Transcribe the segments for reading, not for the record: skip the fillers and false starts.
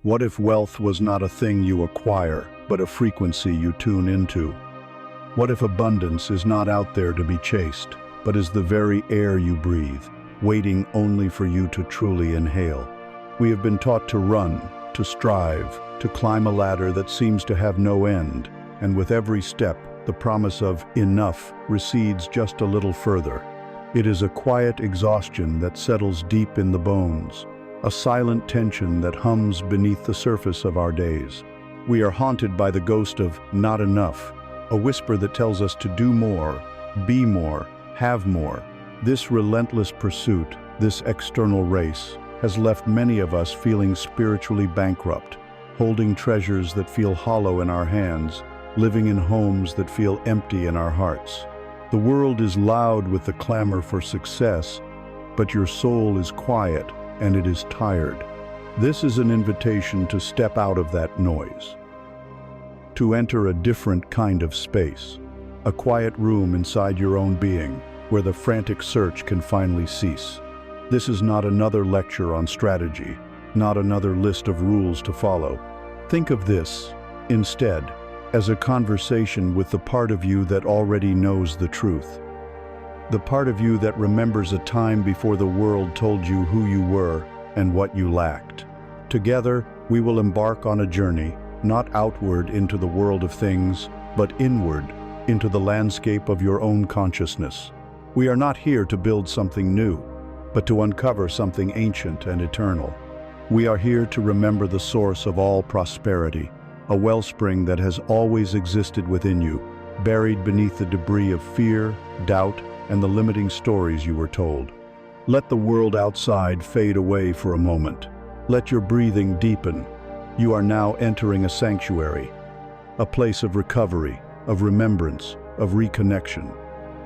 What if wealth was not a thing you acquire, but a frequency you tune into? What if abundance is not out there to be chased, but is the very air you breathe, waiting only for you to truly inhale? We have been taught to run, to strive, to climb a ladder that seems to have no end, and with every step, the promise of enough recedes just a little further. It is a quiet exhaustion that settles deep in the bones, a silent tension that hums beneath the surface of our days. We are haunted by the ghost of not enough, a whisper that tells us to do more, be more, have more. This relentless pursuit, this external race, has left many of us feeling spiritually bankrupt, holding treasures that feel hollow in our hands, living in homes that feel empty in our hearts. The world is loud with the clamor for success, but your soul is quiet and it is tired. This is an invitation to step out of that noise, to enter a different kind of space, a quiet room inside your own being, where the frantic search can finally cease. This is not another lecture on strategy, not another list of rules to follow. Think of this, instead, as a conversation with the part of you that already knows the truth. The part of you that remembers a time before the world told you who you were and what you lacked. Together, we will embark on a journey, not outward into the world of things, but inward into the landscape of your own consciousness. We are not here to build something new, but to uncover something ancient and eternal. We are here to remember the source of all prosperity, a wellspring that has always existed within you, buried beneath the debris of fear, doubt, and the limiting stories you were told. Let the world outside fade away for a moment. Let your breathing deepen. You are now entering a sanctuary, a place of recovery, of remembrance, of reconnection.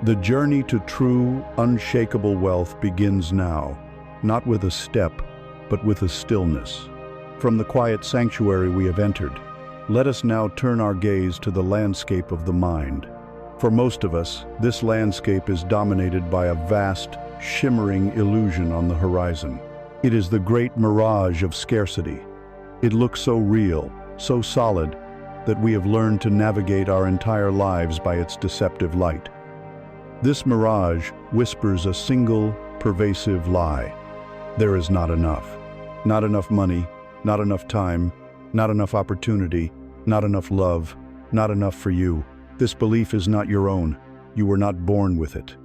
The journey to true, unshakable wealth begins now, not with a step, but with a stillness. From the quiet sanctuary we have entered, let us now turn our gaze to the landscape of the mind. For most of us, this landscape is dominated by a vast, shimmering illusion on the horizon. It is the great mirage of scarcity. It looks so real, so solid, that we have learned to navigate our entire lives by its deceptive light. This mirage whispers a single, pervasive lie. There is not enough. Not enough money, not enough time, not enough opportunity, not enough love, not enough for you. This belief is not your own. You were not born with it.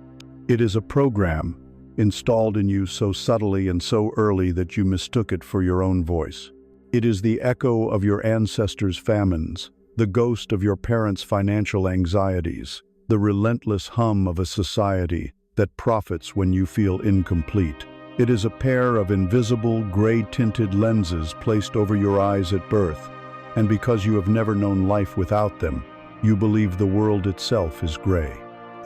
It is a program installed in you so subtly and so early that you mistook it for your own voice. It is the echo of your ancestors' famines, the ghost of your parents' financial anxieties, the relentless hum of a society that profits when you feel incomplete. It is a pair of invisible, gray-tinted lenses placed over your eyes at birth, and because you have never known life without them, you believe the world itself is gray.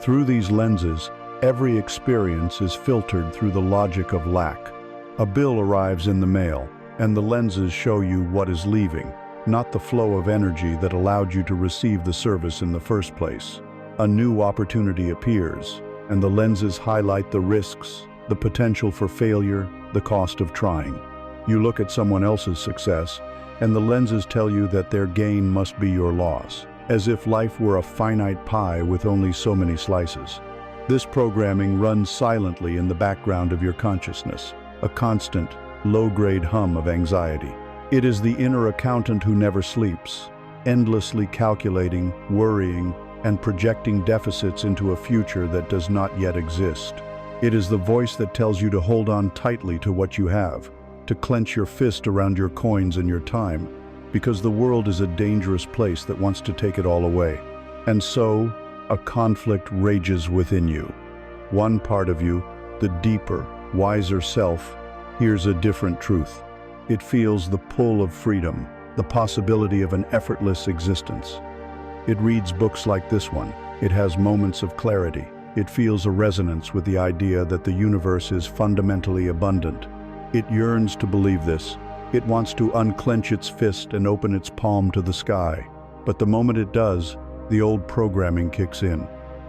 Through these lenses, every experience is filtered through the logic of lack. A bill arrives in the mail, and the lenses show you what is leaving, not the flow of energy that allowed you to receive the service in the first place. A new opportunity appears, and the lenses highlight the risks, the potential for failure, the cost of trying. You look at someone else's success, and the lenses tell you that their gain must be your loss, as if life were a finite pie with only so many slices. This programming runs silently in the background of your consciousness, a constant, low-grade hum of anxiety. It is the inner accountant who never sleeps, endlessly calculating, worrying, and projecting deficits into a future that does not yet exist. It is the voice that tells you to hold on tightly to what you have, to clench your fist around your coins and your time, because the world is a dangerous place that wants to take it all away. And so, a conflict rages within you. One part of you, the deeper, wiser self, hears a different truth. It feels the pull of freedom, the possibility of an effortless existence. It reads books like this one. It has moments of clarity. It feels a resonance with the idea that the universe is fundamentally abundant. It yearns to believe this. It wants to unclench its fist and open its palm to the sky. But the moment it does, the old programming kicks in.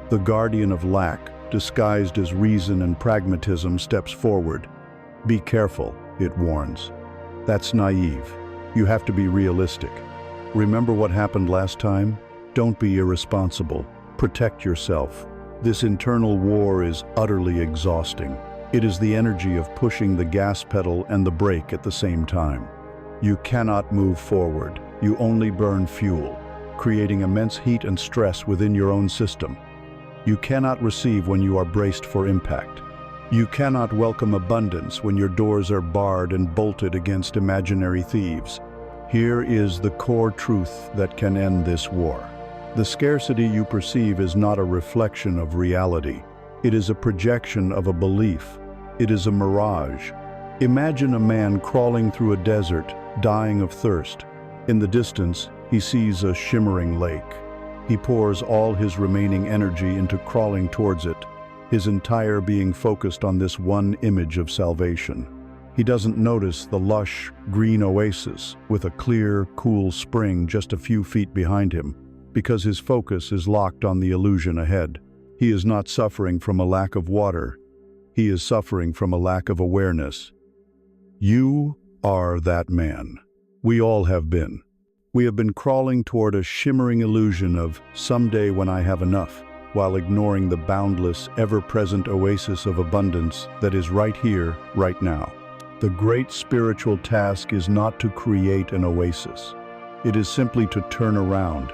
The guardian of lack, disguised as reason and pragmatism, steps forward. Be careful, it warns. That's naive. You have to be realistic. Remember what happened last time? Don't be irresponsible. Protect yourself. This internal war is utterly exhausting. It is the energy of pushing the gas pedal and the brake at the same time. You cannot move forward. You only burn fuel, creating immense heat and stress within your own system. You cannot receive when you are braced for impact. You cannot welcome abundance when your doors are barred and bolted against imaginary thieves. Here is the core truth that can end this war. The scarcity you perceive is not a reflection of reality. It is a projection of a belief. It is a mirage. Imagine a man crawling through a desert, dying of thirst. In the distance, he sees a shimmering lake. He pours all his remaining energy into crawling towards it, his entire being focused on this one image of salvation. He doesn't notice the lush, green oasis with a clear, cool spring just a few feet behind him, because his focus is locked on the illusion ahead. He is not suffering from a lack of water. He is suffering from a lack of awareness. You are that man. We all have been. We have been crawling toward a shimmering illusion of someday when I have enough, while ignoring the boundless, ever-present oasis of abundance that is right here, right now. The great spiritual task is not to create an oasis. It is simply to turn around.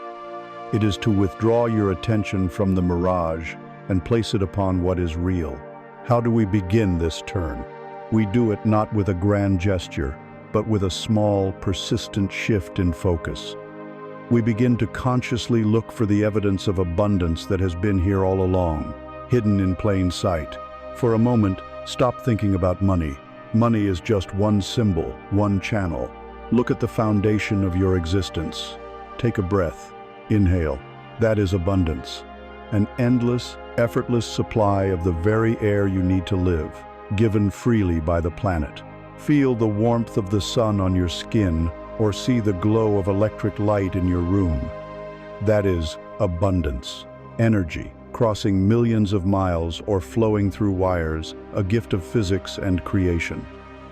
It is to withdraw your attention from the mirage and place it upon what is real. How do we begin this turn? We do it not with a grand gesture, but with a small, persistent shift in focus. We begin to consciously look for the evidence of abundance that has been here all along, hidden in plain sight. For a moment, stop thinking about money. Money is just one symbol, one channel. Look at the foundation of your existence. Take a breath. Inhale. That is abundance. An endless, effortless supply of the very air you need to live, given freely by the planet. Feel the warmth of the sun on your skin, or see the glow of electric light in your room. That is abundance. Energy, crossing millions of miles or flowing through wires, a gift of physics and creation.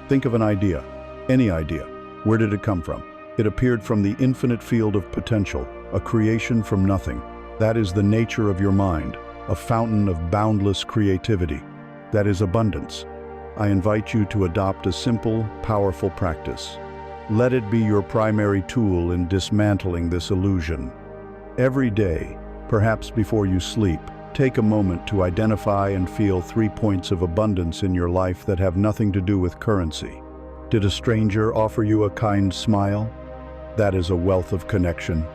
Think of an idea, any idea. Where did it come from? It appeared from the infinite field of potential, a creation from nothing. That is the nature of your mind, a fountain of boundless creativity. That is abundance. I invite you to adopt a simple, powerful practice. Let it be your primary tool in dismantling this illusion. Every day, perhaps before you sleep, take a moment to identify and feel 3 points of abundance in your life that have nothing to do with currency. Did a stranger offer you a kind smile? That is a wealth of connection.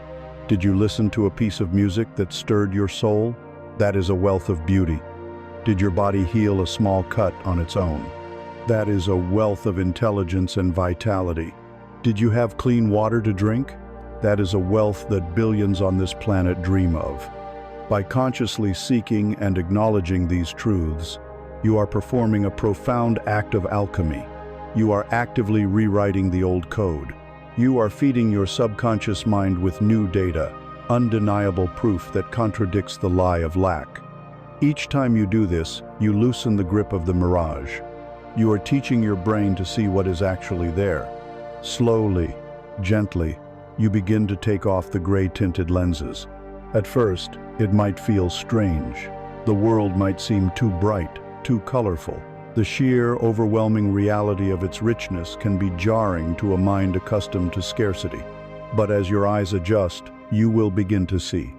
Did you listen to a piece of music that stirred your soul? That is a wealth of beauty. Did your body heal a small cut on its own? That is a wealth of intelligence and vitality. Did you have clean water to drink? That is a wealth that billions on this planet dream of. By consciously seeking and acknowledging these truths, you are performing a profound act of alchemy. You are actively rewriting the old code. You are feeding your subconscious mind with new data, undeniable proof that contradicts the lie of lack. Each time you do this, you loosen the grip of the mirage. You are teaching your brain to see what is actually there. Slowly, gently, you begin to take off the gray-tinted lenses. At first, it might feel strange. The world might seem too bright, too colorful. The sheer, overwhelming reality of its richness can be jarring to a mind accustomed to scarcity. But as your eyes adjust, you will begin to see.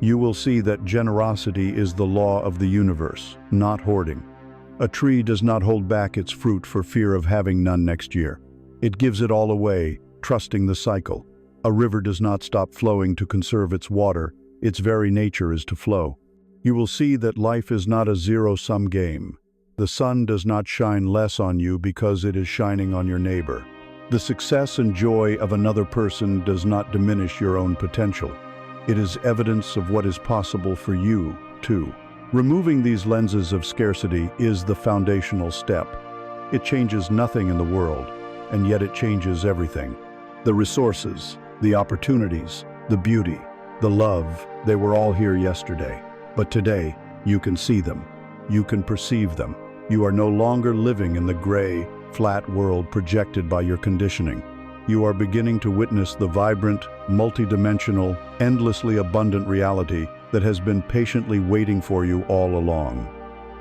You will see that generosity is the law of the universe, not hoarding. A tree does not hold back its fruit for fear of having none next year. It gives it all away, trusting the cycle. A river does not stop flowing to conserve its water. Its very nature is to flow. You will see that life is not a zero-sum game. The sun does not shine less on you because it is shining on your neighbor. The success and joy of another person does not diminish your own potential. It is evidence of what is possible for you, too. Removing these lenses of scarcity is the foundational step. It changes nothing in the world, and yet it changes everything. The resources, the opportunities, the beauty, the love, they were all here yesterday. But today, you can see them. You can perceive them. You are no longer living in the gray, flat world projected by your conditioning. you are beginning to witness the vibrant, multidimensional, endlessly abundant reality that has been patiently waiting for you all along.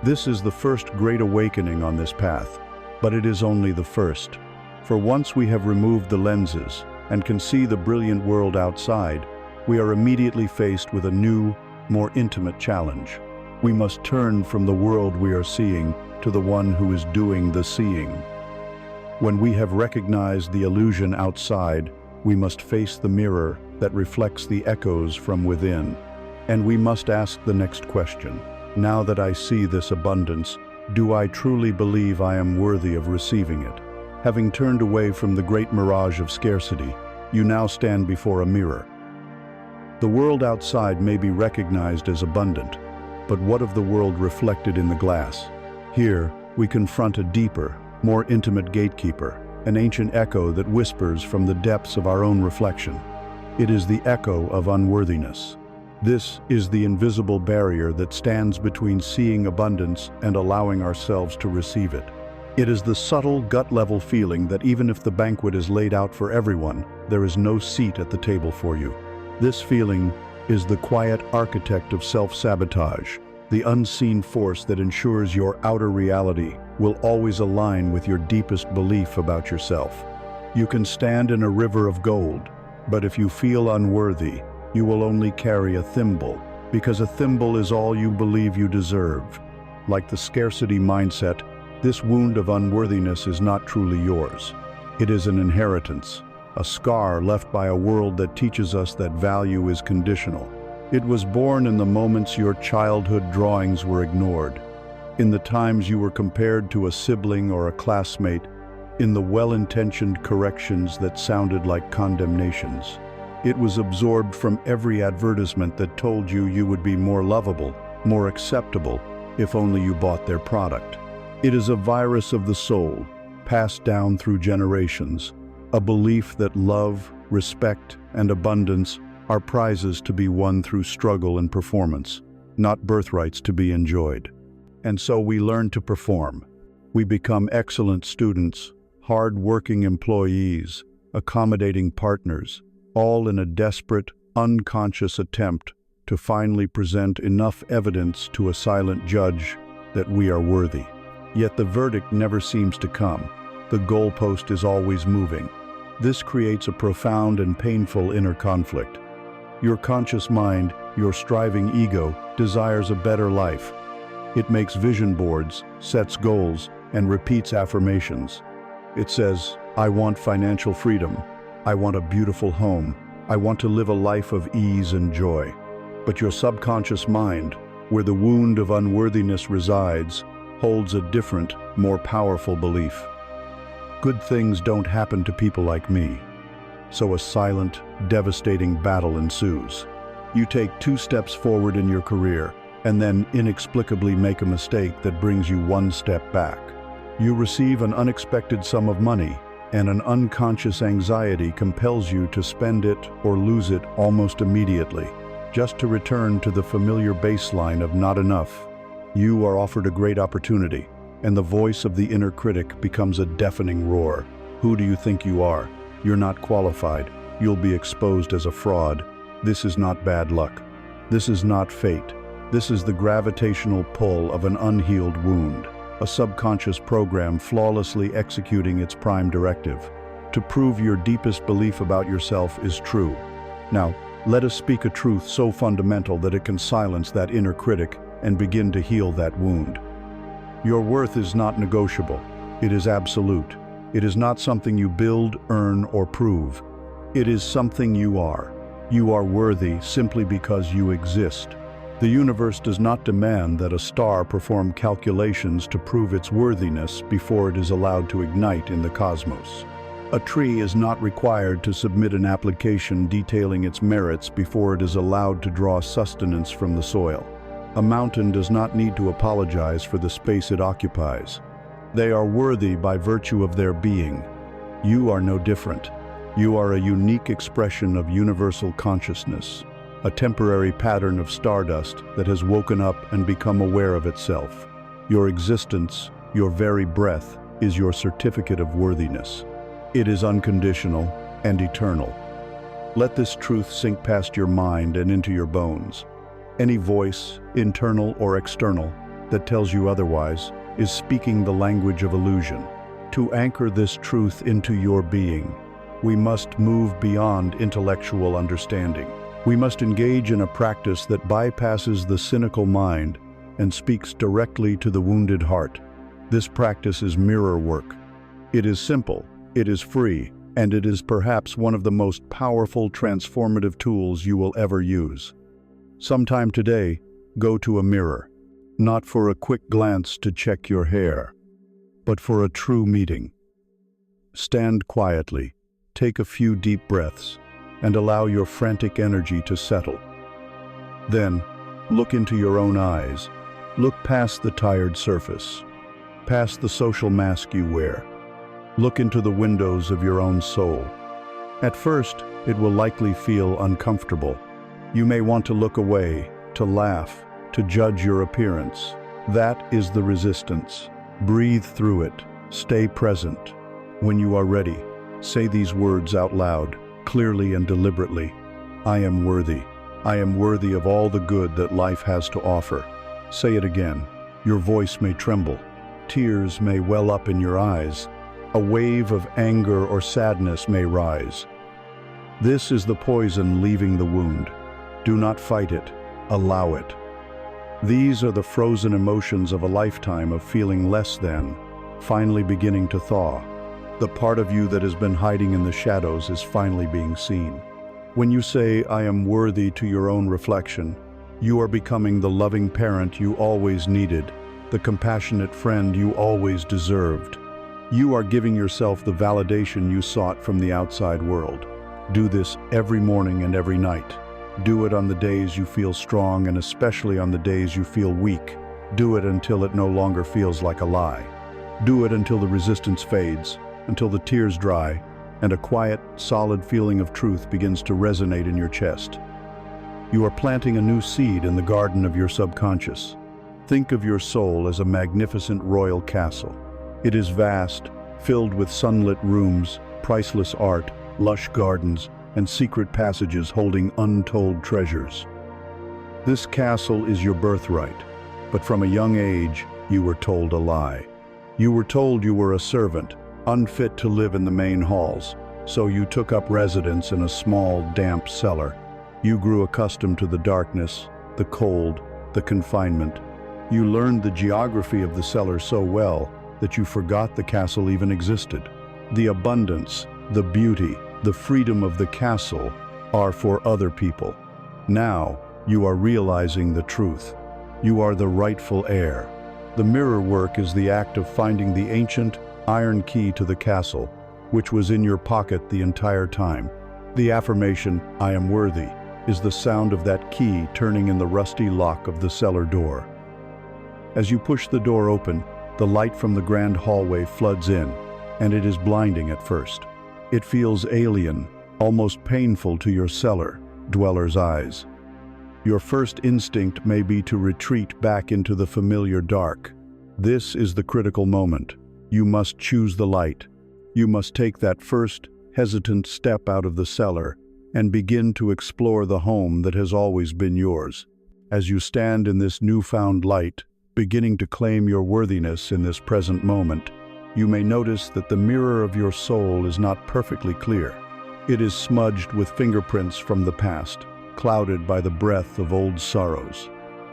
This is the first great awakening on this path, but it is only the first. For once we have removed the lenses and can see the brilliant world outside, we are immediately faced with a new, more intimate challenge. We must turn from the world we are seeing to the one who is doing the seeing. When we have recognized the illusion outside, we must face the mirror that reflects the echoes from within. And we must ask the next question. Now that I see this abundance, do I truly believe I am worthy of receiving it? Having turned away from the great mirage of scarcity, you now stand before a mirror. The world outside may be recognized as abundant, but what of the world reflected in the glass? Here, we confront a deeper, more intimate gatekeeper, an ancient echo that whispers from the depths of our own reflection. It is the echo of unworthiness. This is the invisible barrier that stands between seeing abundance and allowing ourselves to receive it. It is the subtle, gut-level feeling that even if the banquet is laid out for everyone, there is no seat at the table for you. This feeling is the quiet architect of self-sabotage, the unseen force that ensures your outer reality will always align with your deepest belief about yourself. You can stand in a river of gold, but if you feel unworthy, you will only carry a thimble, because a thimble is all you believe you deserve. Like the scarcity mindset, this wound of unworthiness is not truly yours. It is an inheritance, a scar left by a world that teaches us that value is conditional. It was born in the moments your childhood drawings were ignored, in the times you were compared to a sibling or a classmate, in the well-intentioned corrections that sounded like condemnations. It was absorbed from every advertisement that told you you would be more lovable, more acceptable, if only you bought their product. It is a virus of the soul, passed down through generations, a belief that love, respect, and abundance are prizes to be won through struggle and performance, not birthrights to be enjoyed. And so we learn to perform. We become excellent students, hard-working employees, accommodating partners, all in a desperate, unconscious attempt to finally present enough evidence to a silent judge that we are worthy. Yet the verdict never seems to come. The goalpost is always moving. This creates a profound and painful inner conflict. Your conscious mind, your striving ego, desires a better life. It makes vision boards, sets goals, and repeats affirmations. It says, I want financial freedom. I want a beautiful home. I want to live a life of ease and joy. But your subconscious mind, where the wound of unworthiness resides, holds a different, more powerful belief. Good things don't happen to people like me. So a silent, devastating battle ensues. You take 2 steps forward in your career, and then inexplicably make a mistake that brings you 1 step back. You receive an unexpected sum of money, and an unconscious anxiety compels you to spend it or lose it almost immediately, just to return to the familiar baseline of not enough. You are offered a great opportunity, and the voice of the inner critic becomes a deafening roar. Who do you think you are? You're not qualified. You'll be exposed as a fraud. This is not bad luck. This is not fate. This is the gravitational pull of an unhealed wound, a subconscious program flawlessly executing its prime directive, to prove your deepest belief about yourself is true. Now, let us speak a truth so fundamental that it can silence that inner critic and begin to heal that wound. Your worth is not negotiable. It is absolute. It is not something you build, earn, or prove. It is something you are. You are worthy simply because you exist. The universe does not demand that a star perform calculations to prove its worthiness before it is allowed to ignite in the cosmos. A tree is not required to submit an application detailing its merits before it is allowed to draw sustenance from the soil. A mountain does not need to apologize for the space it occupies. They are worthy by virtue of their being. You are no different. You are a unique expression of universal consciousness, a temporary pattern of stardust that has woken up and become aware of itself. Your existence, your very breath, is your certificate of worthiness. It is unconditional and eternal. Let this truth sink past your mind and into your bones. Any voice, internal or external, that tells you otherwise is speaking the language of illusion. To anchor this truth into your being, we must move beyond intellectual understanding. We must engage in a practice that bypasses the cynical mind and speaks directly to the wounded heart. This practice is mirror work. It is simple, it is free, and it is perhaps one of the most powerful transformative tools you will ever use. Sometime today, go to a mirror, not for a quick glance to check your hair, but for a true meeting. Stand quietly, take a few deep breaths, and allow your frantic energy to settle. Then, look into your own eyes. Look past the tired surface, past the social mask you wear. Look into the windows of your own soul. At first, it will likely feel uncomfortable. You may want to look away, to laugh, to judge your appearance. That is the resistance. Breathe through it. Stay present. When you are ready, say these words out loud, clearly and deliberately. I am worthy. I am worthy of all the good that life has to offer. Say it again. Your voice may tremble. Tears may well up in your eyes. A wave of anger or sadness may rise. This is the poison leaving the wound. Do not fight it. Allow it. These are the frozen emotions of a lifetime of feeling less than, finally beginning to thaw. The part of you that has been hiding in the shadows is finally being seen. When you say, I am worthy to your own reflection, you are becoming the loving parent you always needed, the compassionate friend you always deserved. You are giving yourself the validation you sought from the outside world. Do this every morning and every night. Do it on the days you feel strong and especially on the days you feel weak. Do it until it no longer feels like a lie. Do it until the resistance fades, until the tears dry, and a quiet, solid feeling of truth begins to resonate in your chest. You are planting a new seed in the garden of your subconscious. Think of your soul as a magnificent royal castle. It is vast, filled with sunlit rooms, priceless art, lush gardens, and secret passages holding untold treasures. This castle is your birthright, but from a young age, you were told a lie. You were told you were a servant, unfit to live in the main halls, so you took up residence in a small, damp cellar. You grew accustomed to the darkness, the cold, the confinement. You learned the geography of the cellar so well that you forgot the castle even existed. The abundance, the beauty, the freedom of the castle are for other people. Now, you are realizing the truth. You are the rightful heir. The mirror work is the act of finding the ancient iron key to the castle, which was in your pocket the entire time. The affirmation, I am worthy, is the sound of that key turning in the rusty lock of the cellar door. As you push the door open, the light from the grand hallway floods in, and it is blinding at first. It feels alien, almost painful to your cellar dweller's eyes. Your first instinct may be to retreat back into the familiar dark. This is the critical moment. You must choose the light. You must take that first, hesitant step out of the cellar and begin to explore the home that has always been yours. As you stand in this newfound light, beginning to claim your worthiness in this present moment, you may notice that the mirror of your soul is not perfectly clear. It is smudged with fingerprints from the past, clouded by the breath of old sorrows.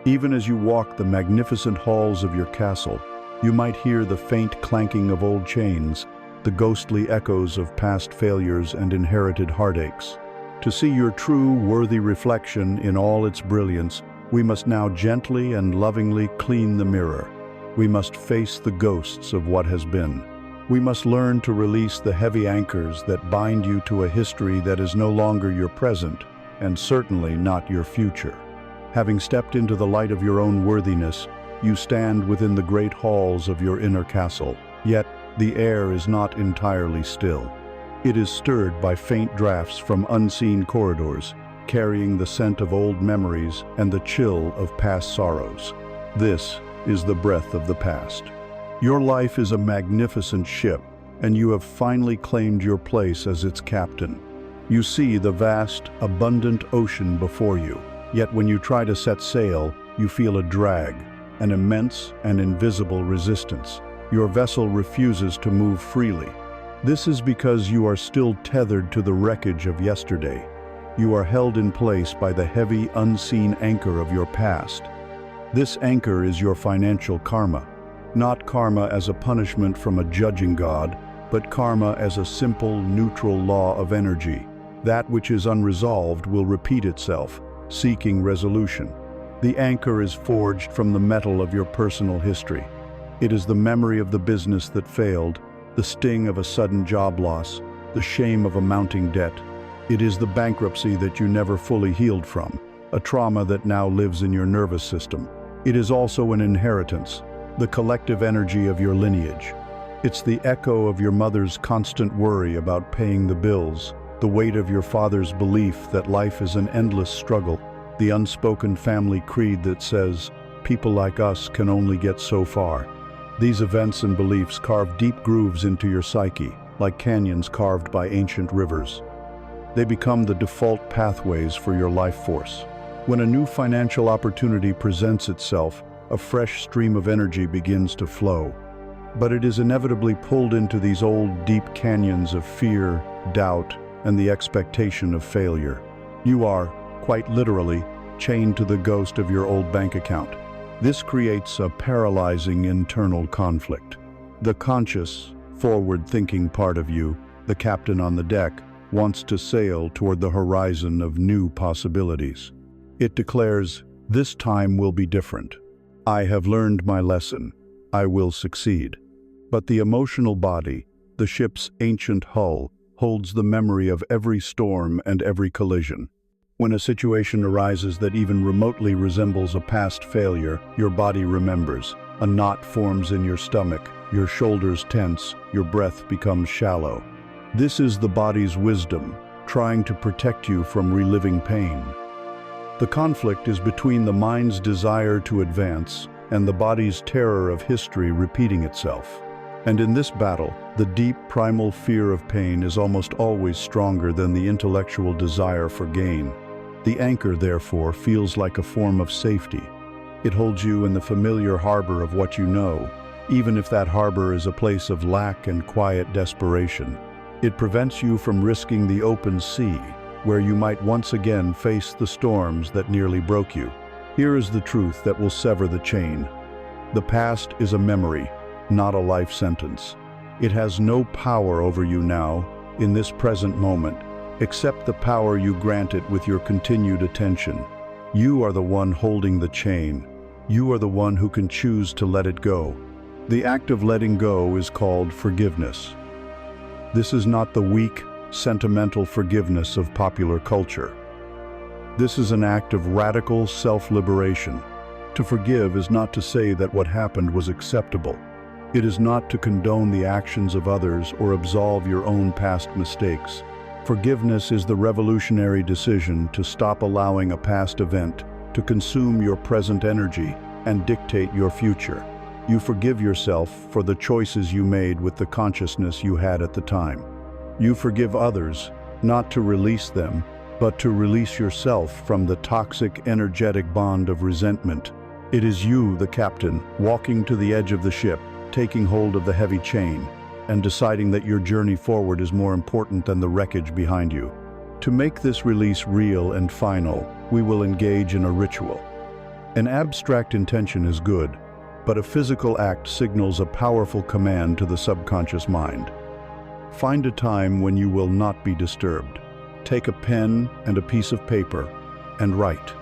Even as you walk the magnificent halls of your castle, you might hear the faint clanking of old chains, the ghostly echoes of past failures and inherited heartaches. To see your true, worthy reflection in all its brilliance, we must now gently and lovingly clean the mirror. We must face the ghosts of what has been. We must learn to release the heavy anchors that bind you to a history that is no longer your present, and certainly not your future. Having stepped into the light of your own worthiness, you stand within the great halls of your inner castle. Yet, the air is not entirely still. It is stirred by faint drafts from unseen corridors, carrying the scent of old memories and the chill of past sorrows. This is the breath of the past. Your life is a magnificent ship, and you have finally claimed your place as its captain. You see the vast, abundant ocean before you, yet when you try to set sail, you feel a drag, an immense and invisible resistance. Your vessel refuses to move freely. This is because you are still tethered to the wreckage of yesterday. You are held in place by the heavy, unseen anchor of your past. This anchor is your financial karma. Not karma as a punishment from a judging God, but karma as a simple, neutral law of energy. That which is unresolved will repeat itself, seeking resolution. The anchor is forged from the metal of your personal history. It is the memory of the business that failed, the sting of a sudden job loss, the shame of a mounting debt. It is the bankruptcy that you never fully healed from, a trauma that now lives in your nervous system. It is also an inheritance, the collective energy of your lineage. It's the echo of your mother's constant worry about paying the bills, the weight of your father's belief that life is an endless struggle, the unspoken family creed that says, people like us can only get so far. These events and beliefs carve deep grooves into your psyche, like canyons carved by ancient rivers. They become the default pathways for your life force. When a new financial opportunity presents itself, a fresh stream of energy begins to flow. But it is inevitably pulled into these old, deep canyons of fear, doubt, and the expectation of failure. You are, quite literally, chained to the ghost of your old bank account. This creates a paralyzing internal conflict. The conscious, forward-thinking part of you, the captain on the deck, wants to sail toward the horizon of new possibilities. It declares, "This time will be different. I have learned my lesson. I will succeed." But the emotional body, the ship's ancient hull, holds the memory of every storm and every collision. When a situation arises that even remotely resembles a past failure, your body remembers. A knot forms in your stomach, your shoulders tense, your breath becomes shallow. This is the body's wisdom, trying to protect you from reliving pain. The conflict is between the mind's desire to advance and the body's terror of history repeating itself. And in this battle, the deep primal fear of pain is almost always stronger than the intellectual desire for gain. The anchor, therefore, feels like a form of safety. It holds you in the familiar harbor of what you know, even if that harbor is a place of lack and quiet desperation. It prevents you from risking the open sea, where you might once again face the storms that nearly broke you. Here is the truth that will sever the chain. The past is a memory, not a life sentence. It has no power over you now, in this present moment. Accept the power you grant it with your continued attention. You are the one holding the chain. You are the one who can choose to let it go. The act of letting go is called forgiveness. This is not the weak, sentimental forgiveness of popular culture. This is an act of radical self-liberation. To forgive is not to say that what happened was acceptable. It is not to condone the actions of others or absolve your own past mistakes. Forgiveness is the revolutionary decision to stop allowing a past event to consume your present energy and dictate your future. You forgive yourself for the choices you made with the consciousness you had at the time. You forgive others, not to release them, but to release yourself from the toxic, energetic bond of resentment. It is you, the captain, walking to the edge of the ship, taking hold of the heavy chain, and deciding that your journey forward is more important than the wreckage behind you. To make this release real and final, we will engage in a ritual. An abstract intention is good, but a physical act signals a powerful command to the subconscious mind. Find a time when you will not be disturbed. Take a pen and a piece of paper and write.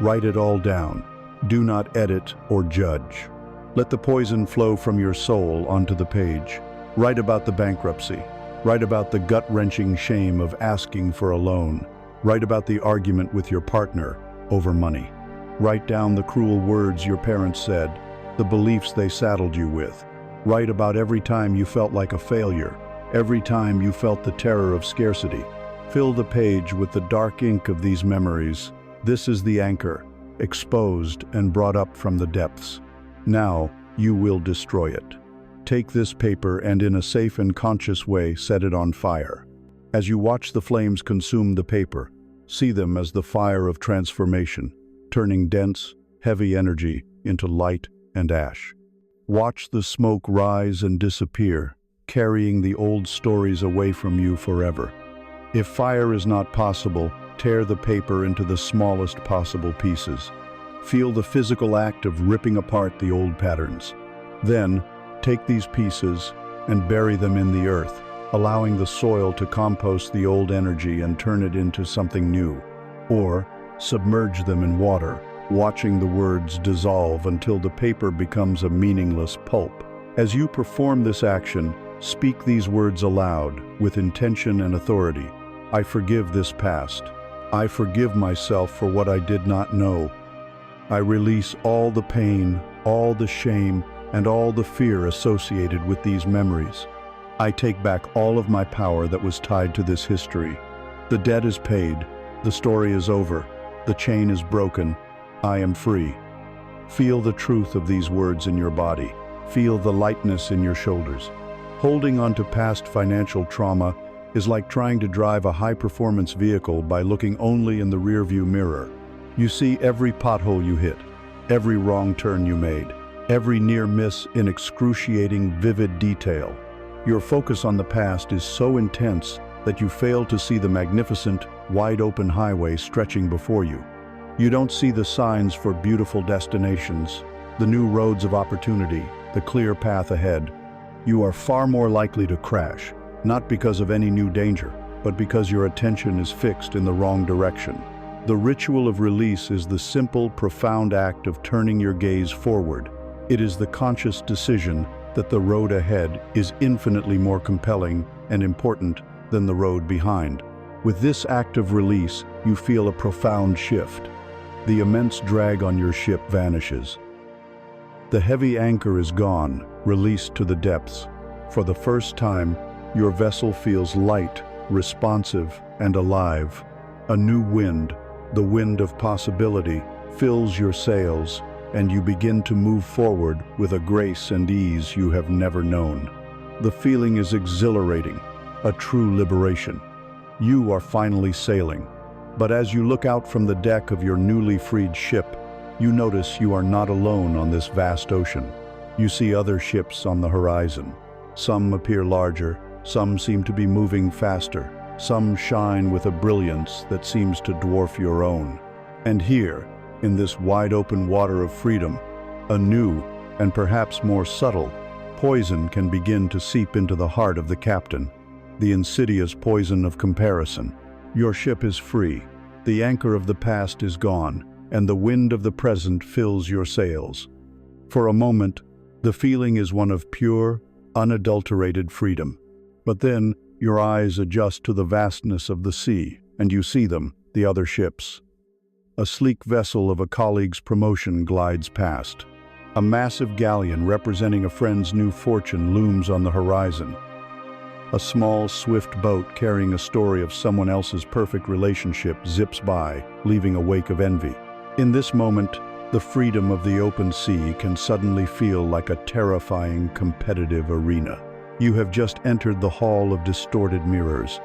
Write it all down. Do not edit or judge. Let the poison flow from your soul onto the page. Write about the bankruptcy. Write about the gut-wrenching shame of asking for a loan. Write about the argument with your partner over money. Write down the cruel words your parents said, the beliefs they saddled you with. Write about every time you felt like a failure, every time you felt the terror of scarcity. Fill the page with the dark ink of these memories. This is the anchor, exposed and brought up from the depths. Now you will destroy it. Take this paper and in a safe and conscious way set it on fire. As you watch the flames consume the paper, see them as the fire of transformation, turning dense, heavy energy into light and ash. Watch the smoke rise and disappear, carrying the old stories away from you forever. If fire is not possible, tear the paper into the smallest possible pieces. Feel the physical act of ripping apart the old patterns. Then, take these pieces and bury them in the earth, allowing the soil to compost the old energy and turn it into something new. Or, submerge them in water, watching the words dissolve until the paper becomes a meaningless pulp. As you perform this action, speak these words aloud, with intention and authority. I forgive this past. I forgive myself for what I did not know. I release all the pain, all the shame, and all the fear associated with these memories. I take back all of my power that was tied to this history. The debt is paid. The story is over. The chain is broken. I am free. Feel the truth of these words in your body. Feel the lightness in your shoulders. Holding on to past financial trauma is like trying to drive a high-performance vehicle by looking only in the rearview mirror. You see every pothole you hit, every wrong turn you made, every near miss in excruciating, vivid detail. Your focus on the past is so intense that you fail to see the magnificent, wide-open highway stretching before you. You don't see the signs for beautiful destinations, the new roads of opportunity, the clear path ahead. You are far more likely to crash, not because of any new danger, but because your attention is fixed in the wrong direction. The ritual of release is the simple, profound act of turning your gaze forward. It is the conscious decision that the road ahead is infinitely more compelling and important than the road behind. With this act of release, you feel a profound shift. The immense drag on your ship vanishes. The heavy anchor is gone, released to the depths. For the first time, your vessel feels light, responsive, and alive. A new wind, the wind of possibility, fills your sails, and you begin to move forward with a grace and ease you have never known. The feeling is exhilarating, a true liberation. You are finally sailing. But as you look out from the deck of your newly freed ship, you notice you are not alone on this vast ocean. You see other ships on the horizon. Some appear larger, some seem to be moving faster, some shine with a brilliance that seems to dwarf your own. And here, in this wide-open water of freedom, a new, and perhaps more subtle, poison can begin to seep into the heart of the captain. The insidious poison of comparison. Your ship is free, the anchor of the past is gone, and the wind of the present fills your sails. For a moment, the feeling is one of pure, unadulterated freedom. But then, your eyes adjust to the vastness of the sea, and you see them, the other ships. A sleek vessel of a colleague's promotion glides past. A massive galleon representing a friend's new fortune looms on the horizon. A small, swift boat carrying a story of someone else's perfect relationship zips by, leaving a wake of envy. In this moment, the freedom of the open sea can suddenly feel like a terrifying, competitive arena. You have just entered the hall of distorted mirrors.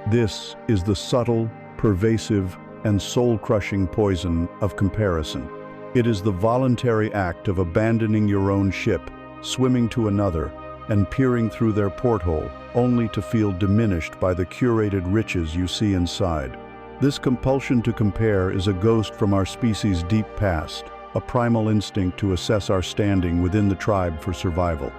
This is the subtle, pervasive, and soul-crushing poison of comparison. It is the voluntary act of abandoning your own ship, swimming to another, and peering through their porthole, only to feel diminished by the curated riches you see inside. This compulsion to compare is a ghost from our species' deep past, a primal instinct to assess our standing within the tribe for survival.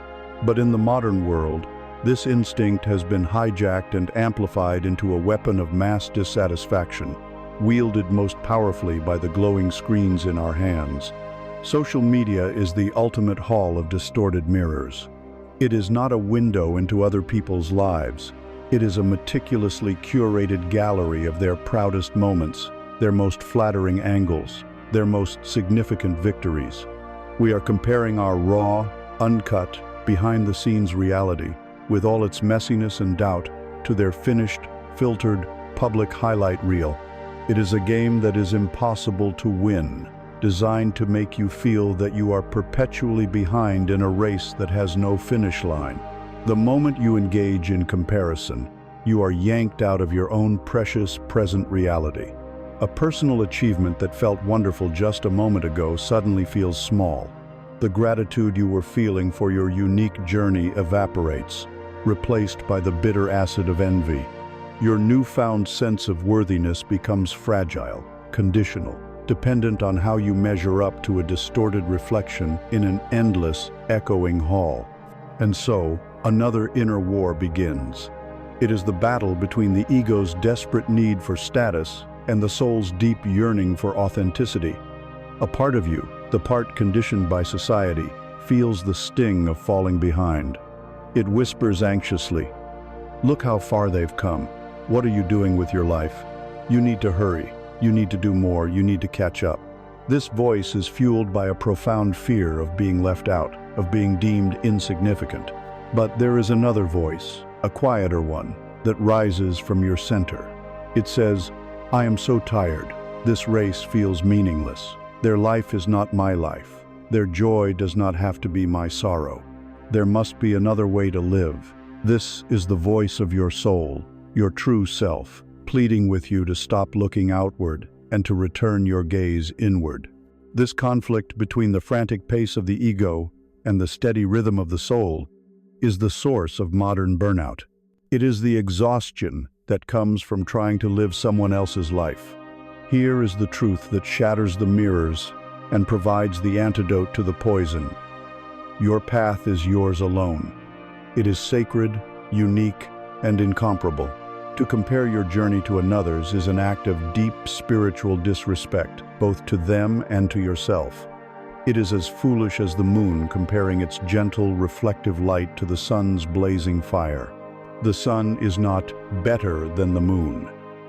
But in the modern world, this instinct has been hijacked and amplified into a weapon of mass dissatisfaction, wielded most powerfully by the glowing screens in our hands. Social media is the ultimate hall of distorted mirrors. It is not a window into other people's lives. It is a meticulously curated gallery of their proudest moments, their most flattering angles, their most significant victories. We are comparing our raw, uncut, behind-the-scenes reality, with all its messiness and doubt, to their finished, filtered, public highlight reel. It is a game that is impossible to win. designed to make you feel that you are perpetually behind in a race that has no finish line. The moment you engage in comparison, you are yanked out of your own precious present reality. A personal achievement that felt wonderful just a moment ago suddenly feels small. The gratitude you were feeling for your unique journey evaporates, replaced by the bitter acid of envy. Your newfound sense of worthiness becomes fragile, conditional, dependent on how you measure up to a distorted reflection in an endless, echoing hall. And so, another inner war begins. It is the battle between the ego's desperate need for status and the soul's deep yearning for authenticity. A part of you, the part conditioned by society, feels the sting of falling behind. It whispers anxiously, "Look how far they've come. What are you doing with your life? You need to hurry. You need to do more. You need to catch up." This voice is fueled by a profound fear of being left out, of being deemed insignificant. But there is another voice, a quieter one, that rises from your center. It says, "I am so tired. This race feels meaningless. Their life is not my life. Their joy does not have to be my sorrow. There must be another way to live." This is the voice of your soul, your true self, pleading with you to stop looking outward and to return your gaze inward. This conflict between the frantic pace of the ego and the steady rhythm of the soul is the source of modern burnout. It is the exhaustion that comes from trying to live someone else's life. Here is the truth that shatters the mirrors and provides the antidote to the poison. Your path is yours alone. It is sacred, unique, and incomparable. To compare your journey to another's is an act of deep spiritual disrespect, both to them and to yourself. It is as foolish as the moon comparing its gentle, reflective light to the sun's blazing fire. The sun is not better than the moon.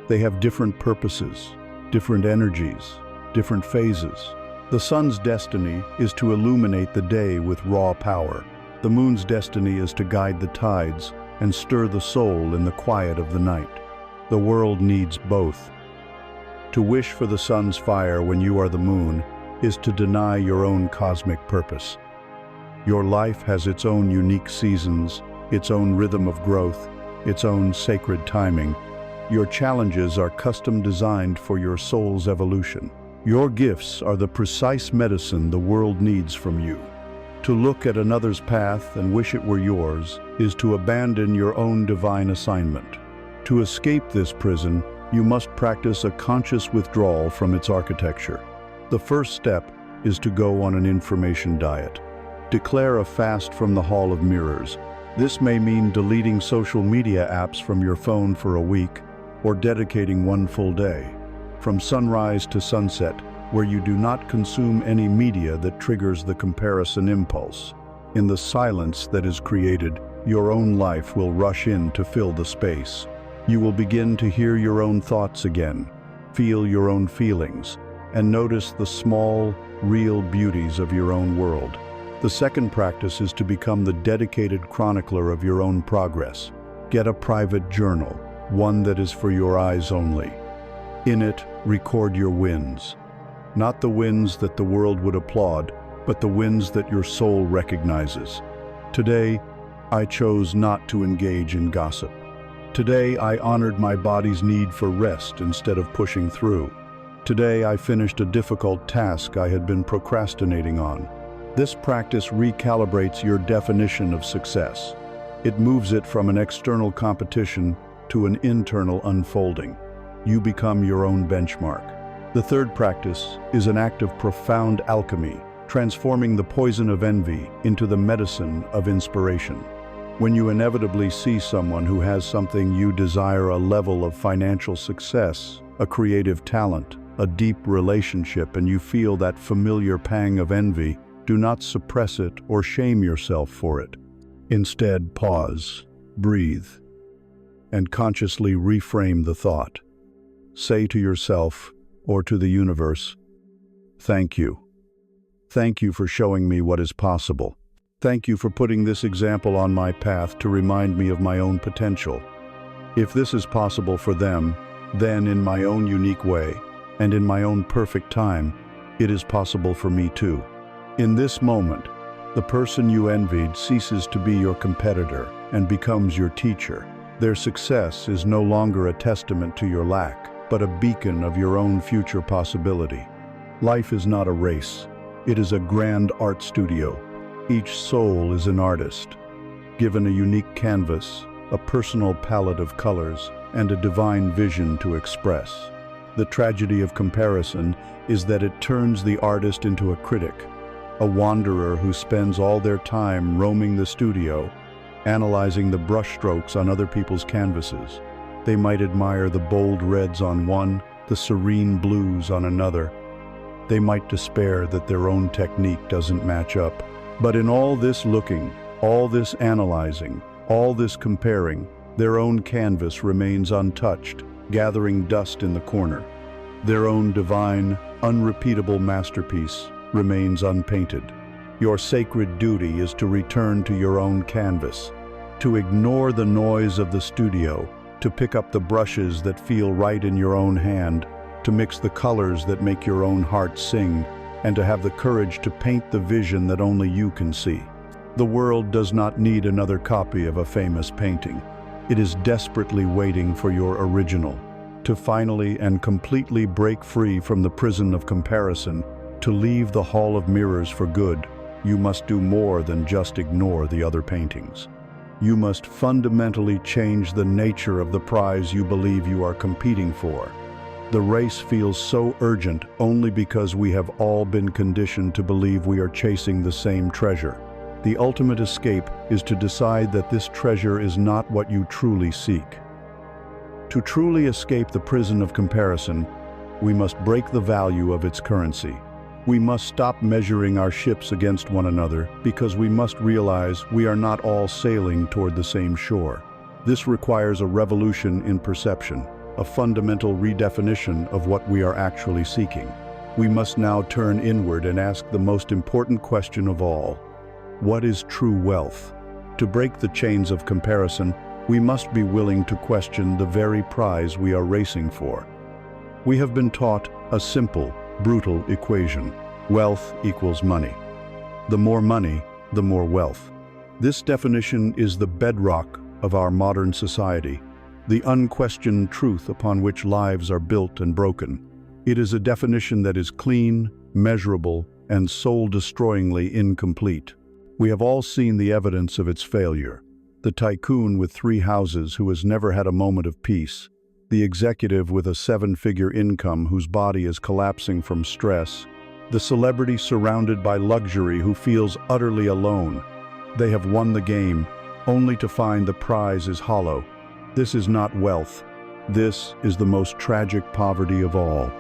They have different purposes, different energies, different phases. The sun's destiny is to illuminate the day with raw power. The moon's destiny is to guide the tides and stir the soul in the quiet of the night. The world needs both. To wish for the sun's fire when you are the moon is to deny your own cosmic purpose. Your life has its own unique seasons, its own rhythm of growth, its own sacred timing. Your challenges are custom designed for your soul's evolution. Your gifts are the precise medicine the world needs from you. To look at another's path and wish it were yours is to abandon your own divine assignment. To escape this prison, you must practice a conscious withdrawal from its architecture. The first step is to go on an information diet. Declare a fast from the hall of mirrors. This may mean deleting social media apps from your phone for a week or dedicating one full day, from sunrise to sunset, where you do not consume any media that triggers the comparison impulse. In the silence that is created, your own life will rush in to fill the space. You will begin to hear your own thoughts again, feel your own feelings, and notice the small, real beauties of your own world. The second practice is to become the dedicated chronicler of your own progress. Get a private journal, one that is for your eyes only. In it, record your wins. Not the wins that the world would applaud, but the wins that your soul recognizes. Today, I chose not to engage in gossip. Today, I honored my body's need for rest instead of pushing through. Today, I finished a difficult task I had been procrastinating on. This practice recalibrates your definition of success. It moves it from an external competition to an internal unfolding. You become your own benchmark. The third practice is an act of profound alchemy, transforming the poison of envy into the medicine of inspiration. When you inevitably see someone who has something you desire, a level of financial success, a creative talent, a deep relationship, and you feel that familiar pang of envy, do not suppress it or shame yourself for it. Instead, pause, breathe, and consciously reframe the thought. Say to yourself or to the universe, "Thank you. Thank you for showing me what is possible. Thank you for putting this example on my path to remind me of my own potential. If this is possible for them, then in my own unique way and in my own perfect time, It is possible for me too. In this moment, the person you envied ceases to be your competitor and becomes your teacher. Their success is no longer a testament to your lack, but a beacon of your own future possibility. Life is not a race. It is a grand art studio. Each soul is an artist, given a unique canvas, a personal palette of colors, and a divine vision to express. The tragedy of comparison is that it turns the artist into a critic, a wanderer who spends all their time roaming the studio, analyzing the brushstrokes on other people's canvases. They might admire the bold reds on one, the serene blues on another. They might despair that their own technique doesn't match up. But in all this looking, all this analyzing, all this comparing, their own canvas remains untouched, gathering dust in the corner. Their own divine, unrepeatable masterpiece remains unpainted. Your sacred duty is to return to your own canvas, to ignore the noise of the studio, to pick up the brushes that feel right in your own hand, to mix the colors that make your own heart sing, and to have the courage to paint the vision that only you can see. The world does not need another copy of a famous painting. It is desperately waiting for your original. To finally and completely break free from the prison of comparison, to leave the hall of mirrors for good, you must do more than just ignore the other paintings. You must fundamentally change the nature of the prize you believe you are competing for. The race feels so urgent only because we have all been conditioned to believe we are chasing the same treasure. The ultimate escape is to decide that this treasure is not what you truly seek. To truly escape the prison of comparison, we must break the value of its currency. We must stop measuring our ships against one another because we must realize we are not all sailing toward the same shore. This requires a revolution in perception, a fundamental redefinition of what we are actually seeking. We must now turn inward and ask the most important question of all: what is true wealth? To break the chains of comparison, we must be willing to question the very prize we are racing for. We have been taught a simple, brutal equation: wealth equals money. The more money, the more wealth. This definition is the bedrock of our modern society, the unquestioned truth upon which lives are built and broken. It is a definition that is clean, measurable, and soul-destroyingly incomplete. We have all seen the evidence of its failure. The tycoon with 3 houses who has never had a moment of peace, the executive with a 7-figure income whose body is collapsing from stress, the celebrity surrounded by luxury who feels utterly alone. They have won the game, only to find the prize is hollow. This is not wealth. This is the most tragic poverty of all.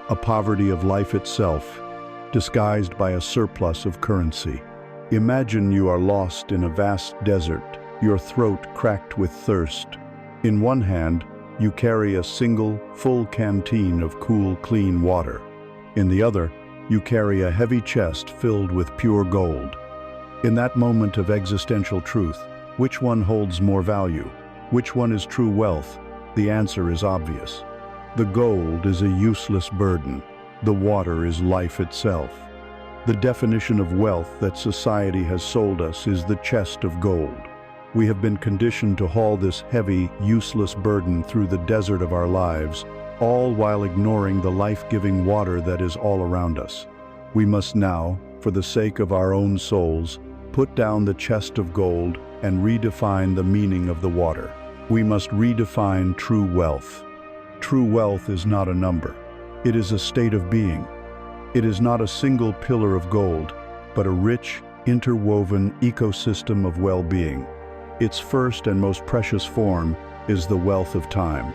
A poverty of life itself, disguised by a surplus of currency. Imagine you are lost in a vast desert, your throat cracked with thirst. In one hand, you carry a single, full canteen of cool, clean water. In the other, you carry a heavy chest filled with pure gold. In that moment of existential truth, which one holds more value? Which one is true wealth? The answer is obvious. The gold is a useless burden. The water is life itself. The definition of wealth that society has sold us is the chest of gold. We have been conditioned to haul this heavy, useless burden through the desert of our lives, all while ignoring the life-giving water that is all around us. We must now, for the sake of our own souls, put down the chest of gold and redefine the meaning of the water. We must redefine true wealth. True wealth is not a number. It is a state of being. It is not a single pillar of gold, but a rich, interwoven ecosystem of well-being. Its first and most precious form is the wealth of time.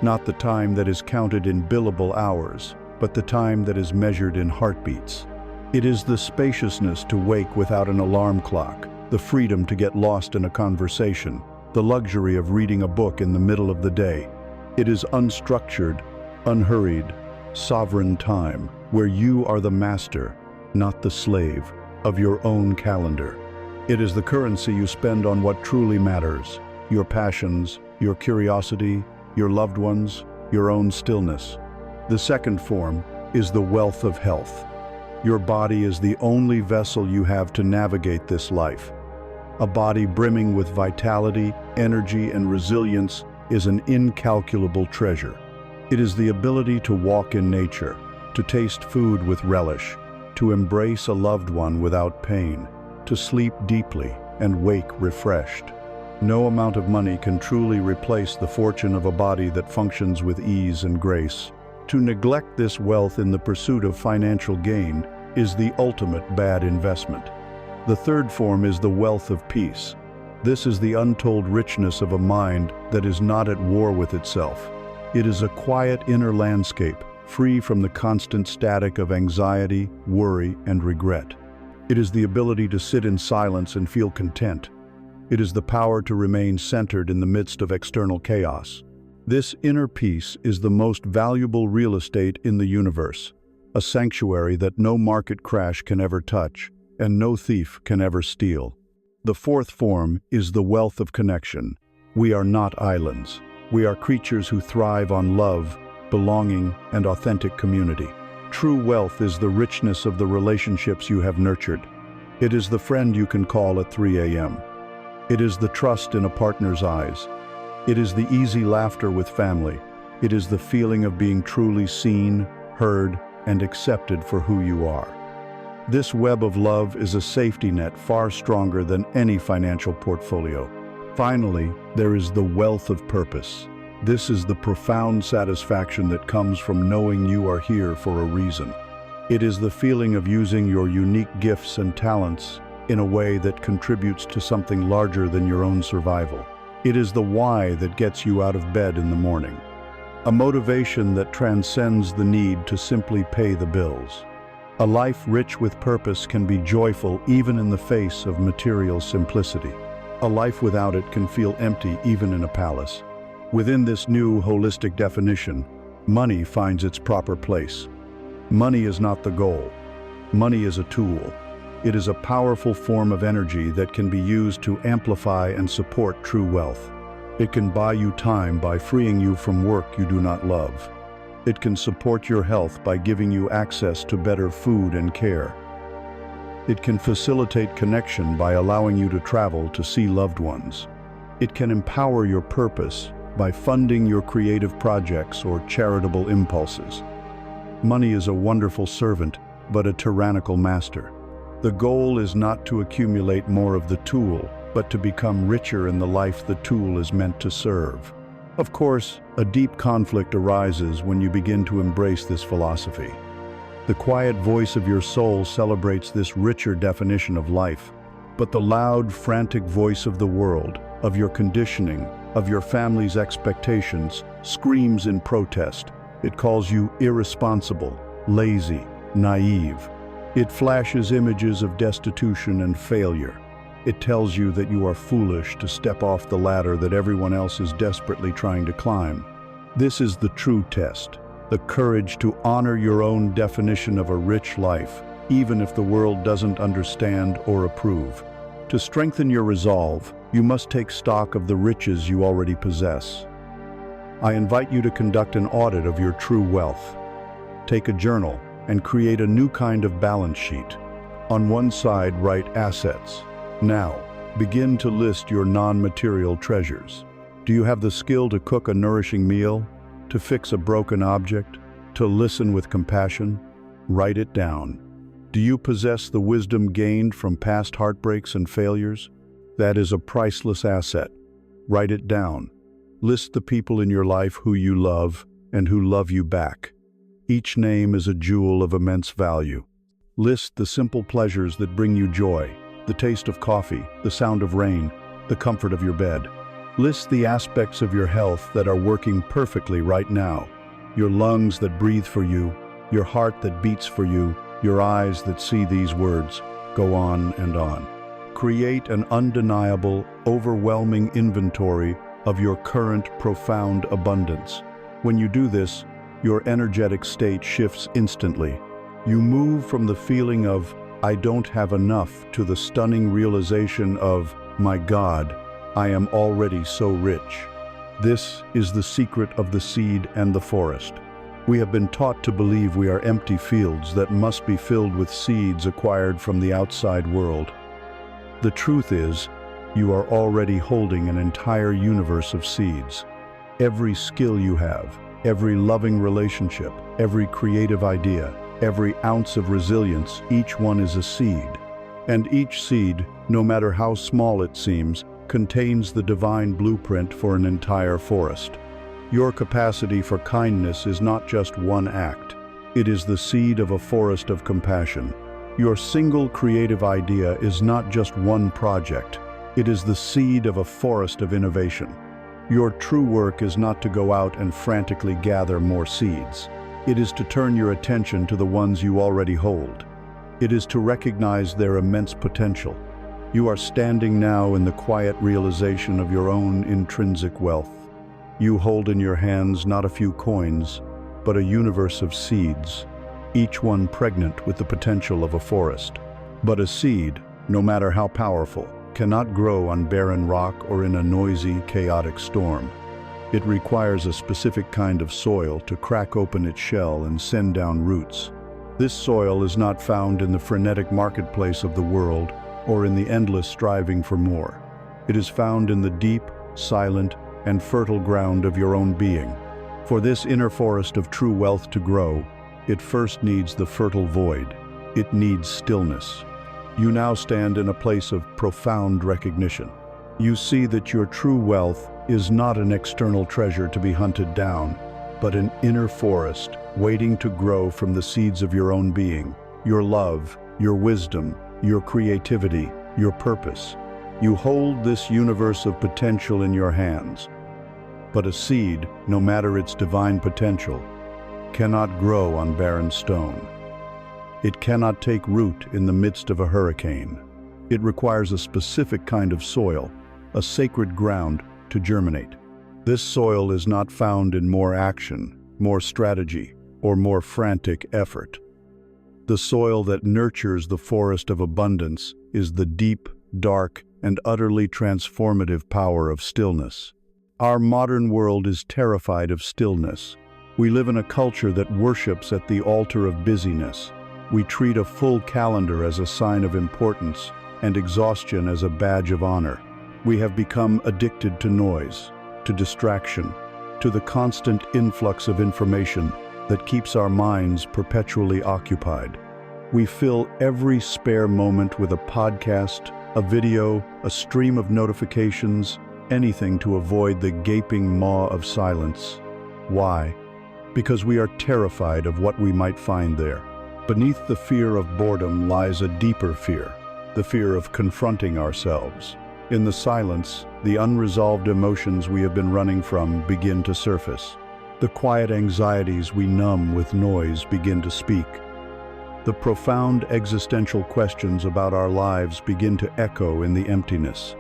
Not the time that is counted in billable hours, but the time that is measured in heartbeats. It is the spaciousness to wake without an alarm clock, the freedom to get lost in a conversation, the luxury of reading a book in the middle of the day. It is unstructured, unhurried, sovereign time, where you are the master, not the slave, of your own calendar. It is the currency you spend on what truly matters: your passions, your curiosity, your loved ones, your own stillness. The second form is the wealth of health. Your body is the only vessel you have to navigate this life. A body brimming with vitality, energy, and resilience is an incalculable treasure. It is the ability to walk in nature, to taste food with relish, to embrace a loved one without pain, to sleep deeply and wake refreshed. No amount of money can truly replace the fortune of a body that functions with ease and grace. To neglect this wealth in the pursuit of financial gain is the ultimate bad investment. The third form is the wealth of peace. This is the untold richness of a mind that is not at war with itself. It is a quiet inner landscape, free from the constant static of anxiety, worry, and regret. It is the ability to sit in silence and feel content. It is the power to remain centered in the midst of external chaos. This inner peace is the most valuable real estate in the universe, a sanctuary that no market crash can ever touch, and no thief can ever steal. The fourth form is the wealth of connection. We are not islands. We are creatures who thrive on love, belonging, and authentic community. True wealth is the richness of the relationships you have nurtured. It is the friend you can call at 3 a.m. It is the trust in a partner's eyes. It is the easy laughter with family. It is the feeling of being truly seen, heard, and accepted for who you are. This web of love is a safety net far stronger than any financial portfolio. Finally, there is the wealth of purpose. This is the profound satisfaction that comes from knowing you are here for a reason. It is the feeling of using your unique gifts and talents in a way that contributes to something larger than your own survival. It is the why that gets you out of bed in the morning. A motivation that transcends the need to simply pay the bills. A life rich with purpose can be joyful even in the face of material simplicity. A life without it can feel empty even in a palace. Within this new holistic definition, money finds its proper place. Money is not the goal. Money is a tool. It is a powerful form of energy that can be used to amplify and support true wealth. It can buy you time by freeing you from work you do not love. It can support your health by giving you access to better food and care. It can facilitate connection by allowing you to travel to see loved ones. It can empower your purpose by funding your creative projects or charitable impulses. Money is a wonderful servant, but a tyrannical master. The goal is not to accumulate more of the tool, but to become richer in the life the tool is meant to serve. Of course, a deep conflict arises when you begin to embrace this philosophy. The quiet voice of your soul celebrates this richer definition of life, but the loud, frantic voice of the world, of your conditioning, of your family's expectations, screams in protest. It calls you irresponsible, lazy, naive. It flashes images of destitution and failure. It tells you that you are foolish to step off the ladder that everyone else is desperately trying to climb. This is the true test, the courage to honor your own definition of a rich life, even if the world doesn't understand or approve. To strengthen your resolve, you must take stock of the riches you already possess. I invite you to conduct an audit of your true wealth. Take a journal and create a new kind of balance sheet. On one side, write assets. Now, begin to list your non-material treasures. Do you have the skill to cook a nourishing meal, to fix a broken object, to listen with compassion? Write it down. Do you possess the wisdom gained from past heartbreaks and failures? That is a priceless asset. Write it down. List the people in your life who you love and who love you back. Each name is a jewel of immense value. List the simple pleasures that bring you joy, the taste of coffee, the sound of rain, the comfort of your bed. List the aspects of your health that are working perfectly right now. Your lungs that breathe for you, your heart that beats for you, your eyes that see these words. Go on and on. Create an undeniable, overwhelming inventory of your current profound abundance. When you do this, your energetic state shifts instantly. You move from the feeling of, I don't have enough, to the stunning realization of, my God, I am already so rich. This is the secret of the seed and the forest. We have been taught to believe we are empty fields that must be filled with seeds acquired from the outside world. The truth is, you are already holding an entire universe of seeds. Every skill you have, every loving relationship, every creative idea, every ounce of resilience, each one is a seed. And each seed, no matter how small it seems, contains the divine blueprint for an entire forest. Your capacity for kindness is not just one act. It is the seed of a forest of compassion. Your single creative idea is not just one project. It is the seed of a forest of innovation. Your true work is not to go out and frantically gather more seeds. It is to turn your attention to the ones you already hold. It is to recognize their immense potential. You are standing now in the quiet realization of your own intrinsic wealth. You hold in your hands not a few coins, but a universe of seeds, each one pregnant with the potential of a forest. But a seed, no matter how powerful, cannot grow on barren rock or in a noisy, chaotic storm. It requires a specific kind of soil to crack open its shell and send down roots. This soil is not found in the frenetic marketplace of the world or in the endless striving for more. It is found in the deep, silent, and fertile ground of your own being. For this inner forest of true wealth to grow, it first needs the fertile void. It needs stillness. You now stand in a place of profound recognition. You see that your true wealth is not an external treasure to be hunted down, but an inner forest waiting to grow from the seeds of your own being, your love, your wisdom, your creativity, your purpose. You hold this universe of potential in your hands. But a seed, no matter its divine potential, cannot grow on barren stone. It cannot take root in the midst of a hurricane. It requires a specific kind of soil, a sacred ground, to germinate. This soil is not found in more action, more strategy, or more frantic effort. The soil that nurtures the forest of abundance is the deep, dark, and utterly transformative power of stillness. Our modern world is terrified of stillness. We live in a culture that worships at the altar of busyness. We treat a full calendar as a sign of importance and exhaustion as a badge of honor. We have become addicted to noise, to distraction, to the constant influx of information that keeps our minds perpetually occupied. We fill every spare moment with a podcast, a video, a stream of notifications, anything to avoid the gaping maw of silence. Why? Because we are terrified of what we might find there. Beneath the fear of boredom lies a deeper fear, the fear of confronting ourselves. In the silence, the unresolved emotions we have been running from begin to surface. The quiet anxieties we numb with noise begin to speak. The profound existential questions about our lives begin to echo in the emptiness.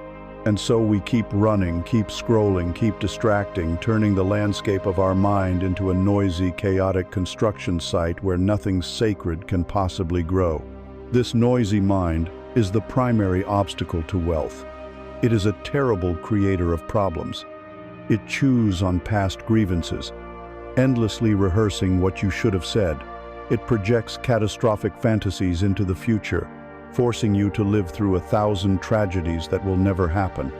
And so we keep running, keep scrolling, keep distracting, turning the landscape of our mind into a noisy, chaotic construction site where nothing sacred can possibly grow. This noisy mind is the primary obstacle to wealth. It is a terrible creator of problems. It chews on past grievances, endlessly rehearsing what you should have said. It projects catastrophic fantasies into the future, forcing you to live through 1,000 tragedies that will never happen.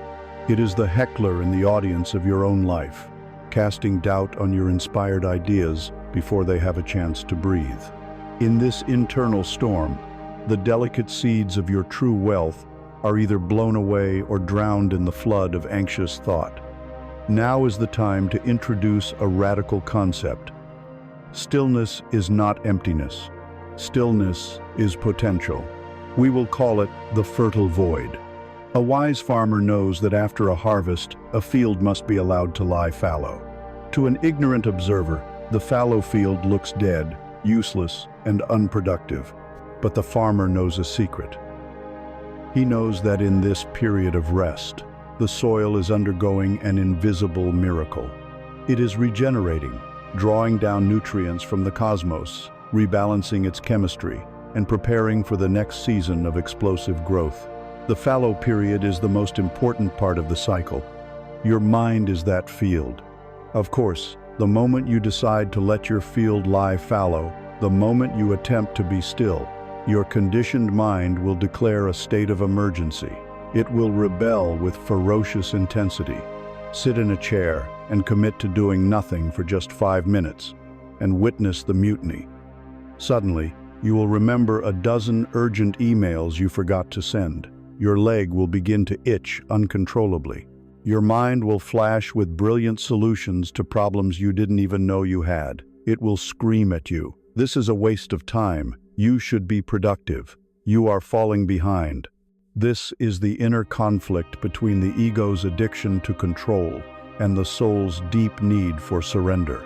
It is the heckler in the audience of your own life, casting doubt on your inspired ideas before they have a chance to breathe. In this internal storm, the delicate seeds of your true wealth are either blown away or drowned in the flood of anxious thought. Now is the time to introduce a radical concept. Stillness is not emptiness. Stillness is potential. We will call it the fertile void. A wise farmer knows that after a harvest, a field must be allowed to lie fallow. To an ignorant observer, the fallow field looks dead, useless, and unproductive. But the farmer knows a secret. He knows that in this period of rest, the soil is undergoing an invisible miracle. It is regenerating, drawing down nutrients from the cosmos, rebalancing its chemistry, and preparing for the next season of explosive growth. The fallow period is the most important part of the cycle. Your mind is that field. Of course, The moment you decide to let your field lie fallow, the moment you attempt to be still, your conditioned mind will declare a state of emergency. It will rebel with ferocious intensity. Sit in a chair and commit to doing nothing for just 5 minutes, and witness the mutiny. Suddenly, you will remember a dozen urgent emails you forgot to send. Your leg will begin to itch uncontrollably. Your mind will flash with brilliant solutions to problems you didn't even know you had. It will scream at you. This is a waste of time. You should be productive. You are falling behind. This is the inner conflict between the ego's addiction to control and the soul's deep need for surrender.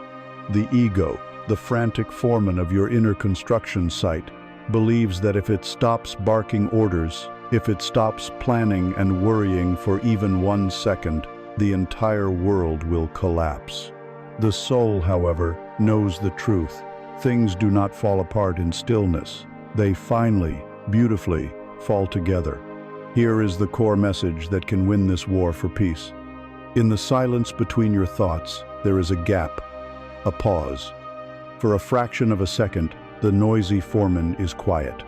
The ego, the frantic foreman of your inner construction site, believes that if it stops barking orders, if it stops planning and worrying for even 1 second, the entire world will collapse. The soul, however, knows the truth. Things do not fall apart in stillness. They finally, beautifully, fall together. Here is the core message that can win this war for peace. In the silence between your thoughts, there is a gap, a pause. For a fraction of a second, the noisy foreman is quiet.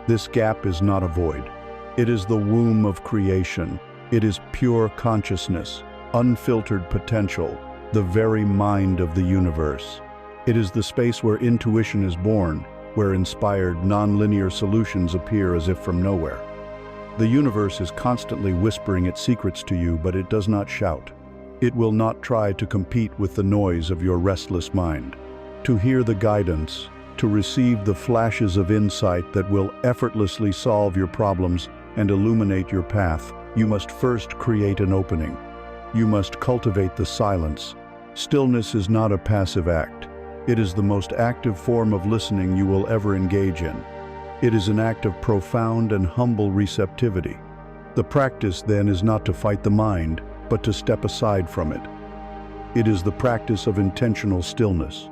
This gap is not a void. It is the womb of creation. It is pure consciousness, unfiltered potential, the very mind of the universe. It is the space where intuition is born, where inspired, nonlinear solutions appear as if from nowhere. The universe is constantly whispering its secrets to you, but it does not shout. It will not try to compete with the noise of your restless mind. To hear the guidance, to receive the flashes of insight that will effortlessly solve your problems and illuminate your path, you must first create an opening. You must cultivate the silence. Stillness is not a passive act. It is the most active form of listening you will ever engage in. It is an act of profound and humble receptivity. The practice, then, is not to fight the mind, but to step aside from it. It is the practice of intentional stillness.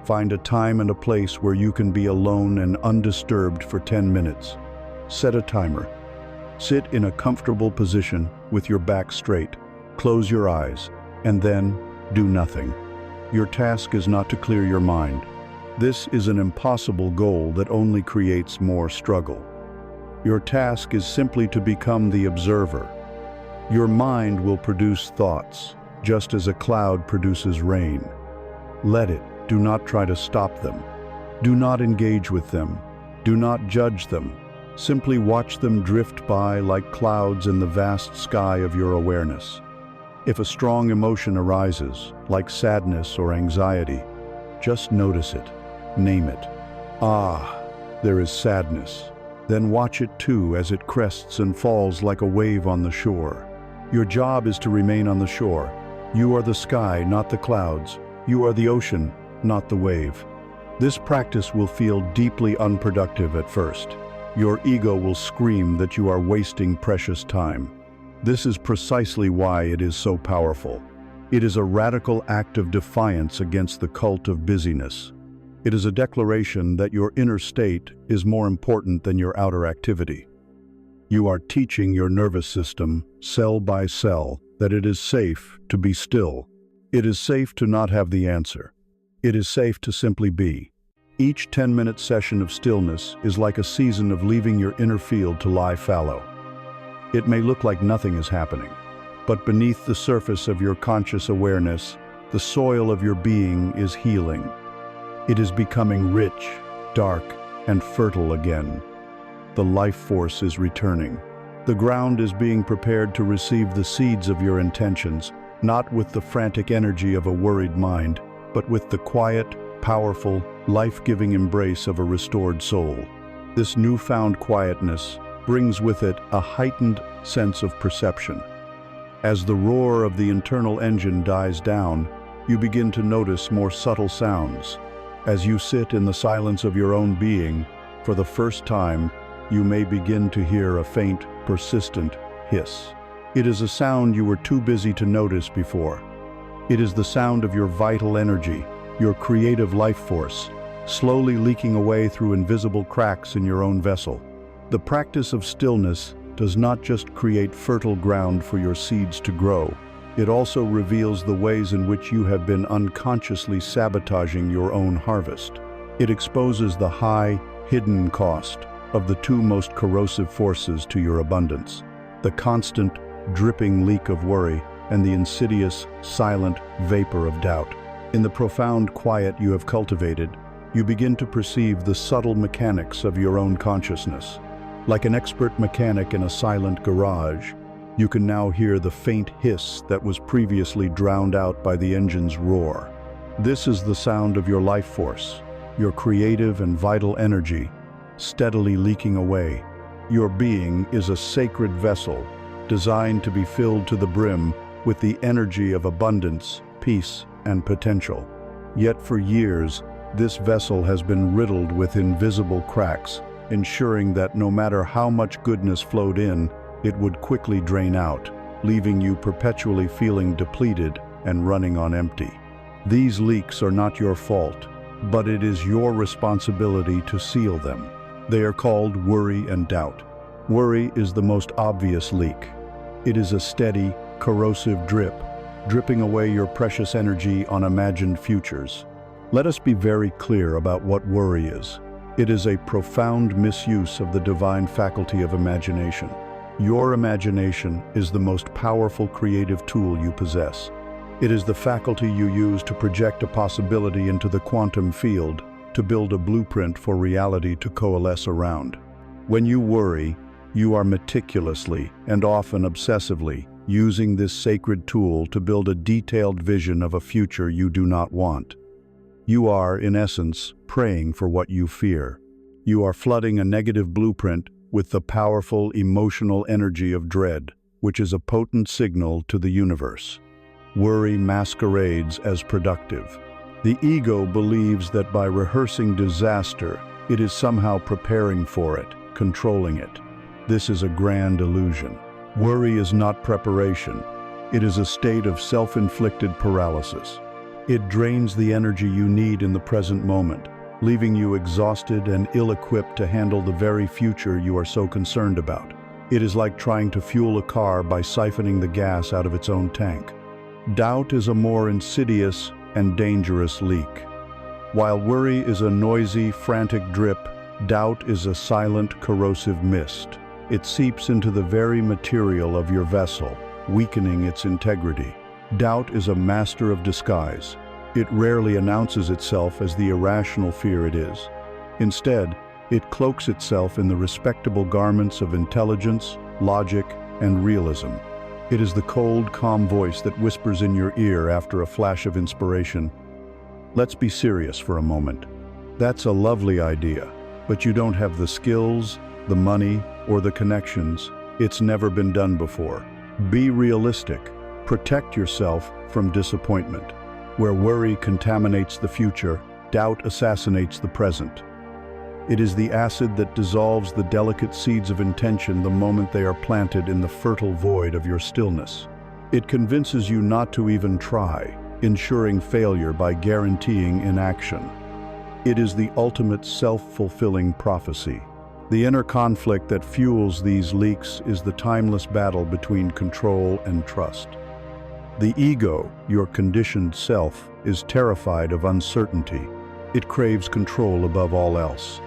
Find a time and a place where you can be alone and undisturbed for 10 minutes. Set a timer. Sit in a comfortable position with your back straight. Close your eyes, and then do nothing. Your task is not to clear your mind. This is an impossible goal that only creates more struggle. Your task is simply to become the observer. Your mind will produce thoughts, just as a cloud produces rain. Let it. Do not try to stop them. Do not engage with them. Do not judge them. Simply watch them drift by like clouds in the vast sky of your awareness. If a strong emotion arises, like sadness or anxiety, just notice it. Name it. Ah, there is sadness. Then watch it too as it crests and falls like a wave on the shore. Your job is to remain on the shore. You are the sky, not the clouds. You are the ocean, not the wave. This practice will feel deeply unproductive at first. Your ego will scream that you are wasting precious time. This is precisely why it is so powerful. It is a radical act of defiance against the cult of busyness. It is a declaration that your inner state is more important than your outer activity. You are teaching your nervous system, cell by cell, that it is safe to be still. It is safe to not have the answer. It is safe to simply be. Each 10-minute session of stillness is like a season of leaving your inner field to lie fallow. It may look like nothing is happening, but beneath the surface of your conscious awareness, the soil of your being is healing. It is becoming rich, dark, and fertile again. The life force is returning. The ground is being prepared to receive the seeds of your intentions, not with the frantic energy of a worried mind, but with the quiet, powerful, life-giving embrace of a restored soul. This newfound quietness brings with it a heightened sense of perception. As the roar of the internal engine dies down, you begin to notice more subtle sounds. As you sit in the silence of your own being, for the first time, you may begin to hear a faint, persistent hiss. It is a sound you were too busy to notice before. It is the sound of your vital energy, your creative life force, slowly leaking away through invisible cracks in your own vessel. The practice of stillness does not just create fertile ground for your seeds to grow. It also reveals the ways in which you have been unconsciously sabotaging your own harvest. It exposes the high, hidden cost of the two most corrosive forces to your abundance: the constant, dripping leak of worry and the insidious, silent vapor of doubt. In the profound quiet you have cultivated, you begin to perceive the subtle mechanics of your own consciousness. Like an expert mechanic in a silent garage, you can now hear the faint hiss that was previously drowned out by the engine's roar. This is the sound of your life force, your creative and vital energy, steadily leaking away. Your being is a sacred vessel, designed to be filled to the brim with the energy of abundance, peace, and potential. Yet for years, this vessel has been riddled with invisible cracks, ensuring that no matter how much goodness flowed in, it would quickly drain out, leaving you perpetually feeling depleted and running on empty. These leaks are not your fault, but it is your responsibility to seal them. They are called worry and doubt. Worry is the most obvious leak. It is a steady, corrosive drip, dripping away your precious energy on imagined futures. Let us be very clear about what worry is. It is a profound misuse of the divine faculty of imagination. Your imagination is the most powerful creative tool you possess. It is the faculty you use to project a possibility into the quantum field, to build a blueprint for reality to coalesce around. When you worry, you are meticulously, and often obsessively, using this sacred tool to build a detailed vision of a future you do not want. You are, in essence, praying for what you fear. You are flooding a negative blueprint with the powerful emotional energy of dread, which is a potent signal to the universe. Worry masquerades as productive. The ego believes that by rehearsing disaster, it is somehow preparing for it, controlling it. This is a grand illusion. Worry is not preparation. It is a state of self-inflicted paralysis. It drains the energy you need in the present moment, leaving you exhausted and ill-equipped to handle the very future you are so concerned about. It is like trying to fuel a car by siphoning the gas out of its own tank. Doubt is a more insidious and dangerous leak. While worry is a noisy, frantic drip, doubt is a silent, corrosive mist. It seeps into the very material of your vessel, weakening its integrity. Doubt is a master of disguise. It rarely announces itself as the irrational fear it is. Instead, it cloaks itself in the respectable garments of intelligence, logic, and realism. It is the cold, calm voice that whispers in your ear after a flash of inspiration. Let's be serious for a moment. That's a lovely idea, but you don't have the skills, the money, or the connections. It's never been done before. Be realistic. Protect yourself from disappointment. Where worry contaminates the future, doubt assassinates the present. It is the acid that dissolves the delicate seeds of intention the moment they are planted in the fertile void of your stillness. It convinces you not to even try, ensuring failure by guaranteeing inaction. It is the ultimate self-fulfilling prophecy. The inner conflict that fuels these leaks is the timeless battle between control and trust. The ego, your conditioned self, is terrified of uncertainty. It craves control above all else.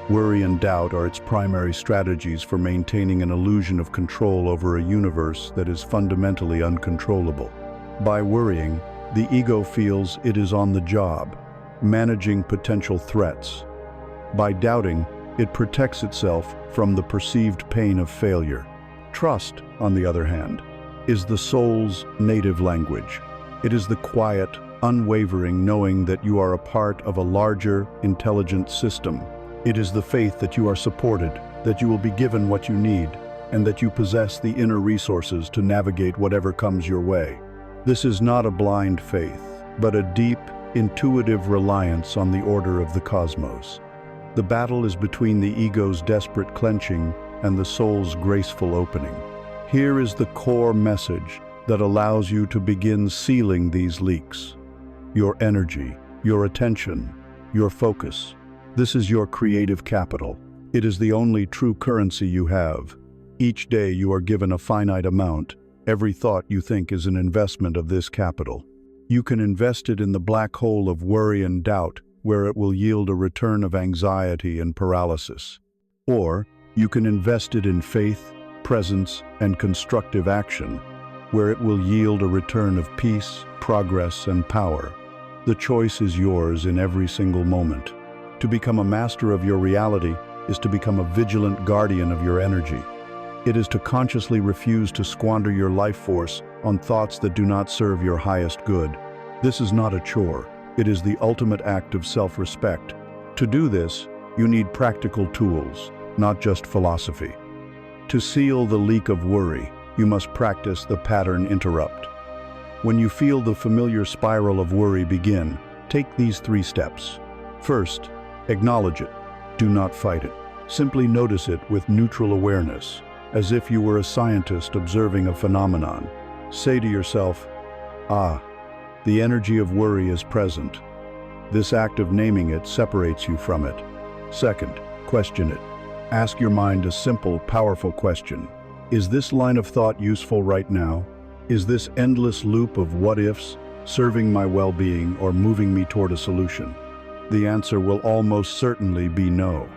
Worry and doubt are its primary strategies for maintaining an illusion of control over a universe that is fundamentally uncontrollable. By worrying, the ego feels it is on the job, managing potential threats. By doubting, it protects itself from the perceived pain of failure. Trust, on the other hand, is the soul's native language. It is the quiet, unwavering knowing that you are a part of a larger, intelligent system. It is the faith that you are supported, that you will be given what you need, and that you possess the inner resources to navigate whatever comes your way. This is not a blind faith, but a deep, intuitive reliance on the order of the cosmos. The battle is between the ego's desperate clenching and the soul's graceful opening. Here is the core message that allows you to begin sealing these leaks. Your energy, your attention, your focus. This is your creative capital. It is the only true currency you have. Each day you are given a finite amount, Every thought you think is an investment of this capital. You can invest it in the black hole of worry and doubt, where it will yield a return of anxiety and paralysis. Or you can invest it in faith, presence, and constructive action, where it will yield a return of peace, progress, and power. The choice is yours in every single moment. To become a master of your reality is to become a vigilant guardian of your energy. It is to consciously refuse to squander your life force on thoughts that do not serve your highest good. This is not a chore. It is the ultimate act of self-respect. To do this, you need practical tools, not just philosophy. To seal the leak of worry, you must practice the pattern interrupt. When you feel the familiar spiral of worry begin, take these 3 steps. First, acknowledge it. Do not fight it. Simply notice it with neutral awareness, as if you were a scientist observing a phenomenon. Say to yourself, the energy of worry is present. This act of naming it separates you from it. Second, question it. Ask your mind a simple, powerful question. Is this line of thought useful right now? Is this endless loop of what-ifs serving my well-being or moving me toward a solution? The answer will almost certainly be no.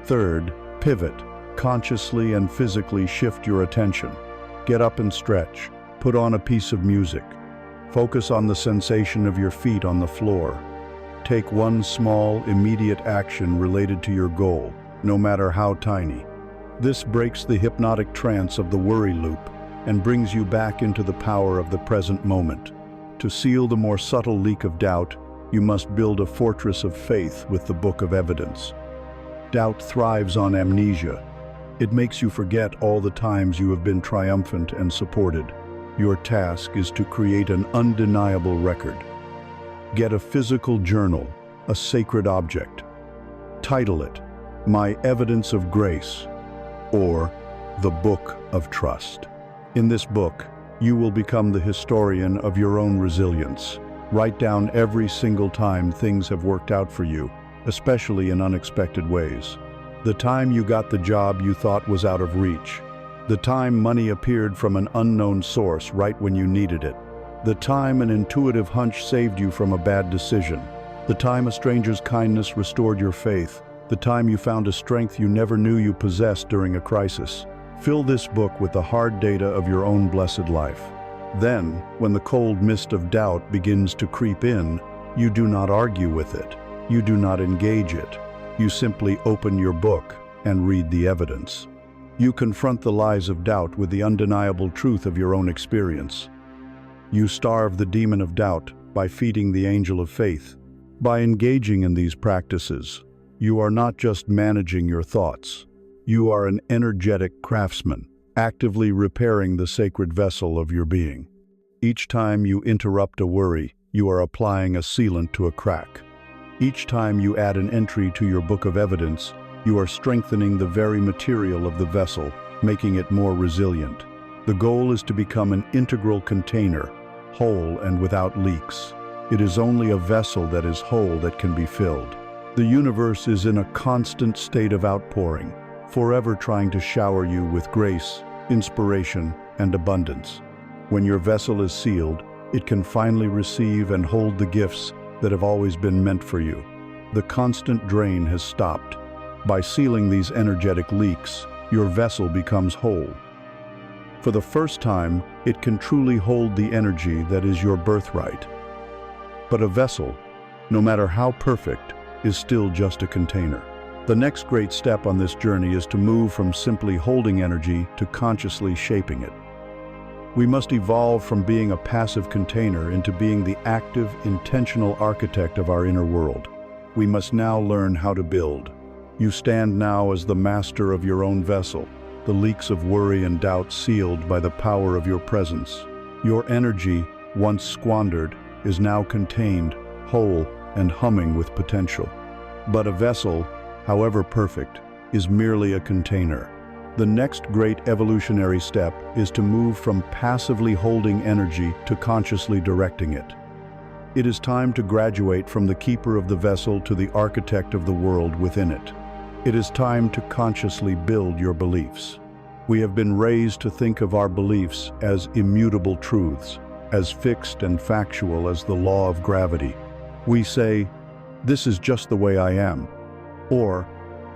Third, pivot. Consciously and physically shift your attention. Get up and stretch. Put on a piece of music. Focus on the sensation of your feet on the floor. Take one small, immediate action related to your goal, no matter how tiny. This breaks the hypnotic trance of the worry loop and brings you back into the power of the present moment. To seal the more subtle leak of doubt, you must build a fortress of faith with the book of evidence. Doubt thrives on amnesia. It makes you forget all the times you have been triumphant and supported. Your task is to create an undeniable record. Get a physical journal, a sacred object. Title it, My Evidence of Grace, or The Book of Trust. In this book, you will become the historian of your own resilience. Write down every single time things have worked out for you, especially in unexpected ways. The time you got the job you thought was out of reach. The time money appeared from an unknown source right when you needed it. The time an intuitive hunch saved you from a bad decision. The time a stranger's kindness restored your faith. The time you found a strength you never knew you possessed during a crisis. Fill this book with the hard data of your own blessed life. Then, when the cold mist of doubt begins to creep in, you do not argue with it. You do not engage it. You simply open your book and read the evidence. You confront the lies of doubt with the undeniable truth of your own experience. You starve the demon of doubt by feeding the angel of faith. By engaging in these practices, you are not just managing your thoughts. You are an energetic craftsman, actively repairing the sacred vessel of your being. Each time you interrupt a worry, you are applying a sealant to a crack. Each time you add an entry to your book of evidence, you are strengthening the very material of the vessel, making it more resilient. The goal is to become an integral container, whole and without leaks. It is only a vessel that is whole that can be filled. The universe is in a constant state of outpouring, forever trying to shower you with grace, inspiration, and abundance. When your vessel is sealed, it can finally receive and hold the gifts that have always been meant for you. The constant drain has stopped. By sealing these energetic leaks, your vessel becomes whole. For the first time, it can truly hold the energy that is your birthright. But a vessel, no matter how perfect, is still just a container. The next great step on this journey is to move from simply holding energy to consciously shaping it. We must evolve from being a passive container into being the active, intentional architect of our inner world. We must now learn how to build. You stand now as the master of your own vessel, the leaks of worry and doubt sealed by the power of your presence. Your energy, once squandered, is now contained, whole, and humming with potential. But a vessel, however perfect, is merely a container. The next great evolutionary step is to move from passively holding energy to consciously directing it. It is time to graduate from the keeper of the vessel to the architect of the world within it. It is time to consciously build your beliefs. We have been raised to think of our beliefs as immutable truths, as fixed and factual as the law of gravity. We say, "This is just the way I am," or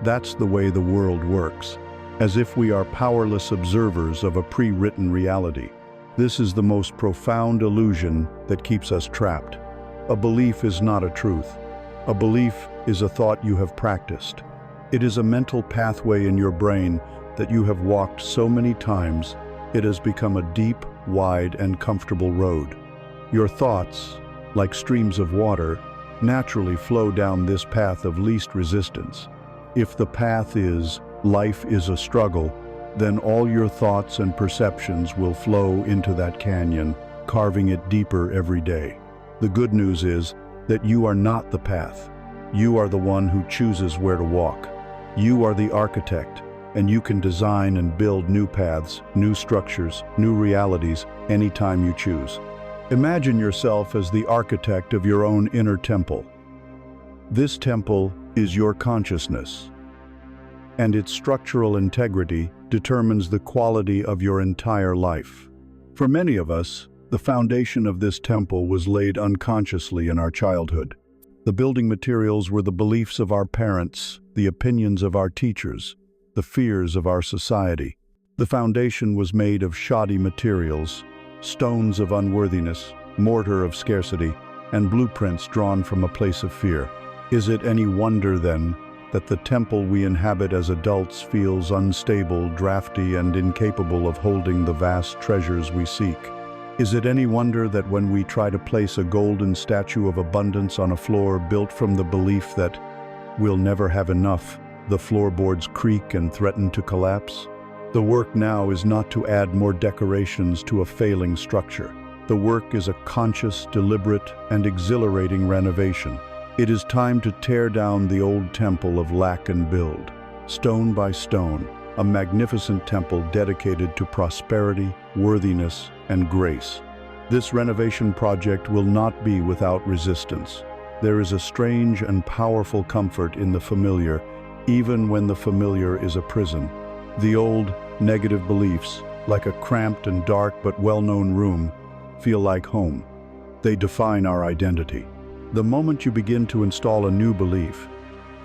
"That's the way the world works," as if we are powerless observers of a pre-written reality. This is the most profound illusion that keeps us trapped. A belief is not a truth. A belief is a thought you have practiced. It is a mental pathway in your brain that you have walked so many times, it has become a deep, wide, and comfortable road. Your thoughts, like streams of water, naturally flow down this path of least resistance. If the path is, life is a struggle, then all your thoughts and perceptions will flow into that canyon, carving it deeper every day. The good news is that you are not the path. You are the one who chooses where to walk. You are the architect, and you can design and build new paths, new structures, new realities anytime you choose. Imagine yourself as the architect of your own inner temple. This temple is your consciousness, and its structural integrity determines the quality of your entire life. For many of us, the foundation of this temple was laid unconsciously in our childhood. The building materials were the beliefs of our parents, the opinions of our teachers, the fears of our society. The foundation was made of shoddy materials, stones of unworthiness, mortar of scarcity, and blueprints drawn from a place of fear. Is it any wonder, then, that the temple we inhabit as adults feels unstable, drafty, and incapable of holding the vast treasures we seek? Is it any wonder that when we try to place a golden statue of abundance on a floor built from the belief that we'll never have enough, the floorboards creak and threaten to collapse? The work now is not to add more decorations to a failing structure. The work is a conscious, deliberate, and exhilarating renovation. It is time to tear down the old temple of lack and build, stone by stone, a magnificent temple dedicated to prosperity, worthiness, and grace. This renovation project will not be without resistance. There is a strange and powerful comfort in the familiar, even when the familiar is a prison. The old, negative beliefs, like a cramped and dark but well-known room, feel like home. They define our identity. The moment you begin to install a new belief,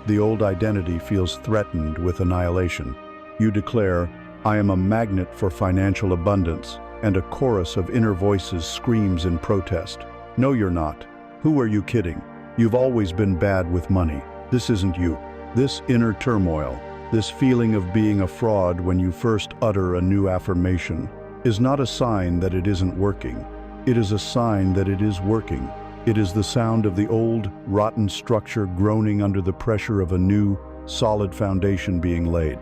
the old identity feels threatened with annihilation. You declare, "I am a magnet for financial abundance," and a chorus of inner voices screams in protest. "No, you're not. Who are you kidding? You've always been bad with money. This isn't you." This inner turmoil, this feeling of being a fraud when you first utter a new affirmation, is not a sign that it isn't working. It is a sign that it is working. It is the sound of the old, rotten structure groaning under the pressure of a new, solid foundation being laid.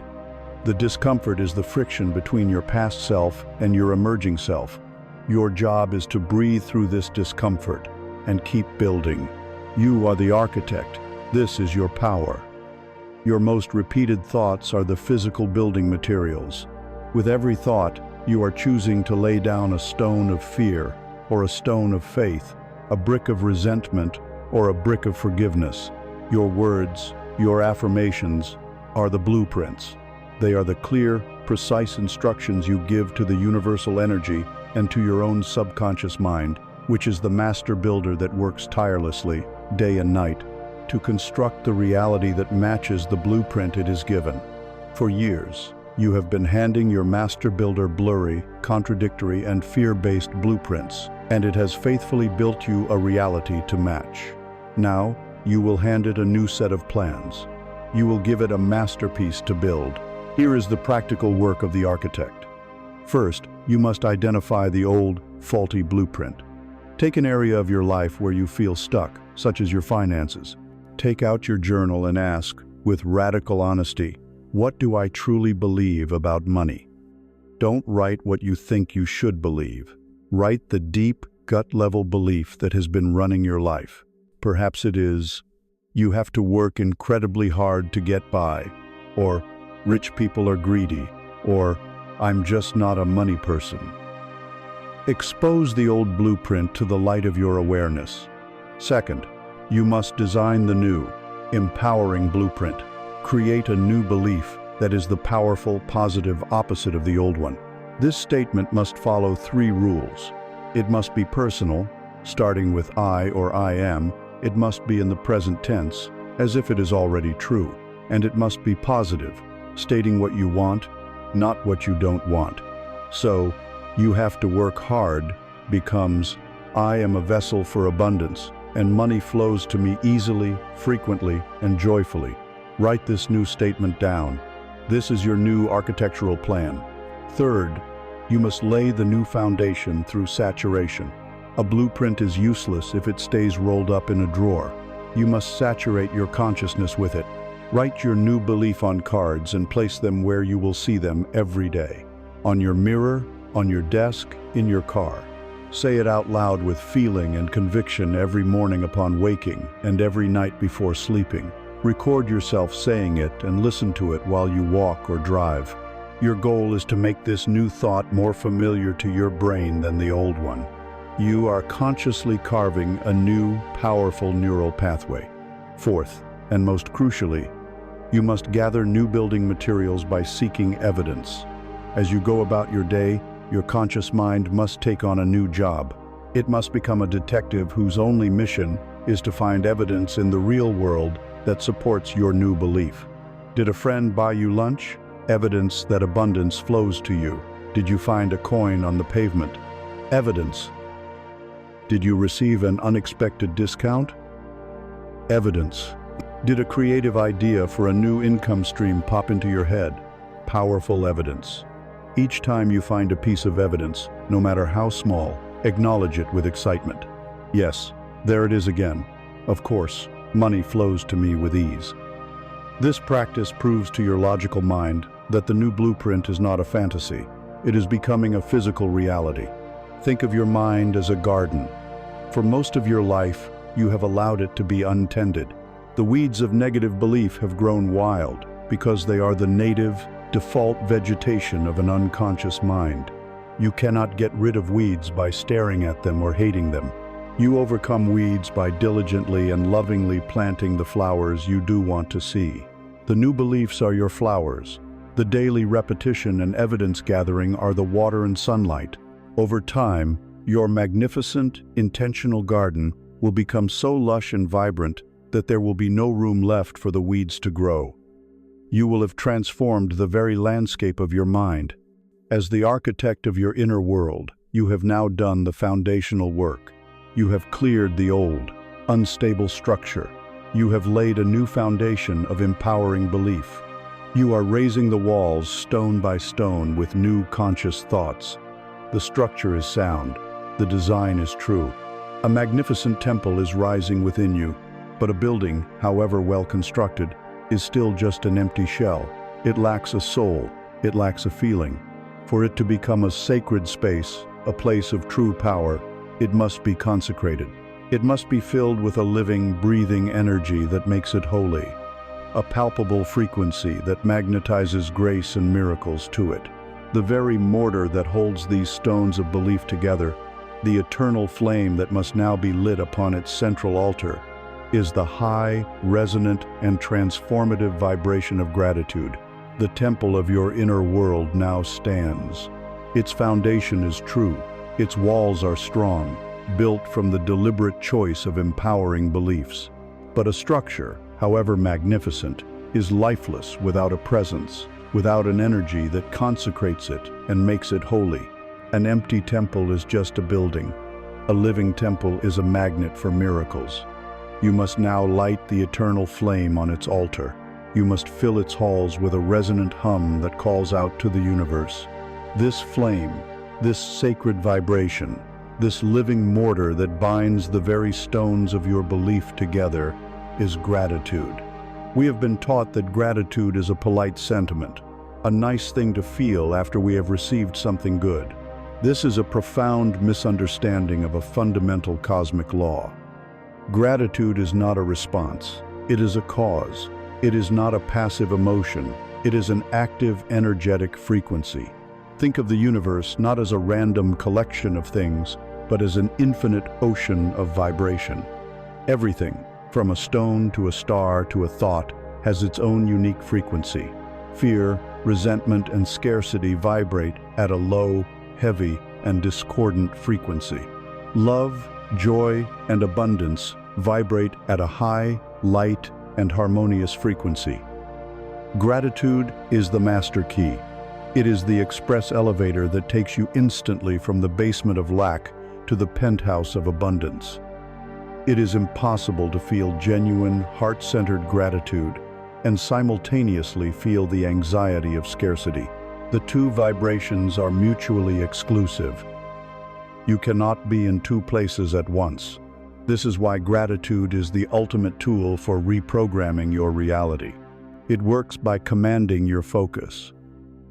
The discomfort is the friction between your past self and your emerging self. Your job is to breathe through this discomfort and keep building. You are the architect. This is your power. Your most repeated thoughts are the physical building materials. With every thought, you are choosing to lay down a stone of fear, or a stone of faith, a brick of resentment, or a brick of forgiveness. Your words, your affirmations, are the blueprints. They are the clear, precise instructions you give to the universal energy and to your own subconscious mind, which is the master builder that works tirelessly, day and night, to construct the reality that matches the blueprint it is given. For years, you have been handing your master builder blurry, contradictory, and fear-based blueprints, and it has faithfully built you a reality to match. Now, you will hand it a new set of plans. You will give it a masterpiece to build. Here is the practical work of the architect. First, you must identify the old, faulty blueprint. Take an area of your life where you feel stuck, such as your finances. Take out your journal and ask, with radical honesty, what do I truly believe about money? Don't write what you think you should believe. Write the deep, gut-level belief that has been running your life. Perhaps it is, you have to work incredibly hard to get by, or rich people are greedy, or I'm just not a money person. Expose the old blueprint to the light of your awareness. Second, you must design the new, empowering blueprint. Create a new belief, that is the powerful, positive opposite of the old one. This statement must follow 3 rules. It must be personal, starting with I or I am. It must be in the present tense, as if it is already true. And it must be positive, stating what you want, not what you don't want. So, you have to work hard becomes, I am a vessel for abundance, and money flows to me easily, frequently, and joyfully. Write this new statement down. This is your new architectural plan. Third, you must lay the new foundation through saturation. A blueprint is useless if it stays rolled up in a drawer. You must saturate your consciousness with it. Write your new belief on cards and place them where you will see them every day. On your mirror, on your desk, in your car. Say it out loud with feeling and conviction every morning upon waking and every night before sleeping. Record yourself saying it and listen to it while you walk or drive. Your goal is to make this new thought more familiar to your brain than the old one. You are consciously carving a new, powerful neural pathway. Fourth, and most crucially, you must gather new building materials by seeking evidence. As you go about your day, your conscious mind must take on a new job. It must become a detective whose only mission is to find evidence in the real world that supports your new belief. Did a friend buy you lunch? Evidence that abundance flows to you. Did you find a coin on the pavement? Evidence. Did you receive an unexpected discount? Evidence. Did a creative idea for a new income stream pop into your head? Powerful evidence. Each time you find a piece of evidence, no matter how small, acknowledge it with excitement. Yes, there it is again. Of course, money flows to me with ease. This practice proves to your logical mind that the new blueprint is not a fantasy. It is becoming a physical reality. Think of your mind as a garden. For most of your life, you have allowed it to be untended. The weeds of negative belief have grown wild because they are the native, default vegetation of an unconscious mind. You cannot get rid of weeds by staring at them or hating them. You overcome weeds by diligently and lovingly planting the flowers you do want to see. The new beliefs are your flowers. The daily repetition and evidence gathering are the water and sunlight. Over time, your magnificent, intentional garden will become so lush and vibrant that there will be no room left for the weeds to grow. You will have transformed the very landscape of your mind. As the architect of your inner world, you have now done the foundational work. You have cleared the old, unstable structure. You have laid a new foundation of empowering belief. You are raising the walls stone by stone with new conscious thoughts. The structure is sound. The design is true. A magnificent temple is rising within you, but a building, however well constructed, is still just an empty shell. It lacks a soul. It lacks a feeling. For it to become a sacred space, a place of true power, it must be consecrated. It must be filled with a living, breathing energy that makes it holy, a palpable frequency that magnetizes grace and miracles to it. The very mortar that holds these stones of belief together, the eternal flame that must now be lit upon its central altar, is the high, resonant, and transformative vibration of gratitude. The temple of your inner world now stands. Its foundation is true. Its walls are strong, built from the deliberate choice of empowering beliefs. But a structure, however magnificent, is lifeless without a presence, without an energy that consecrates it and makes it holy. An empty temple is just a building. A living temple is a magnet for miracles. You must now light the eternal flame on its altar. You must fill its halls with a resonant hum that calls out to the universe. This flame, this sacred vibration, this living mortar that binds the very stones of your belief together, is gratitude. We have been taught that gratitude is a polite sentiment, a nice thing to feel after we have received something good. This is a profound misunderstanding of a fundamental cosmic law. Gratitude is not a response. It is a cause. It is not a passive emotion. It is an active, energetic frequency. Think of the universe not as a random collection of things, but as an infinite ocean of vibration. Everything, from a stone to a star to a thought, has its own unique frequency. Fear, resentment, and scarcity vibrate at a low, heavy, and discordant frequency. Love, joy, and abundance vibrate at a high, light, and harmonious frequency. Gratitude is the master key. It is the express elevator that takes you instantly from the basement of lack to the penthouse of abundance. It is impossible to feel genuine, heart-centered gratitude and simultaneously feel the anxiety of scarcity. The two vibrations are mutually exclusive. You cannot be in two places at once. This is why gratitude is the ultimate tool for reprogramming your reality. It works by commanding your focus.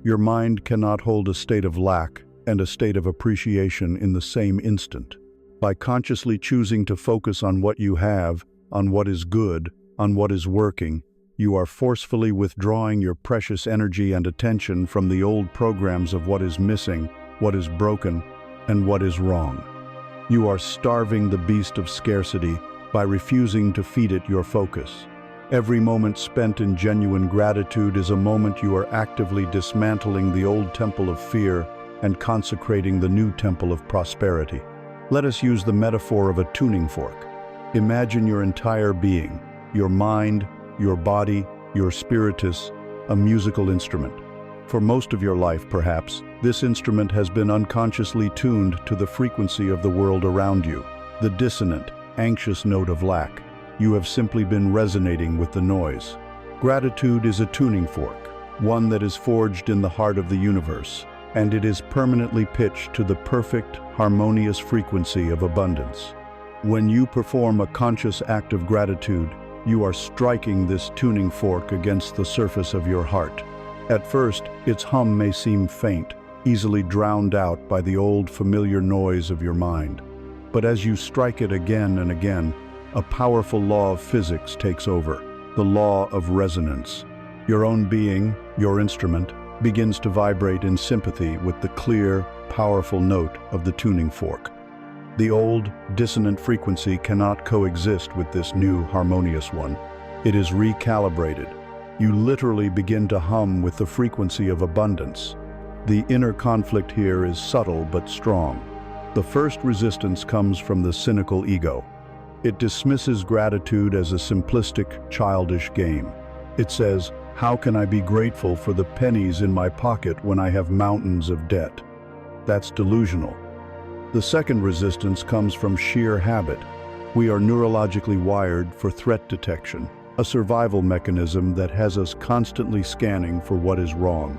Your mind cannot hold a state of lack and a state of appreciation in the same instant. By consciously choosing to focus on what you have, on what is good, on what is working, you are forcefully withdrawing your precious energy and attention from the old programs of what is missing, what is broken, and what is wrong. You are starving the beast of scarcity by refusing to feed it your focus. Every moment spent in genuine gratitude is a moment you are actively dismantling the old temple of fear and consecrating the new temple of prosperity. Let us use the metaphor of a tuning fork. Imagine your entire being, your mind, your body, your spiritus, a musical instrument. For most of your life, perhaps, this instrument has been unconsciously tuned to the frequency of the world around you, the dissonant, anxious note of lack. You have simply been resonating with the noise. Gratitude is a tuning fork, one that is forged in the heart of the universe, and it is permanently pitched to the perfect, harmonious frequency of abundance. When you perform a conscious act of gratitude, you are striking this tuning fork against the surface of your heart. At first, its hum may seem faint, easily drowned out by the old familiar noise of your mind. But as you strike it again and again, a powerful law of physics takes over, the law of resonance. Your own being, your instrument, begins to vibrate in sympathy with the clear, powerful note of the tuning fork. The old, dissonant frequency cannot coexist with this new, harmonious one. It is recalibrated. You literally begin to hum with the frequency of abundance. The inner conflict here is subtle but strong. The first resistance comes from the cynical ego. It dismisses gratitude as a simplistic, childish game. It says, "How can I be grateful for the pennies in my pocket when I have mountains of debt?" That's delusional. The second resistance comes from sheer habit. We are neurologically wired for threat detection, a survival mechanism that has us constantly scanning for what is wrong.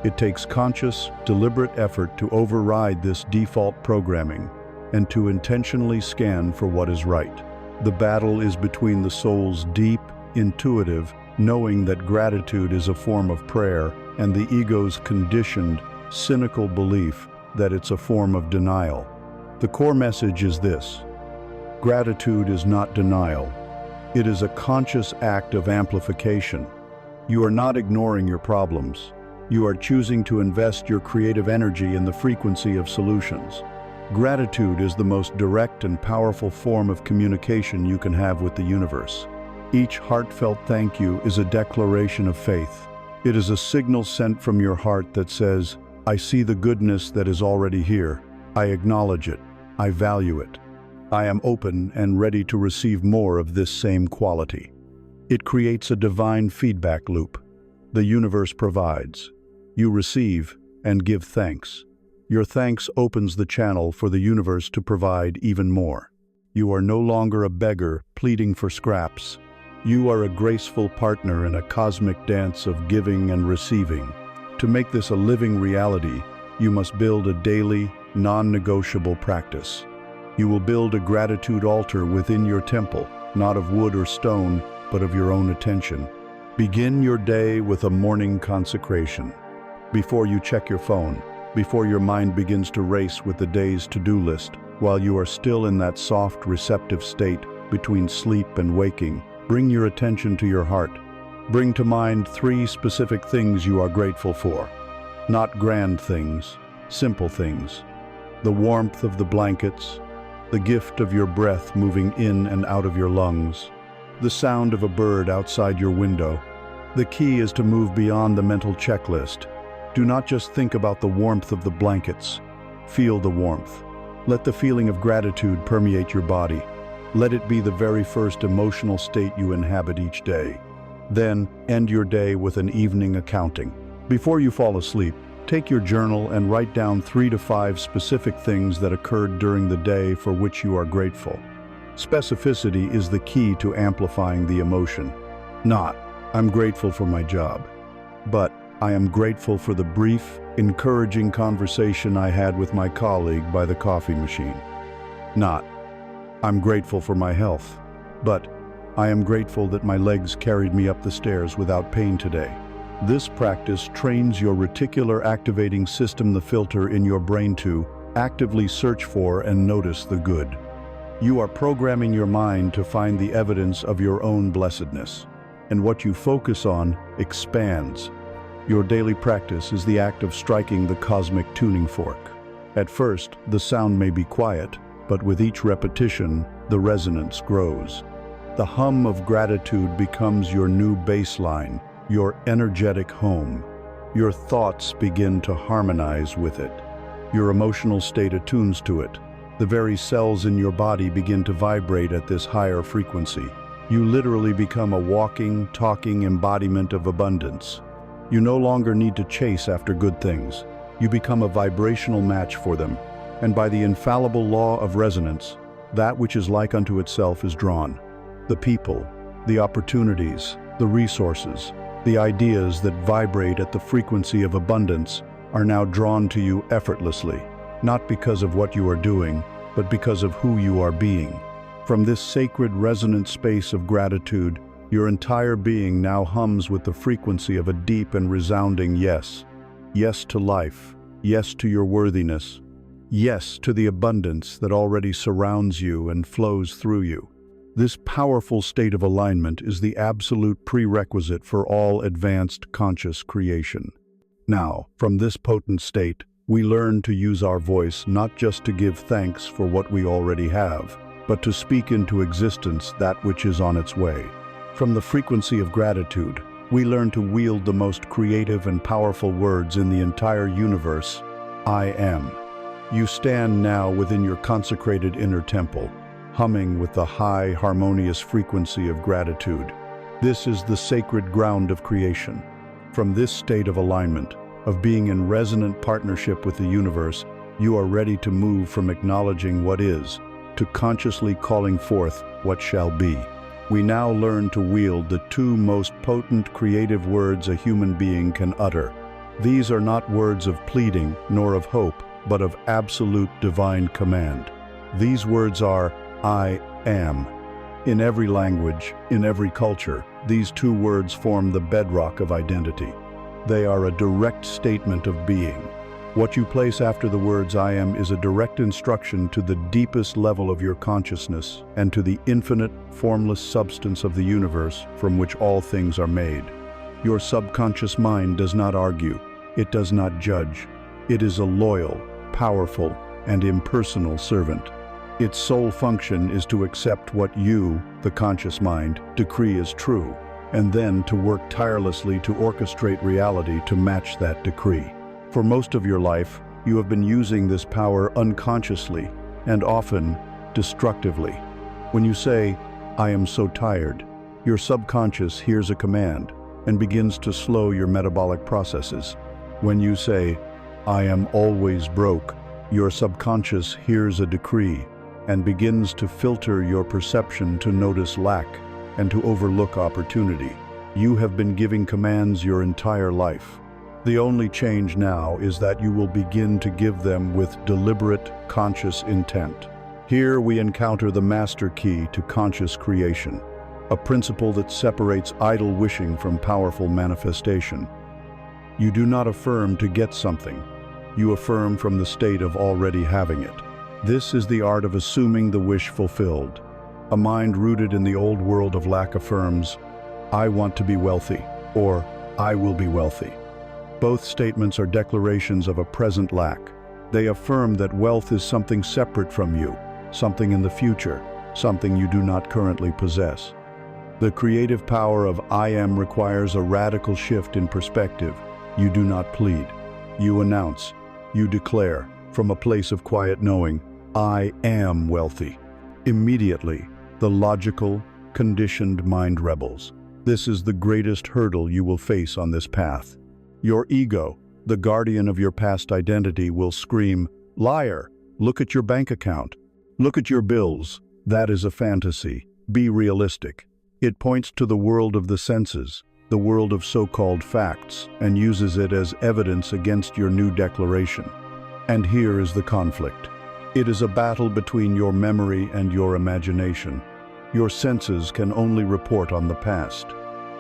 It takes conscious, deliberate effort to override this default programming and to intentionally scan for what is right. The battle is between the soul's deep, intuitive, knowing that gratitude is a form of prayer, and the ego's conditioned, cynical belief that it's a form of denial. The core message is this: gratitude is not denial. It is a conscious act of amplification. You are not ignoring your problems. You are choosing to invest your creative energy in the frequency of solutions. Gratitude is the most direct and powerful form of communication you can have with the universe. Each heartfelt thank you is a declaration of faith. It is a signal sent from your heart that says, "I see the goodness that is already here. I acknowledge it. I value it. I am open and ready to receive more of this same quality." It creates a divine feedback loop. The universe provides. You receive and give thanks. Your thanks opens the channel for the universe to provide even more. You are no longer a beggar pleading for scraps. You are a graceful partner in a cosmic dance of giving and receiving. To make this a living reality, you must build a daily, non-negotiable practice. You will build a gratitude altar within your temple, not of wood or stone, but of your own attention. Begin your day with a morning consecration. Before you check your phone, before your mind begins to race with the day's to-do list, while you are still in that soft, receptive state between sleep and waking, bring your attention to your heart. Bring to mind 3 specific things you are grateful for. Not grand things, simple things. The warmth of the blankets, the gift of your breath moving in and out of your lungs, the sound of a bird outside your window, The key is to move beyond the mental checklist. Do not just think about the warmth of the blankets. Feel the warmth. Let the feeling of gratitude permeate your body. Let it be the very first emotional state you inhabit each day. Then, end your day with an evening accounting. Before you fall asleep, take your journal and write down 3 to 5 specific things that occurred during the day for which you are grateful. Specificity is the key to amplifying the emotion. Not, I'm grateful for my job, but I am grateful for the brief, encouraging conversation I had with my colleague by the coffee machine. Not, I'm grateful for my health, but I am grateful that my legs carried me up the stairs without pain today. This practice trains your reticular activating system, the filter in your brain, to actively search for and notice the good. You are programming your mind to find the evidence of your own blessedness, and what you focus on expands. Your daily practice is the act of striking the cosmic tuning fork. At first, the sound may be quiet, but with each repetition, the resonance grows. The hum of gratitude becomes your new baseline, your energetic home. Your thoughts begin to harmonize with it. Your emotional state attunes to it. The very cells in your body begin to vibrate at this higher frequency. You literally become a walking, talking embodiment of abundance. You no longer need to chase after good things. You become a vibrational match for them. And by the infallible law of resonance, that which is like unto itself is drawn. The people, the opportunities, the resources, the ideas that vibrate at the frequency of abundance are now drawn to you effortlessly, not because of what you are doing, but because of who you are being. From this sacred resonant space of gratitude, your entire being now hums with the frequency of a deep and resounding yes. Yes to life. Yes to your worthiness. Yes to the abundance that already surrounds you and flows through you. This powerful state of alignment is the absolute prerequisite for all advanced conscious creation. Now, from this potent state, we learn to use our voice not just to give thanks for what we already have, but to speak into existence that which is on its way. From the frequency of gratitude, we learn to wield the most creative and powerful words in the entire universe, I am. You stand now within your consecrated inner temple, humming with the high, harmonious frequency of gratitude. This is the sacred ground of creation. From this state of alignment, of being in resonant partnership with the universe, you are ready to move from acknowledging what is, to consciously calling forth what shall be. We now learn to wield the 2 most potent creative words a human being can utter. These are not words of pleading nor of hope, but of absolute divine command. These words are, I am. In every language, in every culture, these 2 words form the bedrock of identity. They are a direct statement of being. What you place after the words I am is a direct instruction to the deepest level of your consciousness and to the infinite, formless substance of the universe from which all things are made. Your subconscious mind does not argue. It does not judge. It is a loyal, powerful, and impersonal servant. Its sole function is to accept what you, the conscious mind, decree as true, and then to work tirelessly to orchestrate reality to match that decree. For most of your life, you have been using this power unconsciously and often destructively. When you say, I am so tired, your subconscious hears a command and begins to slow your metabolic processes. When you say, I am always broke, your subconscious hears a decree and begins to filter your perception to notice lack and to overlook opportunity. You have been giving commands your entire life. The only change now is that you will begin to give them with deliberate, conscious intent. Here we encounter the master key to conscious creation, a principle that separates idle wishing from powerful manifestation. You do not affirm to get something. You affirm from the state of already having it. This is the art of assuming the wish fulfilled. A mind rooted in the old world of lack affirms, I want to be wealthy, or I will be wealthy. Both statements are declarations of a present lack. They affirm that wealth is something separate from you, something in the future, something you do not currently possess. The creative power of I am requires a radical shift in perspective. You do not plead. You announce. You declare, from a place of quiet knowing, I am wealthy. Immediately, the logical, conditioned mind rebels. This is the greatest hurdle you will face on this path. Your ego, the guardian of your past identity, will scream, "Liar! Look at your bank account. Look at your bills. That is a fantasy. Be realistic." It points to the world of the senses, the world of so-called facts, and uses it as evidence against your new declaration. And here is the conflict. It is a battle between your memory and your imagination. Your senses can only report on the past.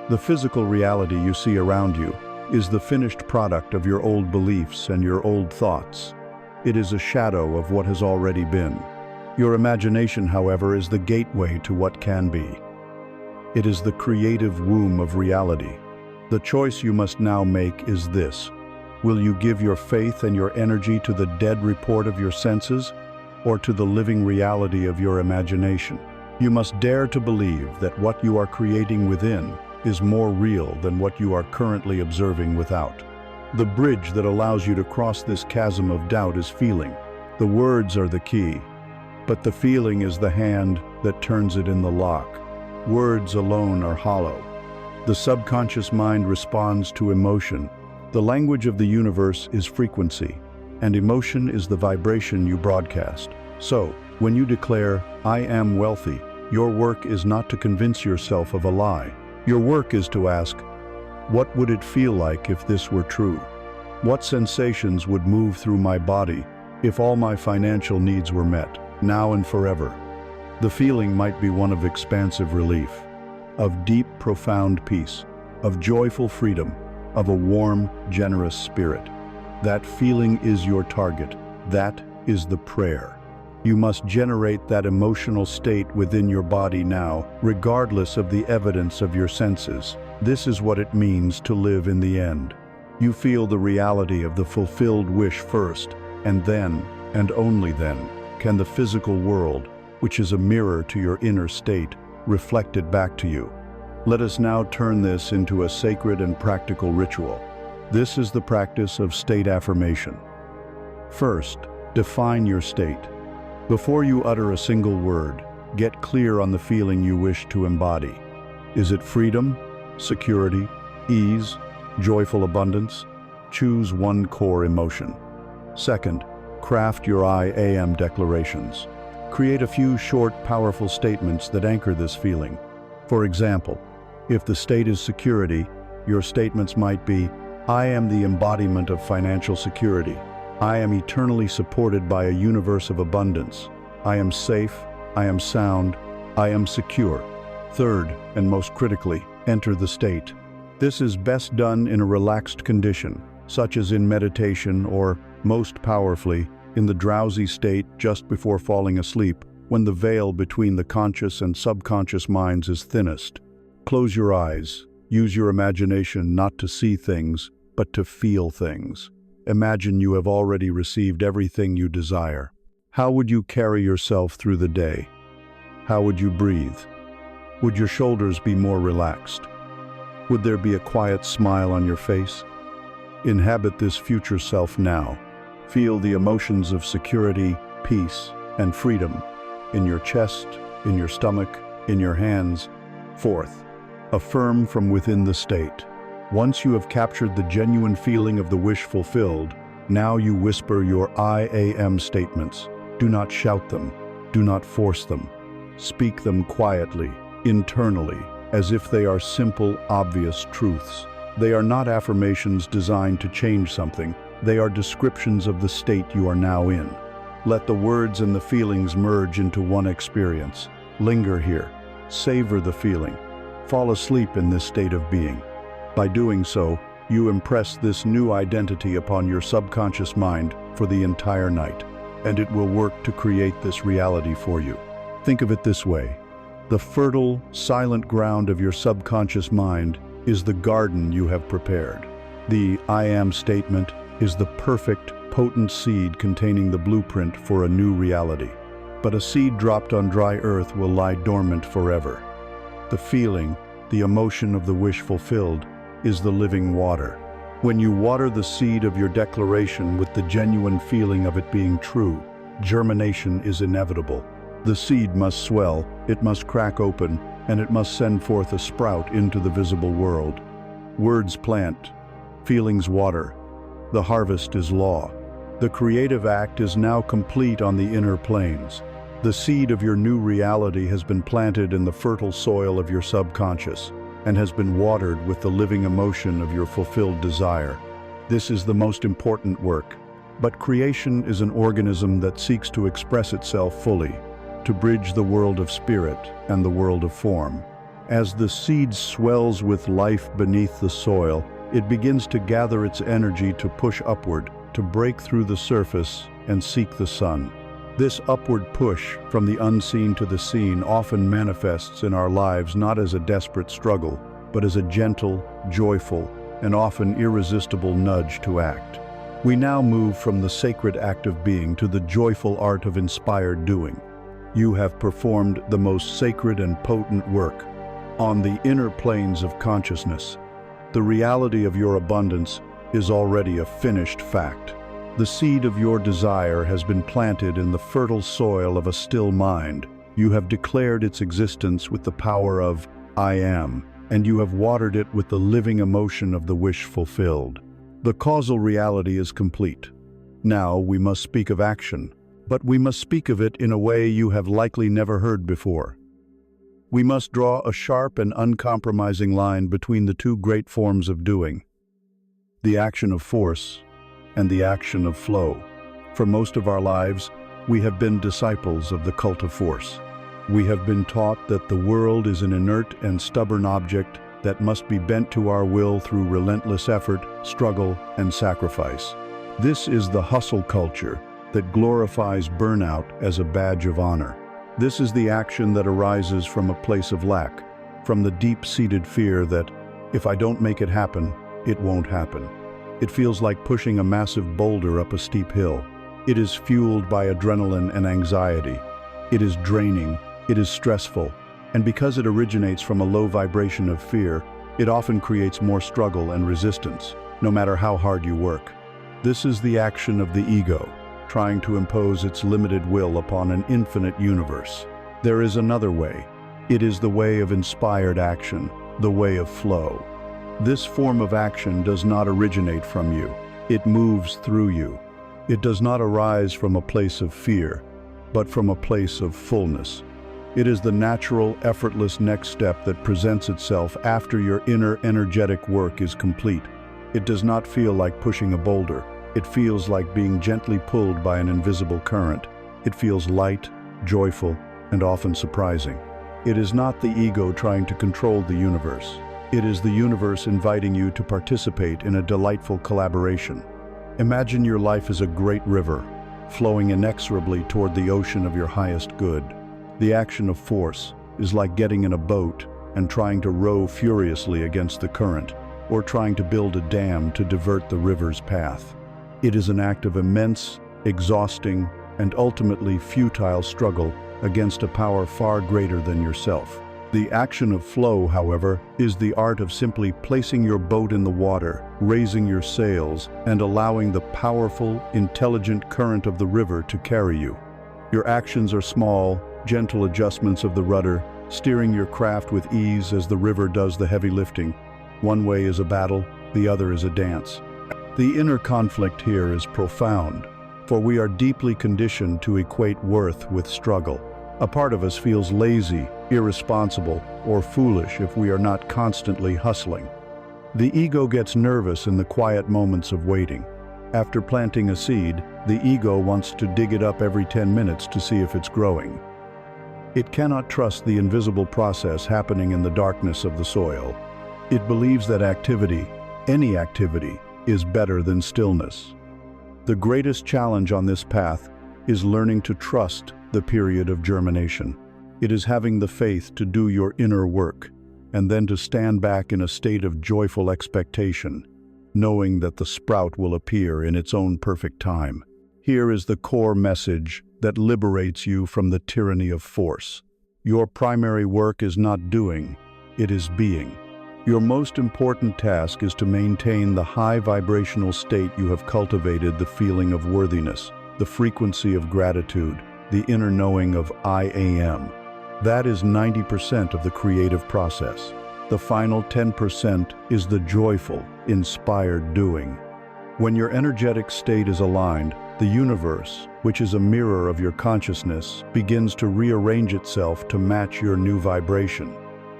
The physical reality you see around you is the finished product of your old beliefs and your old thoughts. It is a shadow of what has already been. Your imagination, however, is the gateway to what can be. It is the creative womb of reality. The choice you must now make is this. Will you give your faith and your energy to the dead report of your senses, or to the living reality of your imagination? You must dare to believe that what you are creating within is more real than what you are currently observing without. The bridge that allows you to cross this chasm of doubt is feeling. The words are the key, but the feeling is the hand that turns it in the lock. Words alone are hollow. The subconscious mind responds to emotion. The language of the universe is frequency, and emotion is the vibration you broadcast. So, when you declare, I am wealthy, your work is not to convince yourself of a lie. Your work is to ask, what would it feel like if this were true? What sensations would move through my body if all my financial needs were met, now and forever? The feeling might be one of expansive relief, of deep, profound peace, of joyful freedom, of a warm, generous spirit. That feeling is your target. That is the prayer. You must generate that emotional state within your body now, regardless of the evidence of your senses. This is what it means to live in the end. You feel the reality of the fulfilled wish first, and then, and only then, can the physical world, which is a mirror to your inner state, reflect it back to you. Let us now turn this into a sacred and practical ritual. This is the practice of state affirmation. First, define your state. Before you utter a single word, get clear on the feeling you wish to embody. Is it freedom, security, ease, joyful abundance? Choose one core emotion. Second, craft your I am declarations. Create a few short, powerful statements that anchor this feeling. For example, if the state is security, your statements might be, I am the embodiment of financial security. I am eternally supported by a universe of abundance. I am safe, I am sound, I am secure. Third, and most critically, enter the state. This is best done in a relaxed condition, such as in meditation or, most powerfully, in the drowsy state just before falling asleep, when the veil between the conscious and subconscious minds is thinnest. Close your eyes. Use your imagination not to see things, but to feel things. Imagine you have already received everything you desire. How would you carry yourself through the day? How would you breathe? Would your shoulders be more relaxed? Would there be a quiet smile on your face? Inhabit this future self now. Feel the emotions of security, peace, and freedom in your chest, in your stomach, in your hands. Fourth, affirm from within the state. Once you have captured the genuine feeling of the wish fulfilled, now you whisper your I am statements. Do not shout them. Do not force them. Speak them quietly, internally, as if they are simple, obvious truths. They are not affirmations designed to change something. They are descriptions of the state you are now in. Let the words and the feelings merge into one experience. Linger here. Savor the feeling. Fall asleep in this state of being. By doing so, you impress this new identity upon your subconscious mind for the entire night, and it will work to create this reality for you. Think of it this way. The fertile, silent ground of your subconscious mind is the garden you have prepared. The I am statement is the perfect, potent seed containing the blueprint for a new reality. But a seed dropped on dry earth will lie dormant forever. The feeling, the emotion of the wish fulfilled, is the living water. When you water the seed of your declaration with the genuine feeling of it being true, germination is inevitable. The seed must swell, it must crack open, and it must send forth a sprout into the visible world. Words plant, feelings water. The harvest is law. The creative act is now complete on the inner planes. The seed of your new reality has been planted in the fertile soil of your subconscious and has been watered with the living emotion of your fulfilled desire. This is the most important work. But creation is an organism that seeks to express itself fully, to bridge the world of spirit and the world of form. As the seed swells with life beneath the soil, it begins to gather its energy to push upward, to break through the surface and seek the sun. This upward push from the unseen to the seen often manifests in our lives not as a desperate struggle, but as a gentle, joyful, and often irresistible nudge to act. We now move from the sacred act of being to the joyful art of inspired doing. You have performed the most sacred and potent work. On the inner planes of consciousness, the reality of your abundance is already a finished fact. The seed of your desire has been planted in the fertile soil of a still mind. You have declared its existence with the power of I am, and you have watered it with the living emotion of the wish fulfilled. The causal reality is complete. Now we must speak of action, but we must speak of it in a way you have likely never heard before. We must draw a sharp and uncompromising line between the two great forms of doing, the action of force and the action of flow. For most of our lives, we have been disciples of the cult of force. We have been taught that the world is an inert and stubborn object that must be bent to our will through relentless effort, struggle, and sacrifice. This is the hustle culture that glorifies burnout as a badge of honor. This is the action that arises from a place of lack, from the deep-seated fear that, if I don't make it happen, it won't happen. It feels like pushing a massive boulder up a steep hill. It is fueled by adrenaline and anxiety. It is draining, it is stressful, and because it originates from a low vibration of fear, it often creates more struggle and resistance, no matter how hard you work. This is the action of the ego, trying to impose its limited will upon an infinite universe. There is another way. It is the way of inspired action, the way of flow. This form of action does not originate from you. It moves through you. It does not arise from a place of fear, but from a place of fullness. It is the natural, effortless next step that presents itself after your inner energetic work is complete. It does not feel like pushing a boulder. It feels like being gently pulled by an invisible current. It feels light, joyful, and often surprising. It is not the ego trying to control the universe. It is the universe inviting you to participate in a delightful collaboration. Imagine your life as a great river, flowing inexorably toward the ocean of your highest good. The action of force is like getting in a boat and trying to row furiously against the current, or trying to build a dam to divert the river's path. It is an act of immense, exhausting, and ultimately futile struggle against a power far greater than yourself. The action of flow, however, is the art of simply placing your boat in the water, raising your sails, and allowing the powerful, intelligent current of the river to carry you. Your actions are small, gentle adjustments of the rudder, steering your craft with ease as the river does the heavy lifting. One way is a battle, the other is a dance. The inner conflict here is profound, for we are deeply conditioned to equate worth with struggle. A part of us feels lazy, irresponsible, or foolish if we are not constantly hustling. The ego gets nervous in the quiet moments of waiting. After planting a seed, the ego wants to dig it up every 10 minutes to see if it's growing. It cannot trust the invisible process happening in the darkness of the soil. It believes that activity, any activity, is better than stillness. The greatest challenge on this path is learning to trust the period of germination. It is having the faith to do your inner work, and then to stand back in a state of joyful expectation, knowing that the sprout will appear in its own perfect time. Here is the core message that liberates you from the tyranny of force. Your primary work is not doing, it is being. Your most important task is to maintain the high vibrational state you have cultivated, the feeling of worthiness, the frequency of gratitude, the inner knowing of I am. That is 90% of the creative process. The final 10% is the joyful, inspired doing. When your energetic state is aligned, the universe, which is a mirror of your consciousness, begins to rearrange itself to match your new vibration.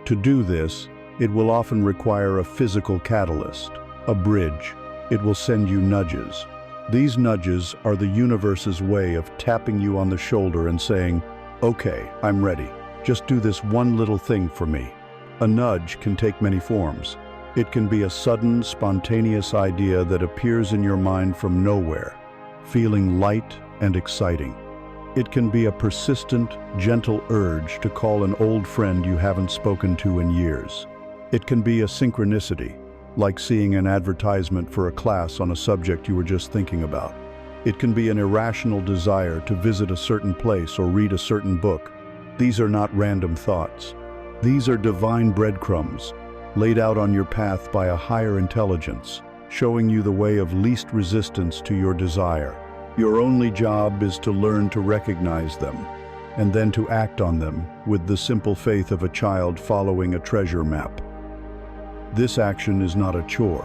To do this, it will often require a physical catalyst, a bridge. It will send you nudges. These nudges are the universe's way of tapping you on the shoulder and saying, "Okay, I'm ready. Just do this one little thing for me." A nudge can take many forms. It can be a sudden, spontaneous idea that appears in your mind from nowhere, feeling light and exciting. It can be a persistent, gentle urge to call an old friend you haven't spoken to in years. It can be a synchronicity, like seeing an advertisement for a class on a subject you were just thinking about. It can be an irrational desire to visit a certain place or read a certain book. These are not random thoughts. These are divine breadcrumbs, laid out on your path by a higher intelligence, showing you the way of least resistance to your desire. Your only job is to learn to recognize them, and then to act on them with the simple faith of a child following a treasure map. This action is not a chore.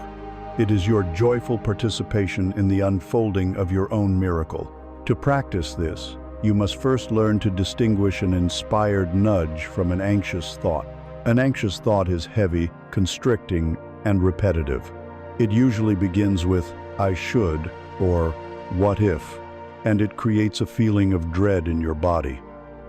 It is your joyful participation in the unfolding of your own miracle. To practice this, you must first learn to distinguish an inspired nudge from an anxious thought. An anxious thought is heavy, constricting, and repetitive. It usually begins with, "I should," or "what if," and it creates a feeling of dread in your body.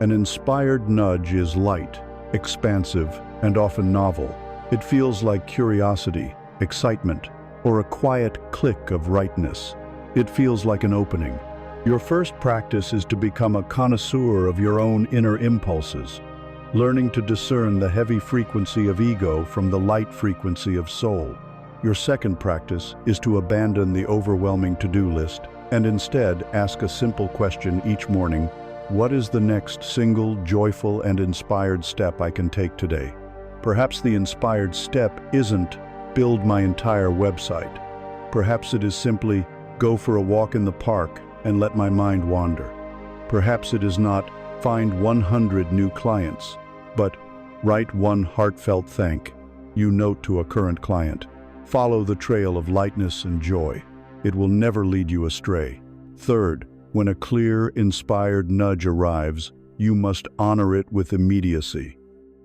An inspired nudge is light, expansive, and often novel. It feels like curiosity, excitement, or a quiet click of rightness. It feels like an opening. Your first practice is to become a connoisseur of your own inner impulses, learning to discern the heavy frequency of ego from the light frequency of soul. Your second practice is to abandon the overwhelming to-do list and instead ask a simple question each morning: what is the next single, joyful, and inspired step I can take today? Perhaps the inspired step isn't build my entire website. Perhaps it is simply go for a walk in the park and let my mind wander. Perhaps it is not find 100 new clients, but write one heartfelt thank you note to a current client. Follow the trail of lightness and joy. It will never lead you astray. Third, when a clear, inspired nudge arrives, you must honor it with immediacy.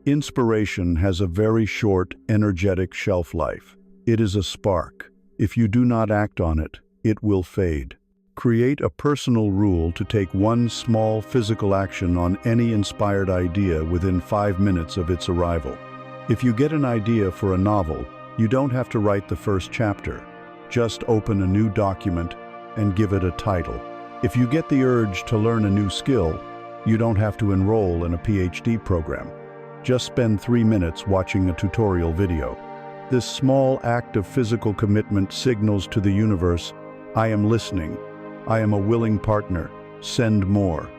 Inspiration has a very short, energetic shelf life. It is a spark. If you do not act on it, it will fade. Create a personal rule to take one small physical action on any inspired idea within 5 minutes of its arrival. If you get an idea for a novel, you don't have to write the first chapter. Just open a new document and give it a title. If you get the urge to learn a new skill, you don't have to enroll in a PhD program. Just spend 3 minutes watching a tutorial video. This small act of physical commitment signals to the universe, I am listening. I am a willing partner. Send more.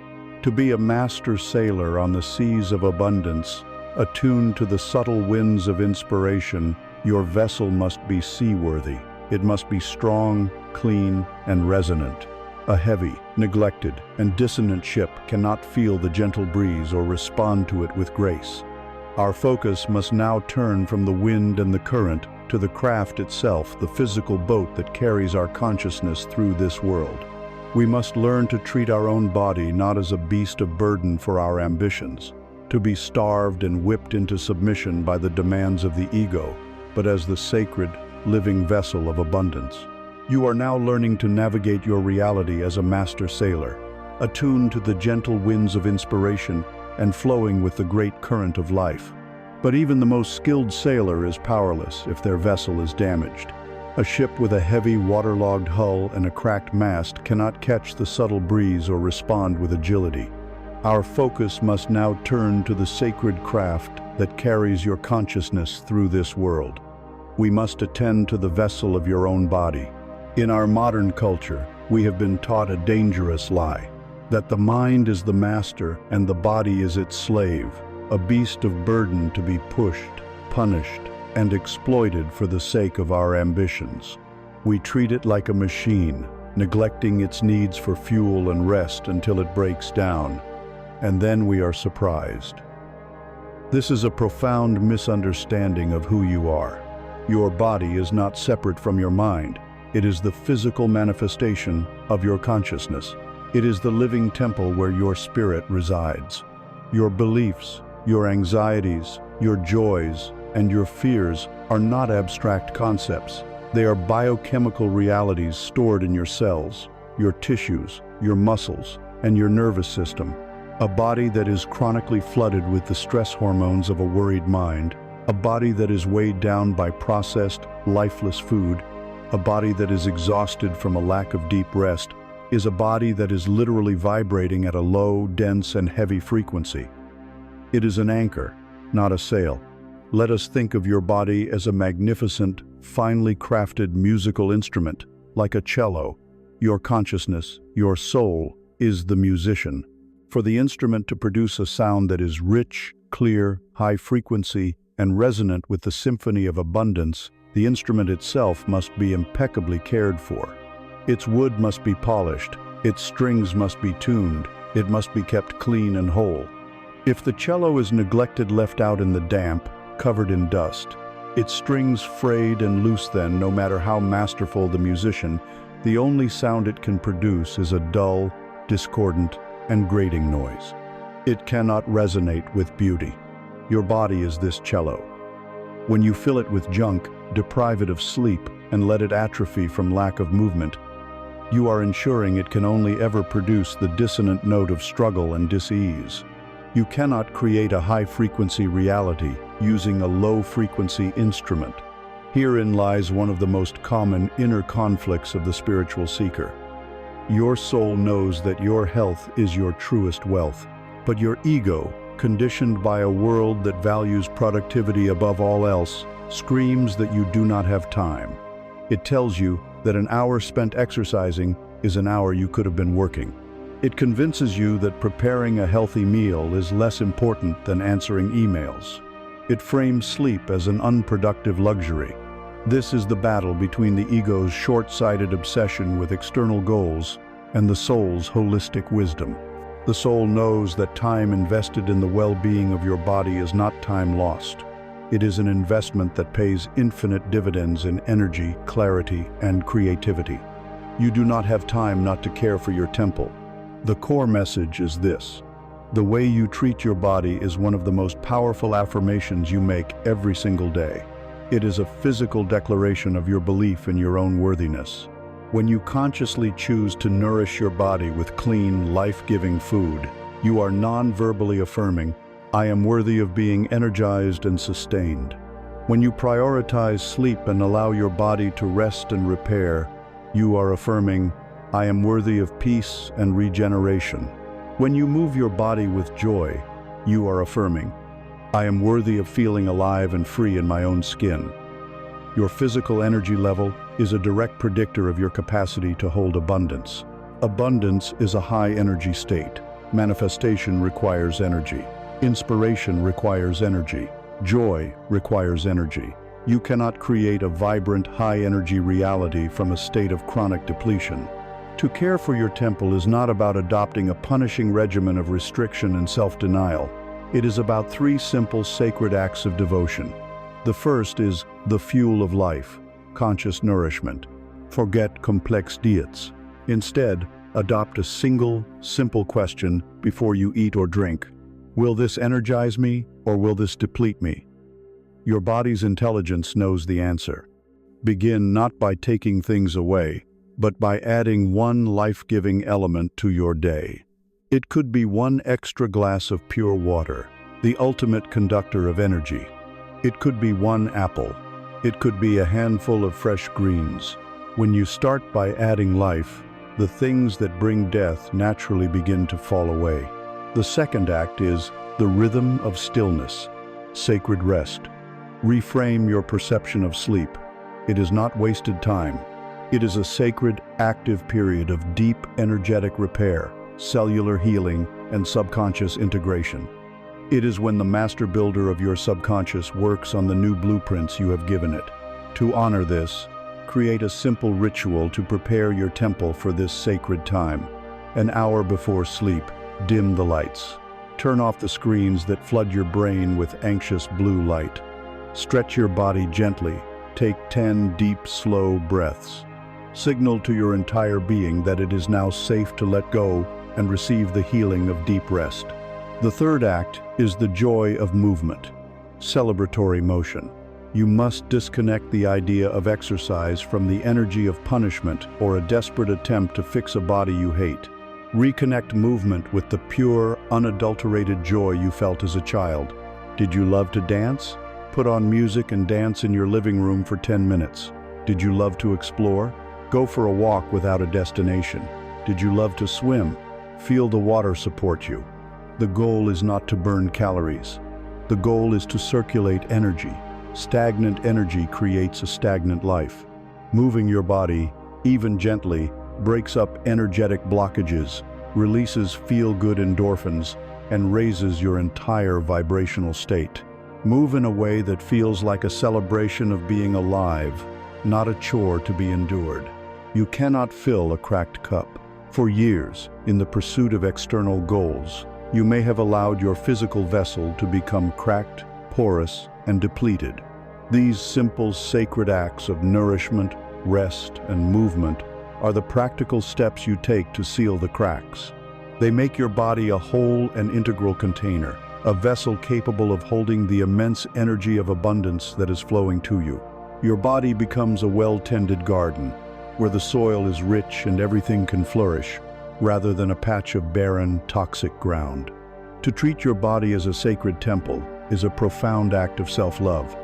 To be a master sailor on the seas of abundance, attuned to the subtle winds of inspiration, your vessel must be seaworthy. It must be strong, clean, and resonant. A heavy, neglected, and dissonant ship cannot feel the gentle breeze or respond to it with grace. Our focus must now turn from the wind and the current to the craft itself, the physical boat that carries our consciousness through this world. We must learn to treat our own body not as a beast of burden for our ambitions, to be starved and whipped into submission by the demands of the ego, but as the sacred, living vessel of abundance. You are now learning to navigate your reality as a master sailor, attuned to the gentle winds of inspiration and flowing with the great current of life. But even the most skilled sailor is powerless if their vessel is damaged. A ship with a heavy, waterlogged hull and a cracked mast cannot catch the subtle breeze or respond with agility. Our focus must now turn to the sacred craft that carries your consciousness through this world. We must attend to the vessel of your own body. In our modern culture, we have been taught a dangerous lie, that the mind is the master and the body is its slave, a beast of burden to be pushed, punished and exploited for the sake of our ambitions. We treat it like a machine, neglecting its needs for fuel and rest until it breaks down, and then we are surprised. This is a profound misunderstanding of who you are. Your body is not separate from your mind. It is the physical manifestation of your consciousness. It is the living temple where your spirit resides. Your beliefs, your anxieties, your joys, and your fears are not abstract concepts. They are biochemical realities stored in your cells, your tissues, your muscles, and your nervous system. A body that is chronically flooded with the stress hormones of a worried mind, a body that is weighed down by processed, lifeless food, a body that is exhausted from a lack of deep rest, is a body that is literally vibrating at a low, dense, and heavy frequency. It is an anchor, not a sail. Let us think of your body as a magnificent, finely crafted musical instrument, like a cello. Your consciousness, your soul, is the musician. For the instrument to produce a sound that is rich, clear, high frequency, and resonant with the symphony of abundance, the instrument itself must be impeccably cared for. Its wood must be polished, its strings must be tuned, it must be kept clean and whole. If the cello is neglected, left out in the damp, covered in dust, its strings frayed and loose, then, no matter how masterful the musician, the only sound it can produce is a dull, discordant, and grating noise. It cannot resonate with beauty. Your body is this cello. When you fill it with junk, deprive it of sleep, and let it atrophy from lack of movement, you are ensuring it can only ever produce the dissonant note of struggle and dis-ease. You cannot create a high-frequency reality using a low-frequency instrument. Herein lies one of the most common inner conflicts of the spiritual seeker. Your soul knows that your health is your truest wealth, but your ego, conditioned by a world that values productivity above all else, screams that you do not have time. It tells you that an hour spent exercising is an hour you could have been working. It convinces you that preparing a healthy meal is less important than answering emails. It frames sleep as an unproductive luxury. This is the battle between the ego's short-sighted obsession with external goals and the soul's holistic wisdom. The soul knows that time invested in the well-being of your body is not time lost. It is an investment that pays infinite dividends in energy, clarity, and creativity. You do not have time not to care for your temple. The core message is this: the way you treat your body is one of the most powerful affirmations you make every single day. It is a physical declaration of your belief in your own worthiness. When you consciously choose to nourish your body with clean, life-giving food, you are non-verbally affirming, "I am worthy of being energized and sustained." When you prioritize sleep and allow your body to rest and repair, you are affirming, "I am worthy of peace and regeneration." When you move your body with joy, you are affirming, "I am worthy of feeling alive and free in my own skin." Your physical energy level is a direct predictor of your capacity to hold abundance. Abundance is a high energy state. Manifestation requires energy. Inspiration requires energy. Joy requires energy. You cannot create a vibrant, high-energy reality from a state of chronic depletion. To care for your temple is not about adopting a punishing regimen of restriction and self-denial. It is about three simple, sacred acts of devotion. The first is the fuel of life, conscious nourishment. Forget complex diets. Instead, adopt a single, simple question before you eat or drink. Will this energize me, or will this deplete me? Your body's intelligence knows the answer. Begin not by taking things away, but by adding one life-giving element to your day. It could be one extra glass of pure water, the ultimate conductor of energy. It could be one apple. It could be a handful of fresh greens. When you start by adding life, the things that bring death naturally begin to fall away. The second act is the rhythm of stillness, sacred rest. Reframe your perception of sleep. It is not wasted time. It is a sacred, active period of deep, energetic repair, cellular healing, and subconscious integration. It is when the master builder of your subconscious works on the new blueprints you have given it. To honor this, create a simple ritual to prepare your temple for this sacred time. An hour before sleep, dim the lights. Turn off the screens that flood your brain with anxious blue light. Stretch your body gently. Take 10 deep, slow breaths. Signal to your entire being that it is now safe to let go and receive the healing of deep rest. The third act is the joy of movement, celebratory motion. You must disconnect the idea of exercise from the energy of punishment or a desperate attempt to fix a body you hate. Reconnect movement with the pure, unadulterated joy you felt as a child. Did you love to dance? Put on music and dance in your living room for 10 minutes. Did you love to explore? Go for a walk without a destination. Did you love to swim? Feel the water support you. The goal is not to burn calories. The goal is to circulate energy. Stagnant energy creates a stagnant life. Moving your body, even gently, breaks up energetic blockages, releases feel-good endorphins, and raises your entire vibrational state. Move in a way that feels like a celebration of being alive, not a chore to be endured. You cannot fill a cracked cup. For years, in the pursuit of external goals, you may have allowed your physical vessel to become cracked, porous, and depleted. These simple, sacred acts of nourishment, rest, and movement are the practical steps you take to seal the cracks. They make your body a whole and integral container, a vessel capable of holding the immense energy of abundance that is flowing to you. Your body becomes a well-tended garden, where the soil is rich and everything can flourish, rather than a patch of barren, toxic ground. To treat your body as a sacred temple is a profound act of self-love.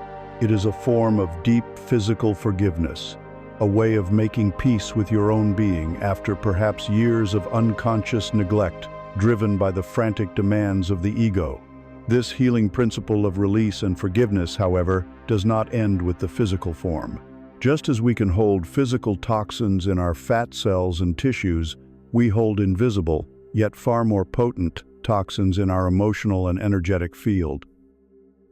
It is a form of deep physical forgiveness, a way of making peace with your own being after perhaps years of unconscious neglect driven by the frantic demands of the ego. This healing principle of release and forgiveness, however, does not end with the physical form. Just as we can hold physical toxins in our fat cells and tissues, we hold invisible, yet far more potent, toxins in our emotional and energetic field.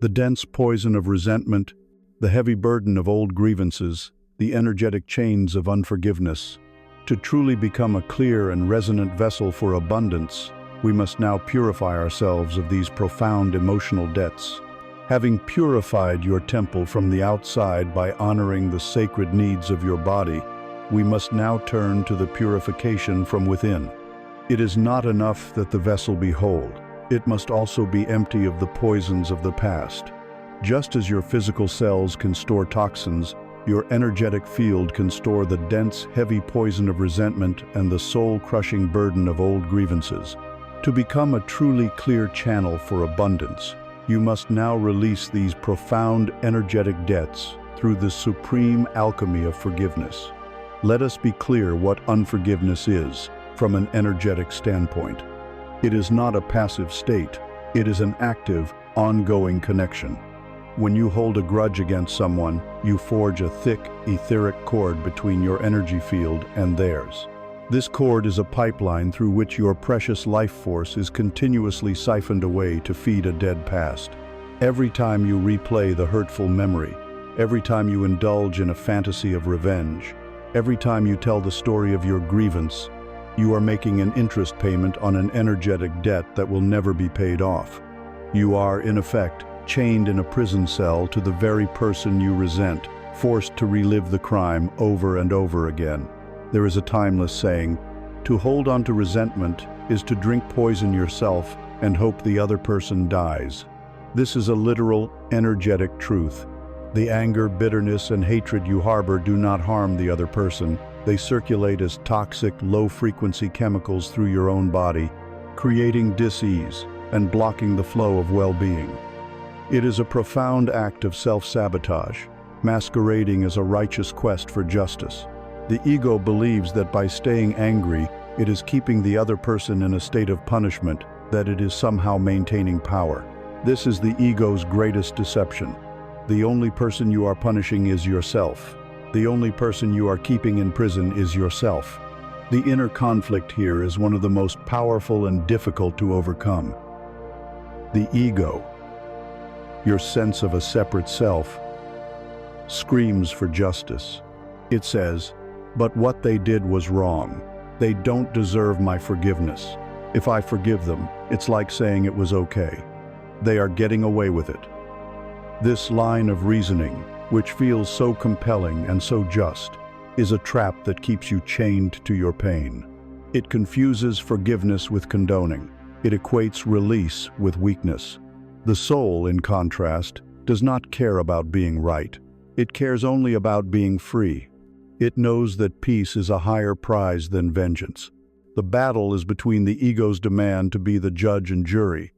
The dense poison of resentment, the heavy burden of old grievances, the energetic chains of unforgiveness. To truly become a clear and resonant vessel for abundance, we must now purify ourselves of these profound emotional debts. Having purified your temple from the outside by honoring the sacred needs of your body, we must now turn to the purification from within. It is not enough that the vessel be whole. It must also be empty of the poisons of the past. Just as your physical cells can store toxins, your energetic field can store the dense, heavy poison of resentment and the soul-crushing burden of old grievances. To become a truly clear channel for abundance, you must now release these profound energetic debts through the supreme alchemy of forgiveness. Let us be clear what unforgiveness is from an energetic standpoint. It is not a passive state. It is an active, ongoing connection. When you hold a grudge against someone, you forge a thick, etheric cord between your energy field and theirs. This cord is a pipeline through which your precious life force is continuously siphoned away to feed a dead past. Every time you replay the hurtful memory, every time you indulge in a fantasy of revenge, every time you tell the story of your grievance, you are making an interest payment on an energetic debt that will never be paid off. You are, in effect, chained in a prison cell to the very person you resent, forced to relive the crime over and over again. There is a timeless saying, to hold on to resentment is to drink poison yourself and hope the other person dies. This is a literal, energetic truth. The anger, bitterness, and hatred you harbor do not harm the other person. They circulate as toxic, low-frequency chemicals through your own body, creating dis-ease and blocking the flow of well-being. It is a profound act of self-sabotage, masquerading as a righteous quest for justice. The ego believes that by staying angry, it is keeping the other person in a state of punishment, that it is somehow maintaining power. This is the ego's greatest deception. The only person you are punishing is yourself. The only person you are keeping in prison is yourself. The inner conflict here is one of the most powerful and difficult to overcome. The ego, your sense of a separate self, screams for justice. It says, "But what they did was wrong. They don't deserve my forgiveness. If I forgive them, it's like saying it was okay. They are getting away with it." This line of reasoning, which feels so compelling and so just, is a trap that keeps you chained to your pain. It confuses forgiveness with condoning. It equates release with weakness. The soul, in contrast, does not care about being right. It cares only about being free. It knows that peace is a higher prize than vengeance. The battle is between the ego's demand to be the judge and jury,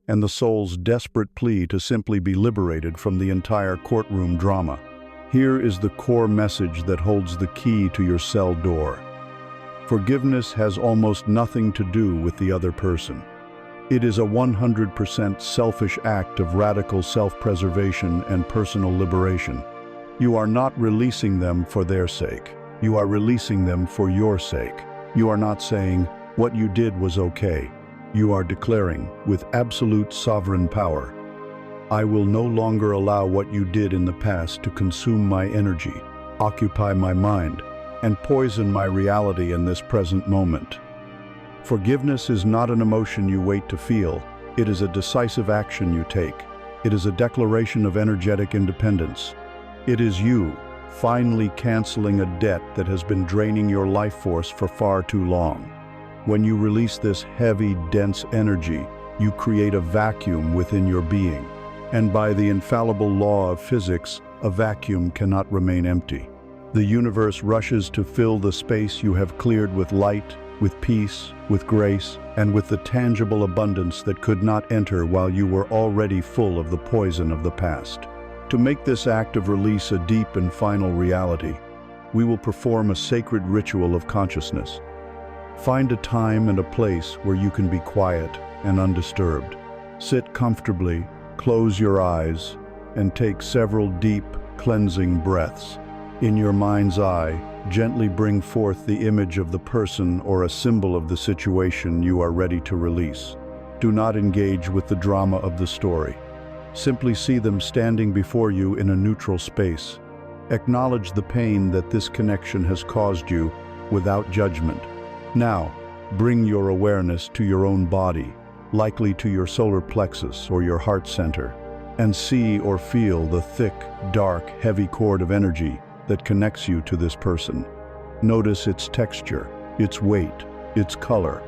and the soul's desperate plea to simply be liberated from the entire courtroom drama. Here is the core message that holds the key to your cell door. Forgiveness has almost nothing to do with the other person. It is a 100% selfish act of radical self-preservation and personal liberation. You are not releasing them for their sake. You are releasing them for your sake. You are not saying, "What you did was okay." You are declaring, with absolute sovereign power, "I will no longer allow what you did in the past to consume my energy, occupy my mind, and poison my reality in this present moment." Forgiveness is not an emotion you wait to feel. It is a decisive action you take. It is a declaration of energetic independence. It is you finally canceling a debt that has been draining your life force for far too long. When you release this heavy, dense energy, you create a vacuum within your being. And by the infallible law of physics, a vacuum cannot remain empty. The universe rushes to fill the space you have cleared with light, with peace, with grace, and with the tangible abundance that could not enter while you were already full of the poison of the past. To make this act of release a deep and final reality, we will perform a sacred ritual of consciousness. Find a time and a place where you can be quiet and undisturbed. Sit comfortably, close your eyes, and take several deep, cleansing breaths. In your mind's eye, gently bring forth the image of the person or a symbol of the situation you are ready to release. Do not engage with the drama of the story. Simply see them standing before you in a neutral space. Acknowledge the pain that this connection has caused you without judgment. Now, bring your awareness to your own body, likely to your solar plexus or your heart center, and see or feel the thick, dark, heavy cord of energy that connects you to this person. Notice its texture, its weight, its color.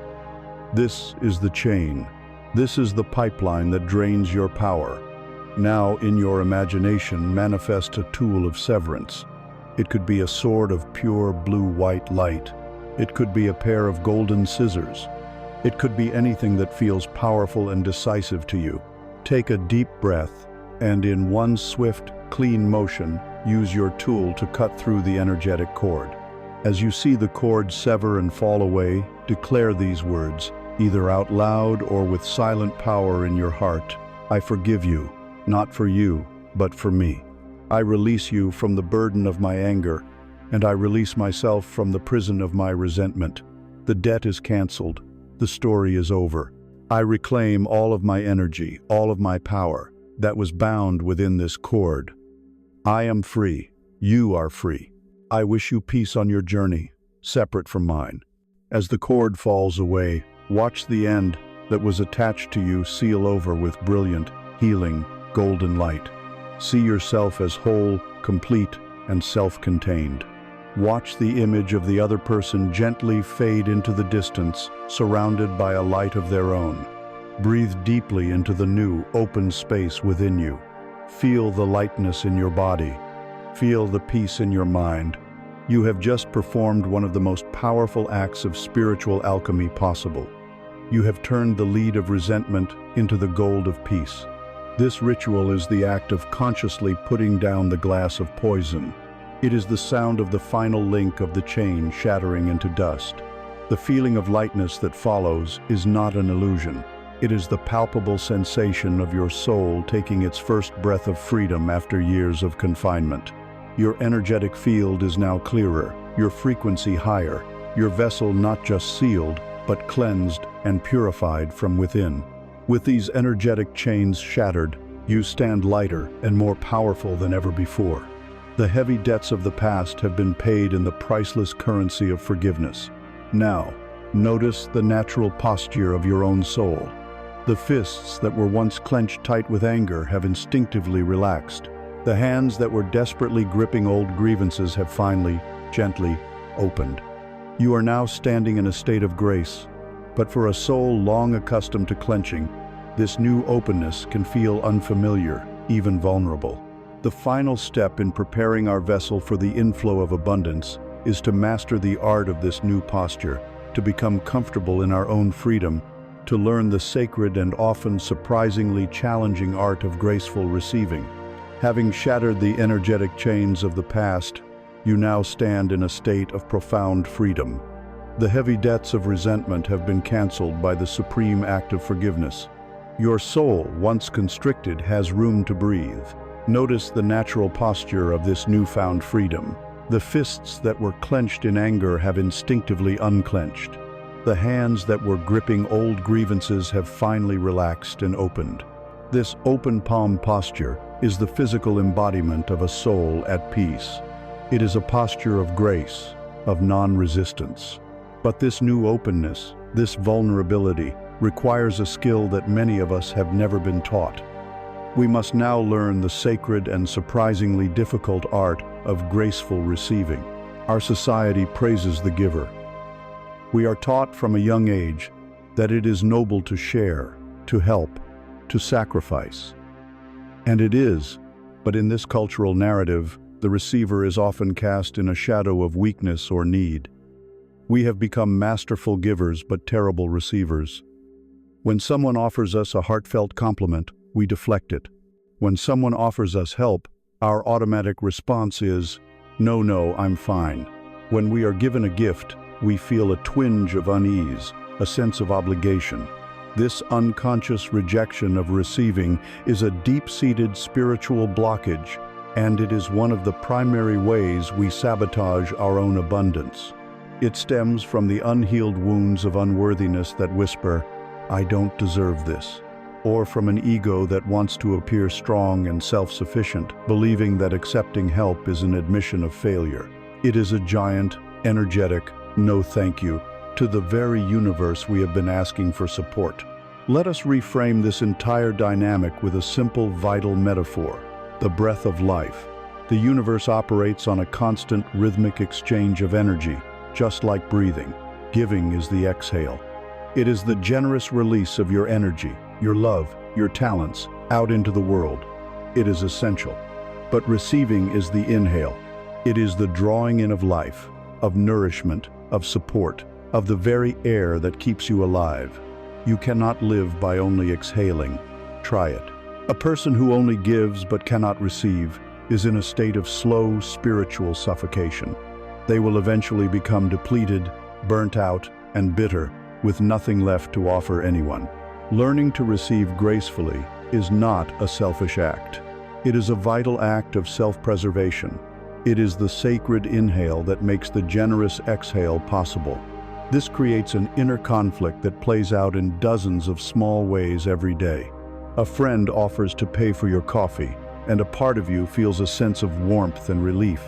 This is the chain. This is the pipeline that drains your power. Now, in your imagination, manifest a tool of severance. It could be a sword of pure blue-white light. It could be a pair of golden scissors. It could be anything that feels powerful and decisive to you. Take a deep breath, and in one swift, clean motion, use your tool to cut through the energetic cord. As you see the cord sever and fall away, declare these words, either out loud or with silent power in your heart. "I forgive you, not for you, but for me. I release you from the burden of my anger, and I release myself from the prison of my resentment. The debt is canceled. The story is over. I reclaim all of my energy, all of my power that was bound within this cord. I am free. You are free. I wish you peace on your journey, separate from mine." As the cord falls away, watch the end that was attached to you seal over with brilliant, healing, golden light. See yourself as whole, complete, and self-contained. Watch the image of the other person gently fade into the distance, surrounded by a light of their own. Breathe deeply into the new, open space within you. Feel the lightness in your body. Feel the peace in your mind. You have just performed one of the most powerful acts of spiritual alchemy possible. You have turned the lead of resentment into the gold of peace. This ritual is the act of consciously putting down the glass of poison. It is the sound of the final link of the chain shattering into dust. The feeling of lightness that follows is not an illusion. It is the palpable sensation of your soul taking its first breath of freedom after years of confinement. Your energetic field is now clearer, your frequency higher, your vessel not just sealed, but cleansed and purified from within. With these energetic chains shattered, you stand lighter and more powerful than ever before. The heavy debts of the past have been paid in the priceless currency of forgiveness. Now, notice the natural posture of your own soul. The fists that were once clenched tight with anger have instinctively relaxed. The hands that were desperately gripping old grievances have finally, gently, opened. You are now standing in a state of grace, but for a soul long accustomed to clenching, this new openness can feel unfamiliar, even vulnerable. The final step in preparing our vessel for the inflow of abundance is to master the art of this new posture, to become comfortable in our own freedom, to learn the sacred and often surprisingly challenging art of graceful receiving. Having shattered the energetic chains of the past, you now stand in a state of profound freedom. The heavy debts of resentment have been canceled by the supreme act of forgiveness. Your soul, once constricted, has room to breathe. Notice the natural posture of this newfound freedom. The fists that were clenched in anger have instinctively unclenched. The hands that were gripping old grievances have finally relaxed and opened. This open palm posture is the physical embodiment of a soul at peace. It is a posture of grace, of non-resistance. But this new openness, this vulnerability, requires a skill that many of us have never been taught. We must now learn the sacred and surprisingly difficult art of graceful receiving. Our society praises the giver. We are taught from a young age that it is noble to share, to help, to sacrifice. And it is, but in this cultural narrative, the receiver is often cast in a shadow of weakness or need. We have become masterful givers but terrible receivers. When someone offers us a heartfelt compliment, we deflect it. When someone offers us help, our automatic response is, "No, no, I'm fine." When we are given a gift, we feel a twinge of unease, a sense of obligation. This unconscious rejection of receiving is a deep-seated spiritual blockage, and it is one of the primary ways we sabotage our own abundance. It stems from the unhealed wounds of unworthiness that whisper, "I don't deserve this," or from an ego that wants to appear strong and self-sufficient, believing that accepting help is an admission of failure. It is a giant, energetic, no thank you to the very universe we have been asking for support. Let us reframe this entire dynamic with a simple, vital metaphor: the breath of life. The universe operates on a constant, rhythmic exchange of energy, just like breathing. Giving is the exhale. It is the generous release of your energy, your love, your talents, out into the world. It is essential. But receiving is the inhale. It is the drawing in of life, of nourishment, of support, of the very air that keeps you alive. You cannot live by only exhaling. Try it. A person who only gives but cannot receive is in a state of slow spiritual suffocation. They will eventually become depleted, burnt out, and bitter, with nothing left to offer anyone. Learning to receive gracefully is not a selfish act. It is a vital act of self-preservation. It is the sacred inhale that makes the generous exhale possible. This creates an inner conflict that plays out in dozens of small ways every day. A friend offers to pay for your coffee, and a part of you feels a sense of warmth and relief.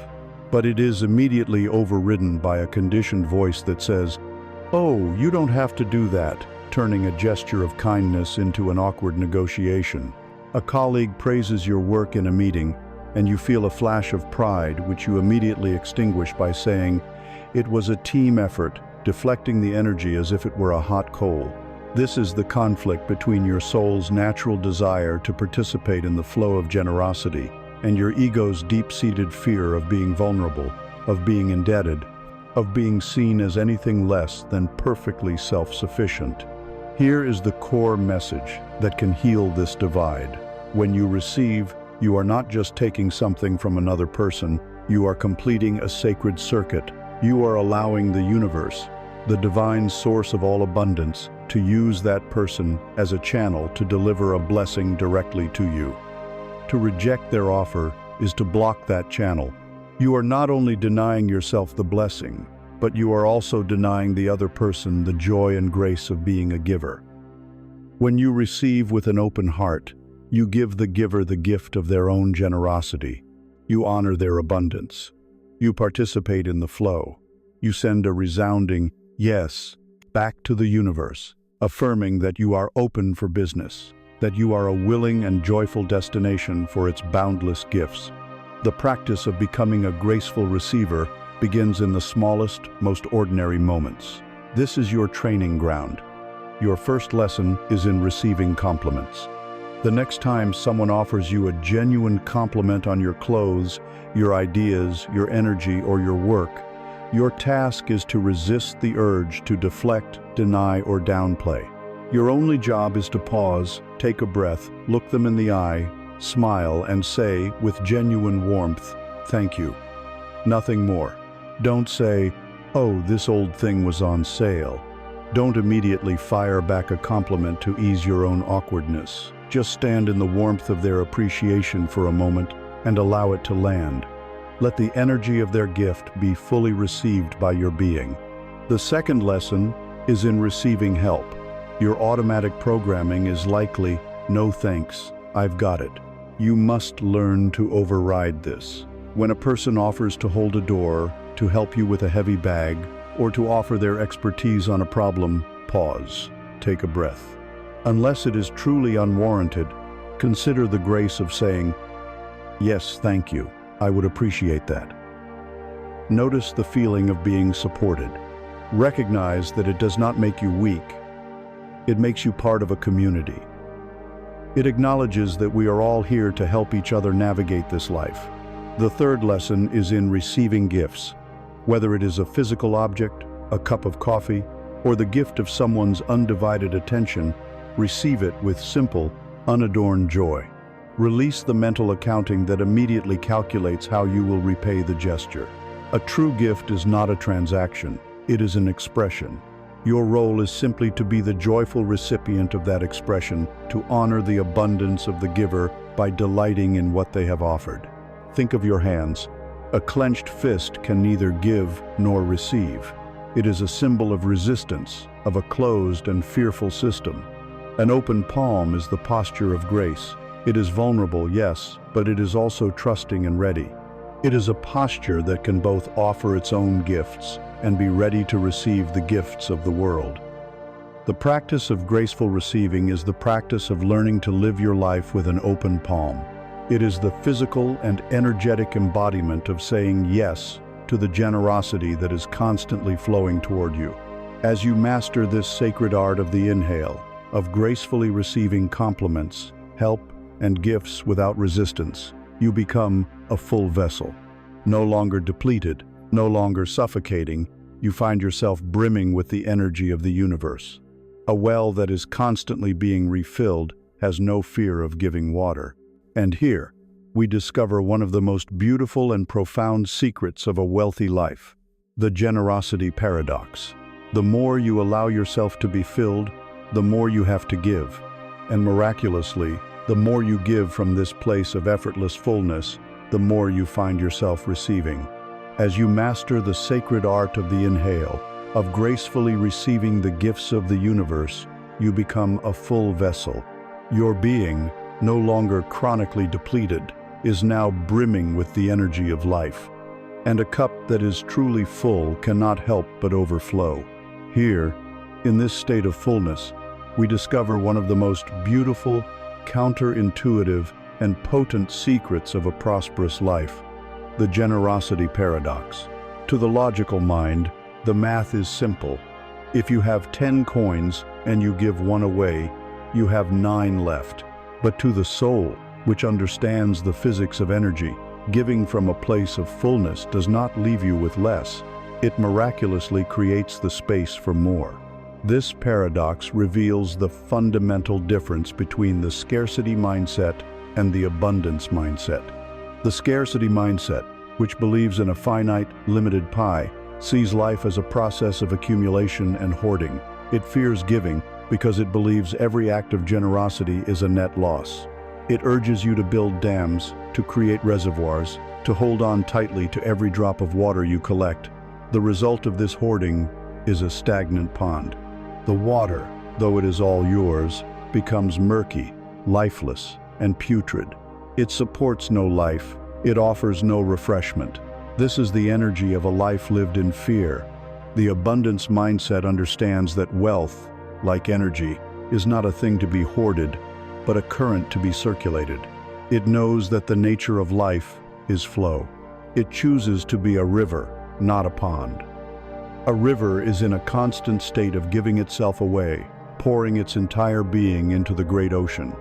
But it is immediately overridden by a conditioned voice that says, "Oh, you don't have to do that," turning a gesture of kindness into an awkward negotiation. A colleague praises your work in a meeting, and you feel a flash of pride, which you immediately extinguish by saying, "It was a team effort," deflecting the energy as if it were a hot coal. This is the conflict between your soul's natural desire to participate in the flow of generosity and your ego's deep-seated fear of being vulnerable, of being indebted, of being seen as anything less than perfectly self-sufficient. Here is the core message that can heal this divide. When you receive, you are not just taking something from another person, you are completing a sacred circuit. You are allowing the universe, the divine source of all abundance, to use that person as a channel to deliver a blessing directly to you. To reject their offer is to block that channel. You are not only denying yourself the blessing, but you are also denying the other person the joy and grace of being a giver. When you receive with an open heart, you give the giver the gift of their own generosity. You honor their abundance. You participate in the flow. You send a resounding yes back to the universe, affirming that you are open for business, that you are a willing and joyful destination for its boundless gifts. The practice of becoming a graceful receiver begins in the smallest, most ordinary moments. This is your training ground. Your first lesson is in receiving compliments. The next time someone offers you a genuine compliment on your clothes, your ideas, your energy, or your work, your task is to resist the urge to deflect, deny, or downplay. Your only job is to pause, take a breath, look them in the eye, smile, and say, with genuine warmth, "Thank you." Nothing more. Don't say, "Oh, this old thing was on sale." Don't immediately fire back a compliment to ease your own awkwardness. Just stand in the warmth of their appreciation for a moment and allow it to land. Let the energy of their gift be fully received by your being. The second lesson is in receiving help. Your automatic programming is likely, "No thanks, I've got it." You must learn to override this. When a person offers to hold a door, to help you with a heavy bag, or to offer their expertise on a problem, pause, take a breath. Unless it is truly unwarranted, consider the grace of saying, "Yes, thank you. I would appreciate that." Notice the feeling of being supported. Recognize that it does not make you weak. It makes you part of a community. It acknowledges that we are all here to help each other navigate this life. The third lesson is in receiving gifts. Whether it is a physical object, a cup of coffee, or the gift of someone's undivided attention, receive it with simple, unadorned joy. Release the mental accounting that immediately calculates how you will repay the gesture. A true gift is not a transaction, it is an expression. Your role is simply to be the joyful recipient of that expression, to honor the abundance of the giver by delighting in what they have offered. Think of your hands. A clenched fist can neither give nor receive. It is a symbol of resistance, of a closed and fearful system. An open palm is the posture of grace. It is vulnerable, yes, but it is also trusting and ready. It is a posture that can both offer its own gifts and be ready to receive the gifts of the world. The practice of graceful receiving is the practice of learning to live your life with an open palm. It is the physical and energetic embodiment of saying yes to the generosity that is constantly flowing toward you. As you master this sacred art of the inhale, of gracefully receiving compliments, help, and gifts without resistance, you become a full vessel. No longer depleted, no longer suffocating, you find yourself brimming with the energy of the universe. A well that is constantly being refilled has no fear of giving water. And here, we discover one of the most beautiful and profound secrets of a wealthy life, the generosity paradox. The more you allow yourself to be filled, the more you have to give. And miraculously, the more you give from this place of effortless fullness, the more you find yourself receiving. As you master the sacred art of the inhale, of gracefully receiving the gifts of the universe, you become a full vessel. Your being, no longer chronically depleted, is now brimming with the energy of life. And a cup that is truly full cannot help but overflow. Here, in this state of fullness, we discover one of the most beautiful, counterintuitive, and potent secrets of a prosperous life, the generosity paradox. To the logical mind, the math is simple. If you have 10 coins and you give one away, you have 9 left. But to the soul, which understands the physics of energy, giving from a place of fullness does not leave you with less. It miraculously creates the space for more. This paradox reveals the fundamental difference between the scarcity mindset and the abundance mindset. The scarcity mindset, which believes in a finite, limited pie, sees life as a process of accumulation and hoarding. It fears giving because it believes every act of generosity is a net loss. It urges you to build dams, to create reservoirs, to hold on tightly to every drop of water you collect. The result of this hoarding is a stagnant pond. The water, though it is all yours, becomes murky, lifeless, and putrid. It supports no life. It offers no refreshment. This is the energy of a life lived in fear. The abundance mindset understands that wealth, like energy, is not a thing to be hoarded, but a current to be circulated. It knows that the nature of life is flow. It chooses to be a river, not a pond. A river is in a constant state of giving itself away, pouring its entire being into the great ocean.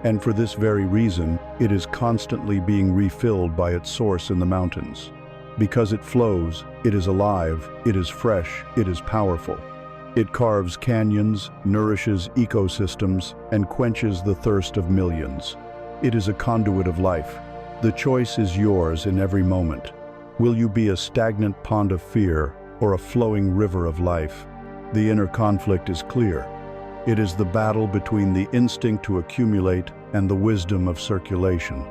And for this very reason, it is constantly being refilled by its source in the mountains. Because it flows, it is alive, it is fresh, it is powerful. It carves canyons, nourishes ecosystems, and quenches the thirst of millions. It is a conduit of life. The choice is yours in every moment. Will you be a stagnant pond of fear or a flowing river of life? The inner conflict is clear. It is the battle between the instinct to accumulate and the wisdom of circulation.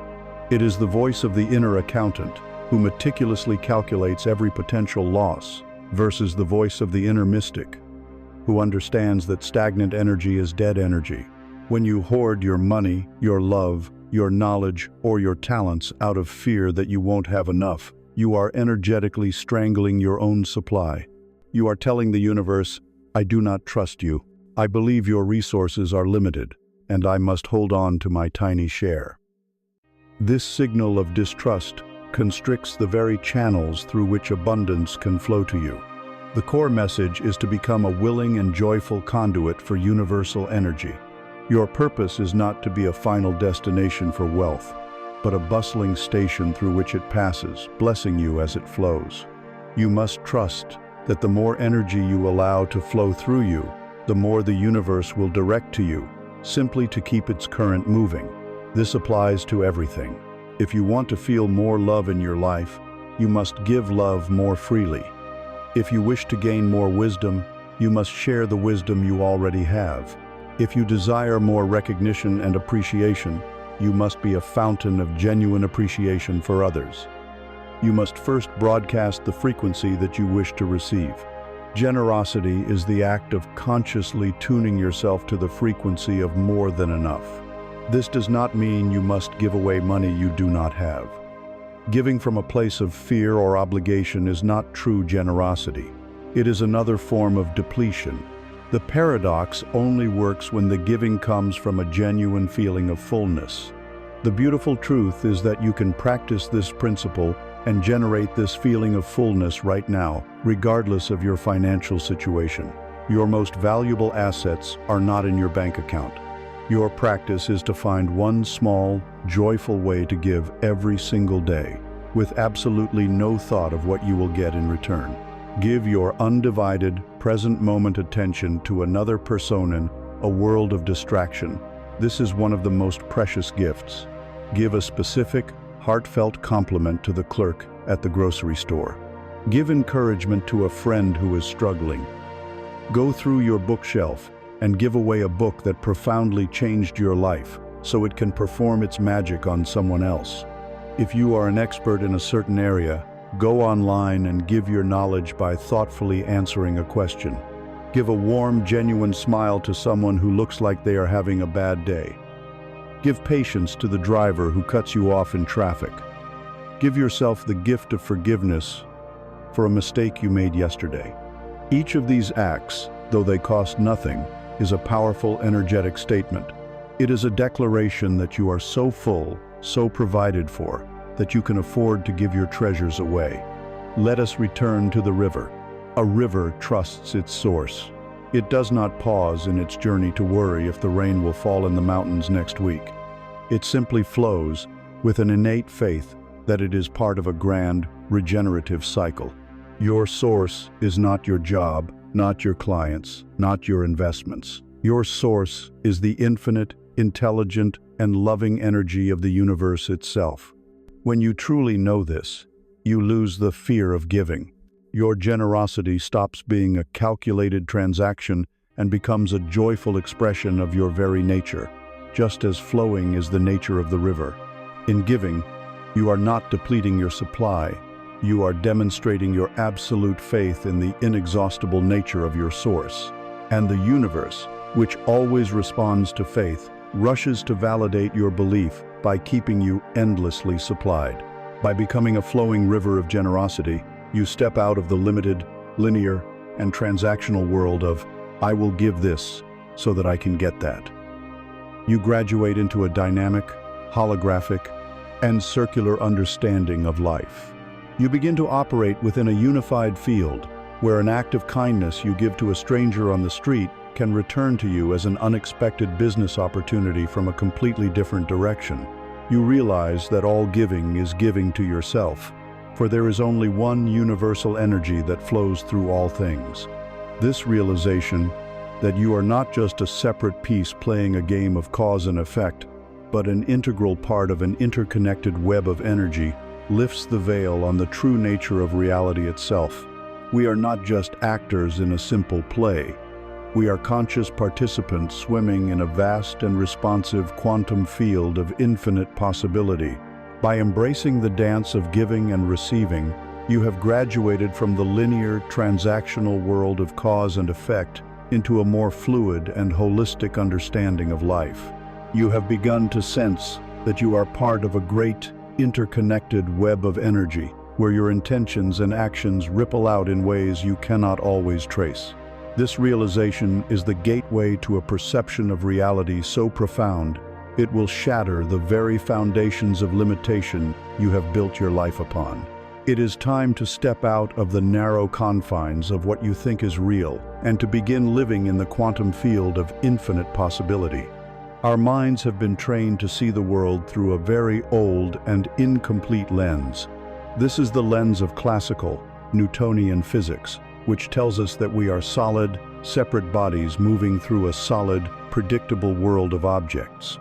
It is the voice of the inner accountant, who meticulously calculates every potential loss, versus the voice of the inner mystic, who understands that stagnant energy is dead energy. When you hoard your money, your love, your knowledge, or your talents out of fear that you won't have enough, you are energetically strangling your own supply. You are telling the universe, I do not trust you. I believe your resources are limited, and I must hold on to my tiny share. This signal of distrust constricts the very channels through which abundance can flow to you. The core message is to become a willing and joyful conduit for universal energy. Your purpose is not to be a final destination for wealth, but a bustling station through which it passes, blessing you as it flows. You must trust that the more energy you allow to flow through you, the more the universe will direct to you, simply to keep its current moving. This applies to everything. If you want to feel more love in your life, you must give love more freely. If you wish to gain more wisdom, you must share the wisdom you already have. If you desire more recognition and appreciation, you must be a fountain of genuine appreciation for others. You must first broadcast the frequency that you wish to receive. Generosity is the act of consciously tuning yourself to the frequency of more than enough. This does not mean you must give away money you do not have. Giving from a place of fear or obligation is not true generosity. It is another form of depletion. The paradox only works when the giving comes from a genuine feeling of fullness. The beautiful truth is that you can practice this principle and generate this feeling of fullness right now, regardless of your financial situation. Your most valuable assets are not in your bank account. Your practice is to find one small, joyful way to give every single day, with absolutely no thought of what you will get in return. Give your undivided, present moment attention to another person, a world of distraction. This is one of the most precious gifts. Give a specific, heartfelt compliment to the clerk at the grocery store. Give encouragement to a friend who is struggling. Go through your bookshelf and give away a book that profoundly changed your life, so it can perform its magic on someone else. If you are an expert in a certain area, go online and give your knowledge by thoughtfully answering a question. Give a warm, genuine smile to someone who looks like they are having a bad day. Give patience to the driver who cuts you off in traffic. Give yourself the gift of forgiveness for a mistake you made yesterday. Each of these acts, though they cost nothing, is a powerful energetic statement. It is a declaration that you are so full, so provided for, that you can afford to give your treasures away. Let us return to the river. A river trusts its source. It does not pause in its journey to worry if the rain will fall in the mountains next week. It simply flows with an innate faith that it is part of a grand, regenerative cycle. Your source is not your job, not your clients, not your investments. Your source is the infinite, intelligent, and loving energy of the universe itself. When you truly know this, you lose the fear of giving. Your generosity stops being a calculated transaction and becomes a joyful expression of your very nature, just as flowing is the nature of the river. In giving, you are not depleting your supply. You are demonstrating your absolute faith in the inexhaustible nature of your source. And the universe, which always responds to faith, rushes to validate your belief by keeping you endlessly supplied. By becoming a flowing river of generosity, you step out of the limited, linear, and transactional world of, "I will give this so that I can get that." You graduate into a dynamic, holographic, and circular understanding of life. You begin to operate within a unified field, where an act of kindness you give to a stranger on the street can return to you as an unexpected business opportunity from a completely different direction. You realize that all giving is giving to yourself, for there is only one universal energy that flows through all things. This realization that you are not just a separate piece playing a game of cause and effect, but an integral part of an interconnected web of energy, lifts the veil on the true nature of reality itself. We are not just actors in a simple play. We are conscious participants swimming in a vast and responsive quantum field of infinite possibility. By embracing the dance of giving and receiving, you have graduated from the linear, transactional world of cause and effect into a more fluid and holistic understanding of life. You have begun to sense that you are part of a great, interconnected web of energy, where your intentions and actions ripple out in ways you cannot always trace. This realization is the gateway to a perception of reality so profound, it will shatter the very foundations of limitation you have built your life upon. It is time to step out of the narrow confines of what you think is real and to begin living in the quantum field of infinite possibility. Our minds have been trained to see the world through a very old and incomplete lens. This is the lens of classical, Newtonian physics, which tells us that we are solid, separate bodies moving through a solid, predictable world of objects.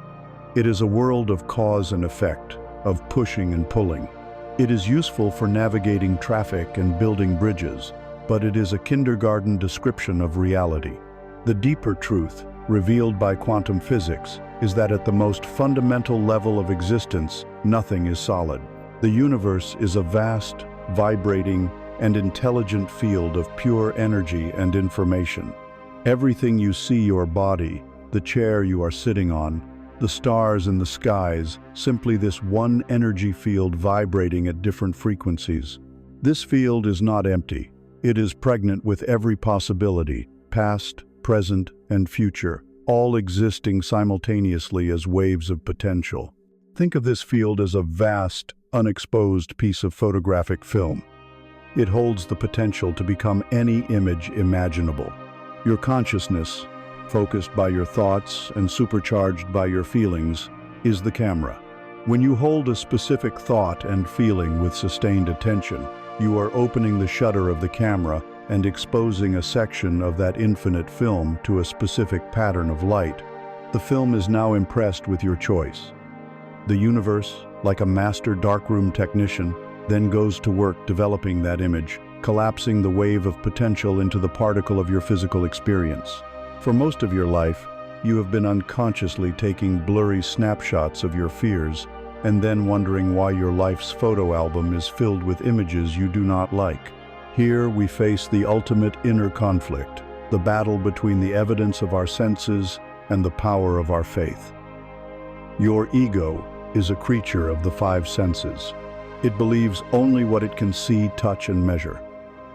It is a world of cause and effect, of pushing and pulling. It is useful for navigating traffic and building bridges, but it is a kindergarten description of reality. The deeper truth, revealed by quantum physics, is that at the most fundamental level of existence, nothing is solid. The universe is a vast, vibrating, and intelligent field of pure energy and information. Everything you see, your body, the chair you are sitting on, the stars in the skies, simply this one energy field vibrating at different frequencies. This field is not empty. It is pregnant with every possibility, past, present, and future, all existing simultaneously as waves of potential. Think of this field as a vast, unexposed piece of photographic film. It holds the potential to become any image imaginable. Your consciousness, focused by your thoughts and supercharged by your feelings, is the camera. When you hold a specific thought and feeling with sustained attention, you are opening the shutter of the camera and exposing a section of that infinite film to a specific pattern of light. The film is now impressed with your choice. The universe, like a master darkroom technician, then goes to work developing that image, collapsing the wave of potential into the particle of your physical experience. For most of your life, you have been unconsciously taking blurry snapshots of your fears and then wondering why your life's photo album is filled with images you do not like. Here we face the ultimate inner conflict, the battle between the evidence of our senses and the power of our faith. Your ego is a creature of the five senses. It believes only what it can see, touch, and measure.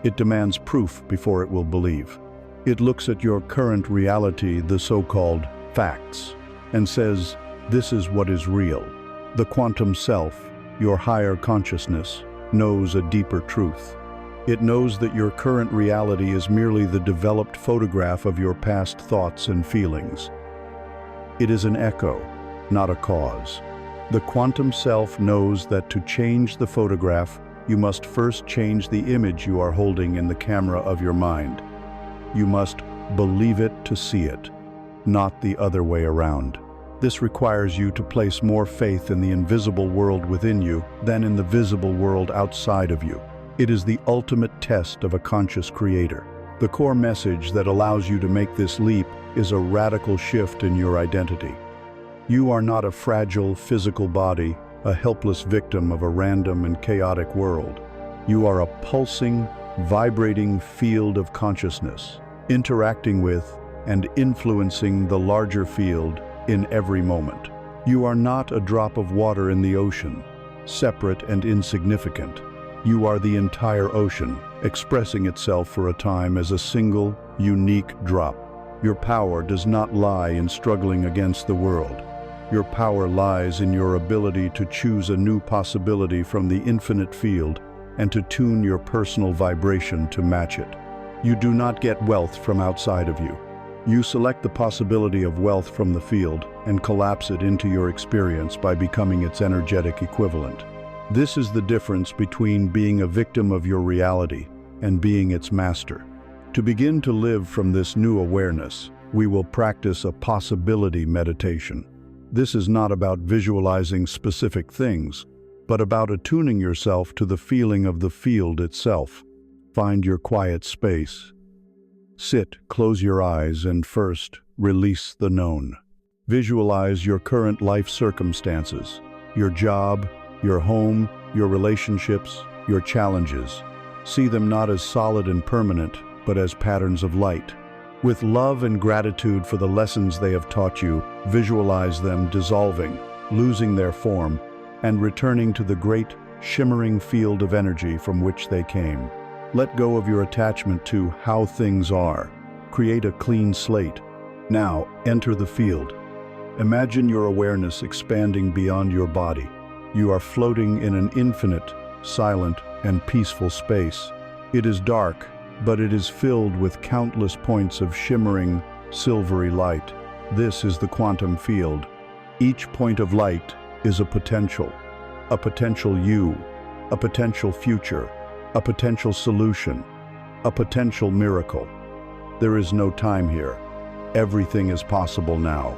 It demands proof before it will believe. It looks at your current reality, the so-called facts, and says, this is what is real. The quantum self, your higher consciousness, knows a deeper truth. It knows that your current reality is merely the developed photograph of your past thoughts and feelings. It is an echo, not a cause. The quantum self knows that to change the photograph, you must first change the image you are holding in the camera of your mind. You must believe it to see it, not the other way around. This requires you to place more faith in the invisible world within you than in the visible world outside of you. It is the ultimate test of a conscious creator. The core message that allows you to make this leap is a radical shift in your identity. You are not a fragile physical body, a helpless victim of a random and chaotic world. You are a pulsing, vibrating field of consciousness, interacting with and influencing the larger field in every moment. You are not a drop of water in the ocean, separate and insignificant. You are the entire ocean, expressing itself for a time as a single, unique drop. Your power does not lie in struggling against the world. Your power lies in your ability to choose a new possibility from the infinite field and to tune your personal vibration to match it. You do not get wealth from outside of you. You select the possibility of wealth from the field and collapse it into your experience by becoming its energetic equivalent. This is the difference between being a victim of your reality and being its master. To begin to live from this new awareness, we will practice a possibility meditation. This is not about visualizing specific things, but about attuning yourself to the feeling of the field itself. Find your quiet space. Sit, close your eyes, and first, release the known. Visualize your current life circumstances, your job, your home, your relationships, your challenges. See them not as solid and permanent, but as patterns of light. With love and gratitude for the lessons they have taught you, visualize them dissolving, losing their form, and returning to the great, shimmering field of energy from which they came. Let go of your attachment to how things are. Create a clean slate. Now, enter the field. Imagine your awareness expanding beyond your body. You are floating in an infinite, silent, and peaceful space. It is dark, but it is filled with countless points of shimmering, silvery light. This is the quantum field. Each point of light is a potential you, a potential future, a potential solution, a potential miracle. There is no time here. Everything is possible now.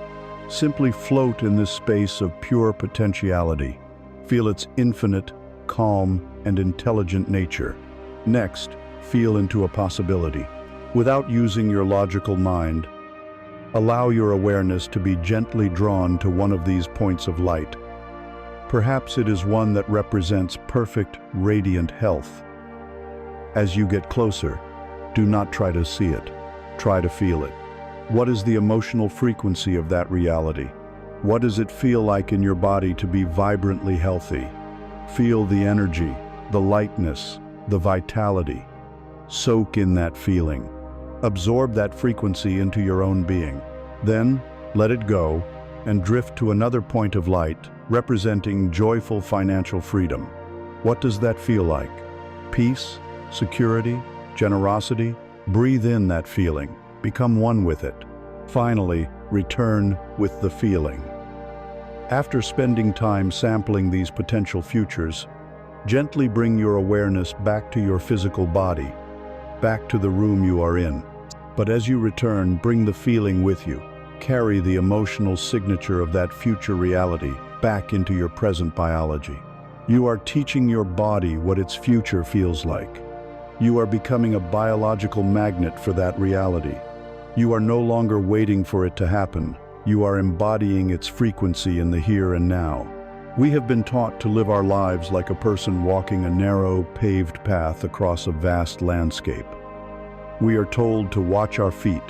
Simply float in this space of pure potentiality. Feel its infinite, calm, and intelligent nature. Next, feel into a possibility. Without using your logical mind, allow your awareness to be gently drawn to one of these points of light. Perhaps it is one that represents perfect, radiant health. As you get closer, do not try to see it. Try to feel it. What is the emotional frequency of that reality? What does it feel like in your body to be vibrantly healthy? Feel the energy, the lightness, the vitality. Soak in that feeling. Absorb that frequency into your own being. Then, let it go and drift to another point of light, representing joyful financial freedom. What does that feel like? Peace, security, generosity? Breathe in that feeling. Become one with it. Finally, return with the feeling. After spending time sampling these potential futures, gently bring your awareness back to your physical body, back to the room you are in. But as you return, bring the feeling with you. Carry the emotional signature of that future reality back into your present biology. You are teaching your body what its future feels like. You are becoming a biological magnet for that reality. You are no longer waiting for it to happen. You are embodying its frequency in the here and now. We have been taught to live our lives like a person walking a narrow, paved path across a vast landscape. We are told to watch our feet,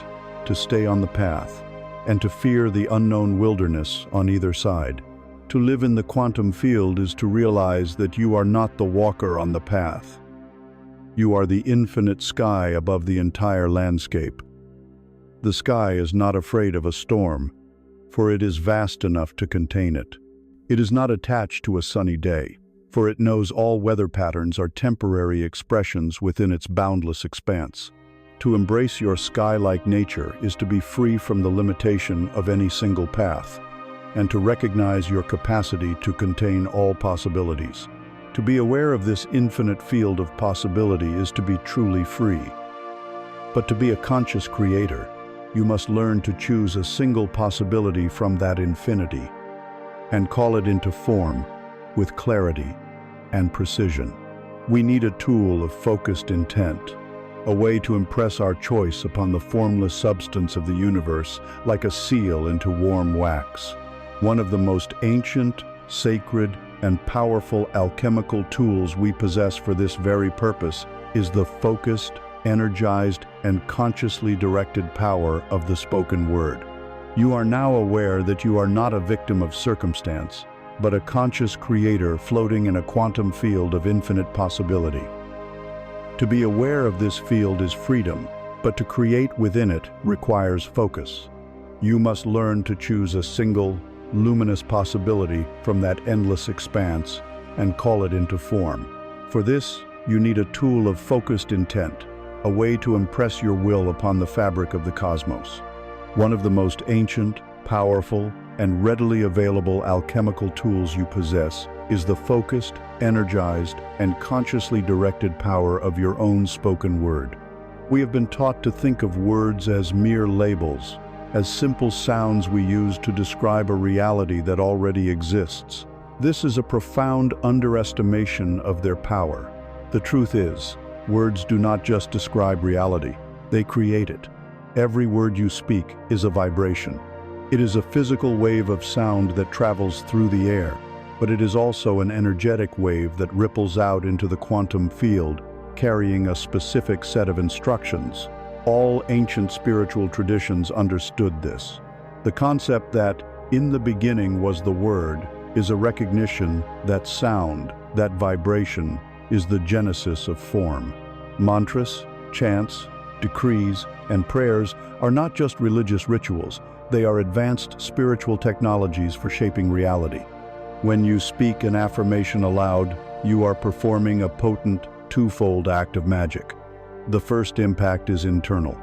to stay on the path, and to fear the unknown wilderness on either side. To live in the quantum field is to realize that you are not the walker on the path. You are the infinite sky above the entire landscape. The sky is not afraid of a storm, for it is vast enough to contain it. It is not attached to a sunny day, for it knows all weather patterns are temporary expressions within its boundless expanse. To embrace your sky-like nature is to be free from the limitation of any single path, and to recognize your capacity to contain all possibilities. To be aware of this infinite field of possibility is to be truly free. But to be a conscious creator, you must learn to choose a single possibility from that infinity and call it into form with clarity and precision. We need a tool of focused intent, a way to impress our choice upon the formless substance of the universe like a seal into warm wax. One of the most ancient, sacred, and powerful alchemical tools we possess for this very purpose is the focused, energized, and consciously directed power of the spoken word. You are now aware that you are not a victim of circumstance, but a conscious creator floating in a quantum field of infinite possibility. To be aware of this field is freedom, but to create within it requires focus. You must learn to choose a single, luminous possibility from that endless expanse and call it into form. For this, you need a tool of focused intent, a way to impress your will upon the fabric of the cosmos. One of the most ancient, powerful, and readily available alchemical tools you possess is the focused, energized, and consciously directed power of your own spoken word. We have been taught to think of words as mere labels, as simple sounds we use to describe a reality that already exists. This is a profound underestimation of their power. The truth is, words do not just describe reality, they create it. Every word you speak is a vibration. It is a physical wave of sound that travels through the air, but it is also an energetic wave that ripples out into the quantum field, carrying a specific set of instructions. All ancient spiritual traditions understood this. The concept that in the beginning was the Word is a recognition that sound, that vibration, is the genesis of form. Mantras, chants, decrees, and prayers are not just religious rituals, they are advanced spiritual technologies for shaping reality. When you speak an affirmation aloud, you are performing a potent, twofold act of magic. The first impact is internal.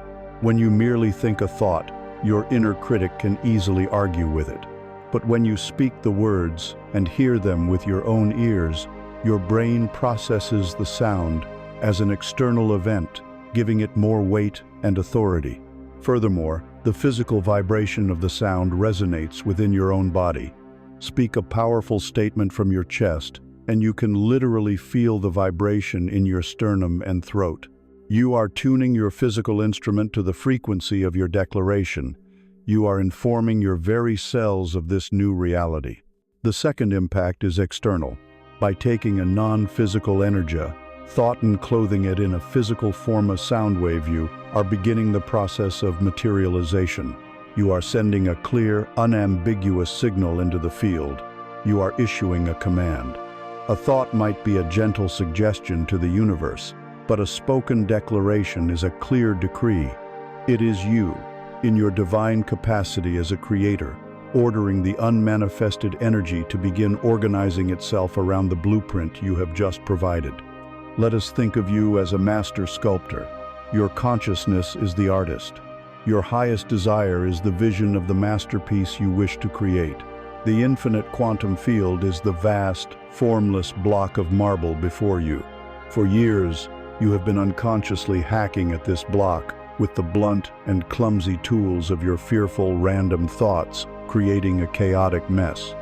When you merely think a thought, your inner critic can easily argue with it. But when you speak the words and hear them with your own ears, your brain processes the sound as an external event, giving it more weight and authority. Furthermore, the physical vibration of the sound resonates within your own body. Speak a powerful statement from your chest, and you can literally feel the vibration in your sternum and throat. You are tuning your physical instrument to the frequency of your declaration. You are informing your very cells of this new reality. The second impact is external. By taking a non-physical energia, thought, and clothing it in a physical form, a sound wave, you are beginning the process of materialization. You are sending a clear, unambiguous signal into the field. You are issuing a command. A thought might be a gentle suggestion to the universe, but a spoken declaration is a clear decree. It is you, in your divine capacity as a creator, ordering the unmanifested energy to begin organizing itself around the blueprint you have just provided. Let us think of you as a master sculptor. Your consciousness is the artist. Your highest desire is the vision of the masterpiece you wish to create. The infinite quantum field is the vast, formless block of marble before you. For years, you have been unconsciously hacking at this block with the blunt and clumsy tools of your fearful, random thoughts, creating a chaotic mess.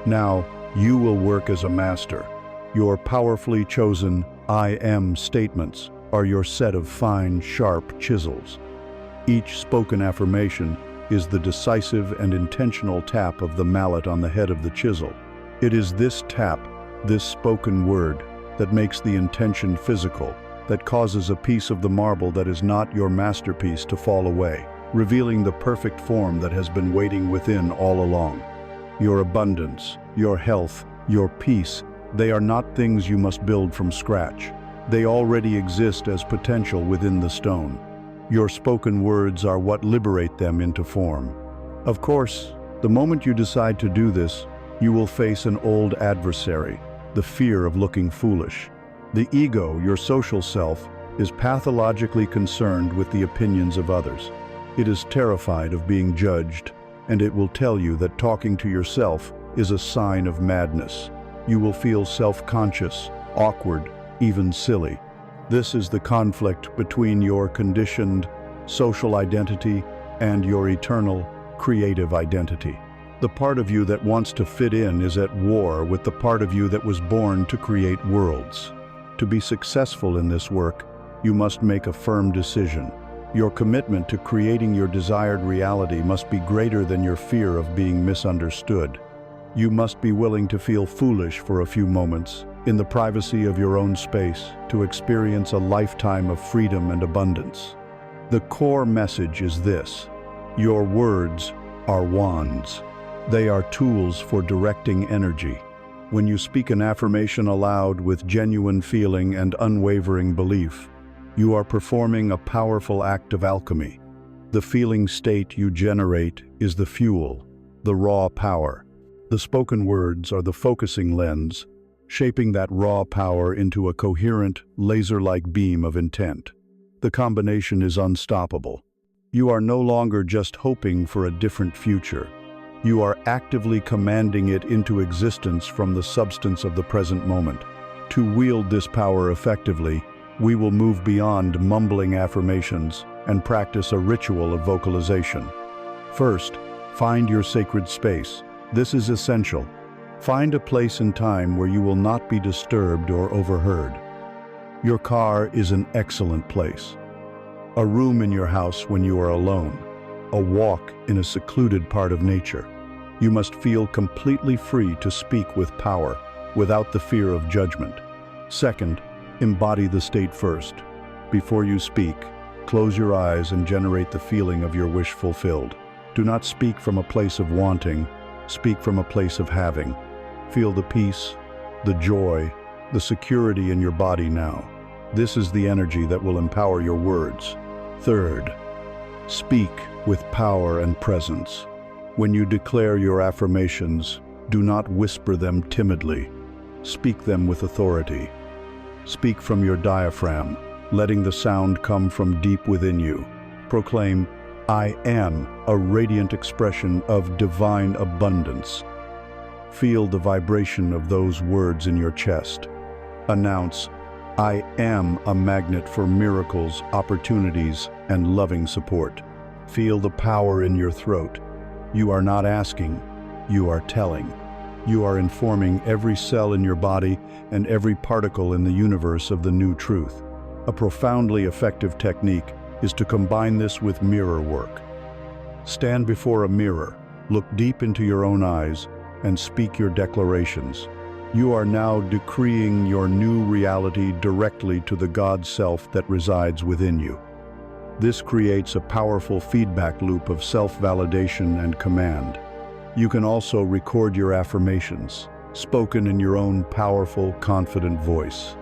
Now, you will work as a master. Your powerfully chosen I am statements are your set of fine, sharp chisels. Each spoken affirmation is the decisive and intentional tap of the mallet on the head of the chisel. It is this tap, this spoken word, that makes the intention physical, that causes a piece of the marble that is not your masterpiece to fall away, revealing the perfect form that has been waiting within all along. Your abundance, your health, your peace, they are not things you must build from scratch. They already exist as potential within the stone. Your spoken words are what liberate them into form. Of course, the moment you decide to do this, you will face an old adversary, the fear of looking foolish. The ego, your social self, is pathologically concerned with the opinions of others. It is terrified of being judged, and it will tell you that talking to yourself is a sign of madness. You will feel self-conscious, awkward, even silly. This is the conflict between your conditioned social identity and your eternal creative identity. The part of you that wants to fit in is at war with the part of you that was born to create worlds. To be successful in this work, you must make a firm decision. Your commitment to creating your desired reality must be greater than your fear of being misunderstood. You must be willing to feel foolish for a few moments in the privacy of your own space, to experience a lifetime of freedom and abundance. The core message is this: your words are wands. They are tools for directing energy. When you speak an affirmation aloud with genuine feeling and unwavering belief, you are performing a powerful act of alchemy. The feeling state you generate is the fuel, the raw power. The spoken words are the focusing lens, shaping that raw power into a coherent, laser-like beam of intent. The combination is unstoppable. You are no longer just hoping for a different future. You are actively commanding it into existence from the substance of the present moment. To wield this power effectively, we will move beyond mumbling affirmations and practice a ritual of vocalization. First, find your sacred space. This is essential. Find a place and time where you will not be disturbed or overheard. Your car is an excellent place. A room in your house when you are alone. A walk in a secluded part of nature. You must feel completely free to speak with power, without the fear of judgment. Second, embody the state first. Before you speak, close your eyes and generate the feeling of your wish fulfilled. Do not speak from a place of wanting, speak from a place of having. Feel the peace, the joy, the security in your body now. This is the energy that will empower your words. Third, speak with power and presence. When you declare your affirmations, do not whisper them timidly. Speak them with authority. Speak from your diaphragm, letting the sound come from deep within you. Proclaim, "I am a radiant expression of divine abundance." Feel the vibration of those words in your chest. Announce, "I am a magnet for miracles, opportunities, and loving support." Feel the power in your throat. You are not asking, you are telling. You are informing every cell in your body and every particle in the universe of the new truth. A profoundly effective technique is to combine this with mirror work. Stand before a mirror, look deep into your own eyes, and speak your declarations. You are now decreeing your new reality directly to the God self that resides within you. This creates a powerful feedback loop of self-validation and command. You can also record your affirmations, spoken in your own powerful, confident voice.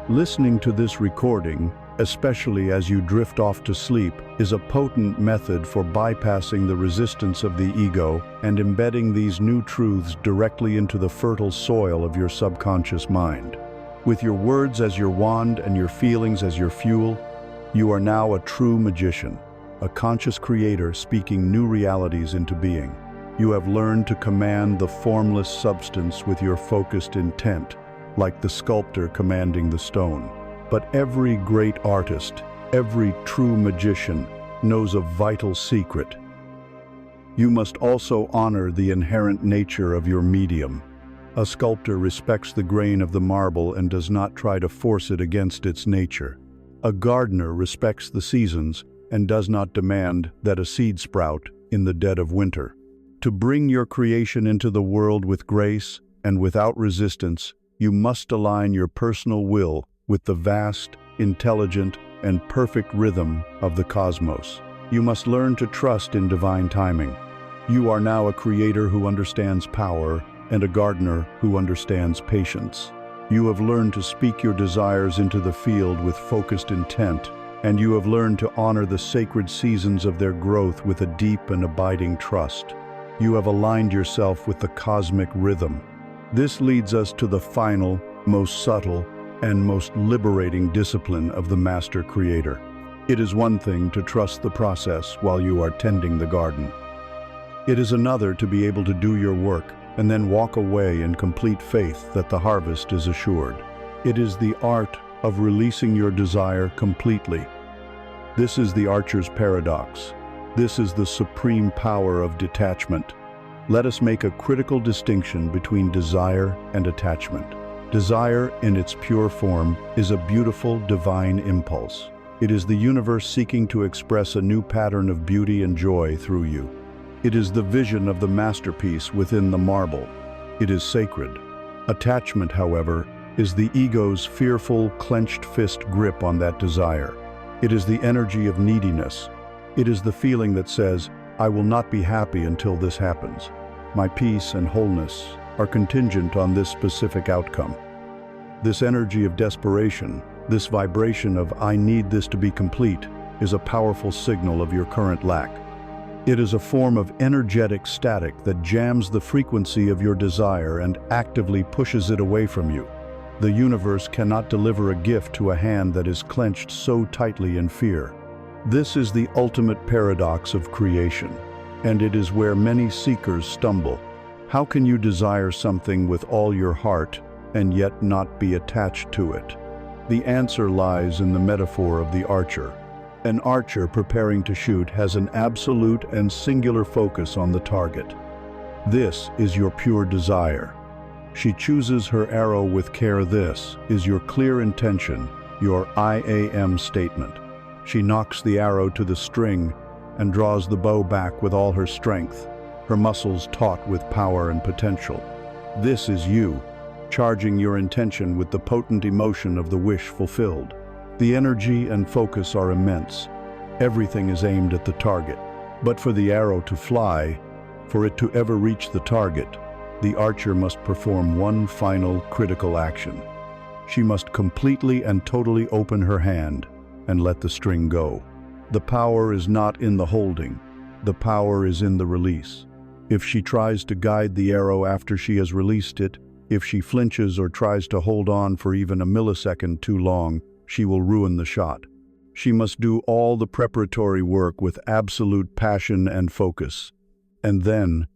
Listening to this recording, especially as you drift off to sleep, is a potent method for bypassing the resistance of the ego and embedding these new truths directly into the fertile soil of your subconscious mind. With your words as your wand and your feelings as your fuel, you are now a true magician, a conscious creator speaking new realities into being. You have learned to command the formless substance with your focused intent, like the sculptor commanding the stone. But every great artist, every true magician, knows a vital secret. You must also honor the inherent nature of your medium. A sculptor respects the grain of the marble and does not try to force it against its nature. A gardener respects the seasons and does not demand that a seed sprout in the dead of winter. To bring your creation into the world with grace and without resistance, you must align your personal will with the vast, intelligent, and perfect rhythm of the cosmos. You must learn to trust in divine timing. You are now a creator who understands power and a gardener who understands patience. You have learned to speak your desires into the field with focused intent, and you have learned to honor the sacred seasons of their growth with a deep and abiding trust. You have aligned yourself with the cosmic rhythm. This leads us to the final, most subtle, and most liberating discipline of the master creator. It is one thing to trust the process while you are tending the garden. It is another to be able to do your work and then walk away in complete faith that the harvest is assured. It is the art of releasing your desire completely. This is the archer's paradox. This is the supreme power of detachment. Let us make a critical distinction between desire and attachment. Desire, in its pure form, is a beautiful, divine impulse. It is the universe seeking to express a new pattern of beauty and joy through you. It is the vision of the masterpiece within the marble. It is sacred. Attachment, however, is the ego's fearful, clenched fist grip on that desire. It is the energy of neediness. It is the feeling that says, I will not be happy until this happens. My peace and wholeness are contingent on this specific outcome. This energy of desperation, this vibration of I need this to be complete, is a powerful signal of your current lack. It is a form of energetic static that jams the frequency of your desire and actively pushes it away from you. The universe cannot deliver a gift to a hand that is clenched so tightly in fear. This is the ultimate paradox of creation, and it is where many seekers stumble. How can you desire something with all your heart and yet not be attached to it? The answer lies in the metaphor of the archer. An archer preparing to shoot has an absolute and singular focus on the target. This is your pure desire. She chooses her arrow with care. This is your clear intention, your I am statement. She knocks the arrow to the string and draws the bow back with all her strength, her muscles taut with power and potential. This is you, charging your intention with the potent emotion of the wish fulfilled. The energy and focus are immense. Everything is aimed at the target. But for the arrow to fly, for it to ever reach the target, the archer must perform one final critical action. She must completely and totally open her hand and let the string go. The power is not in the holding. The power is in the release. If she tries to guide the arrow after she has released it, if she flinches or tries to hold on for even a millisecond too long, she will ruin the shot. She must do all the preparatory work with absolute passion and focus. And then,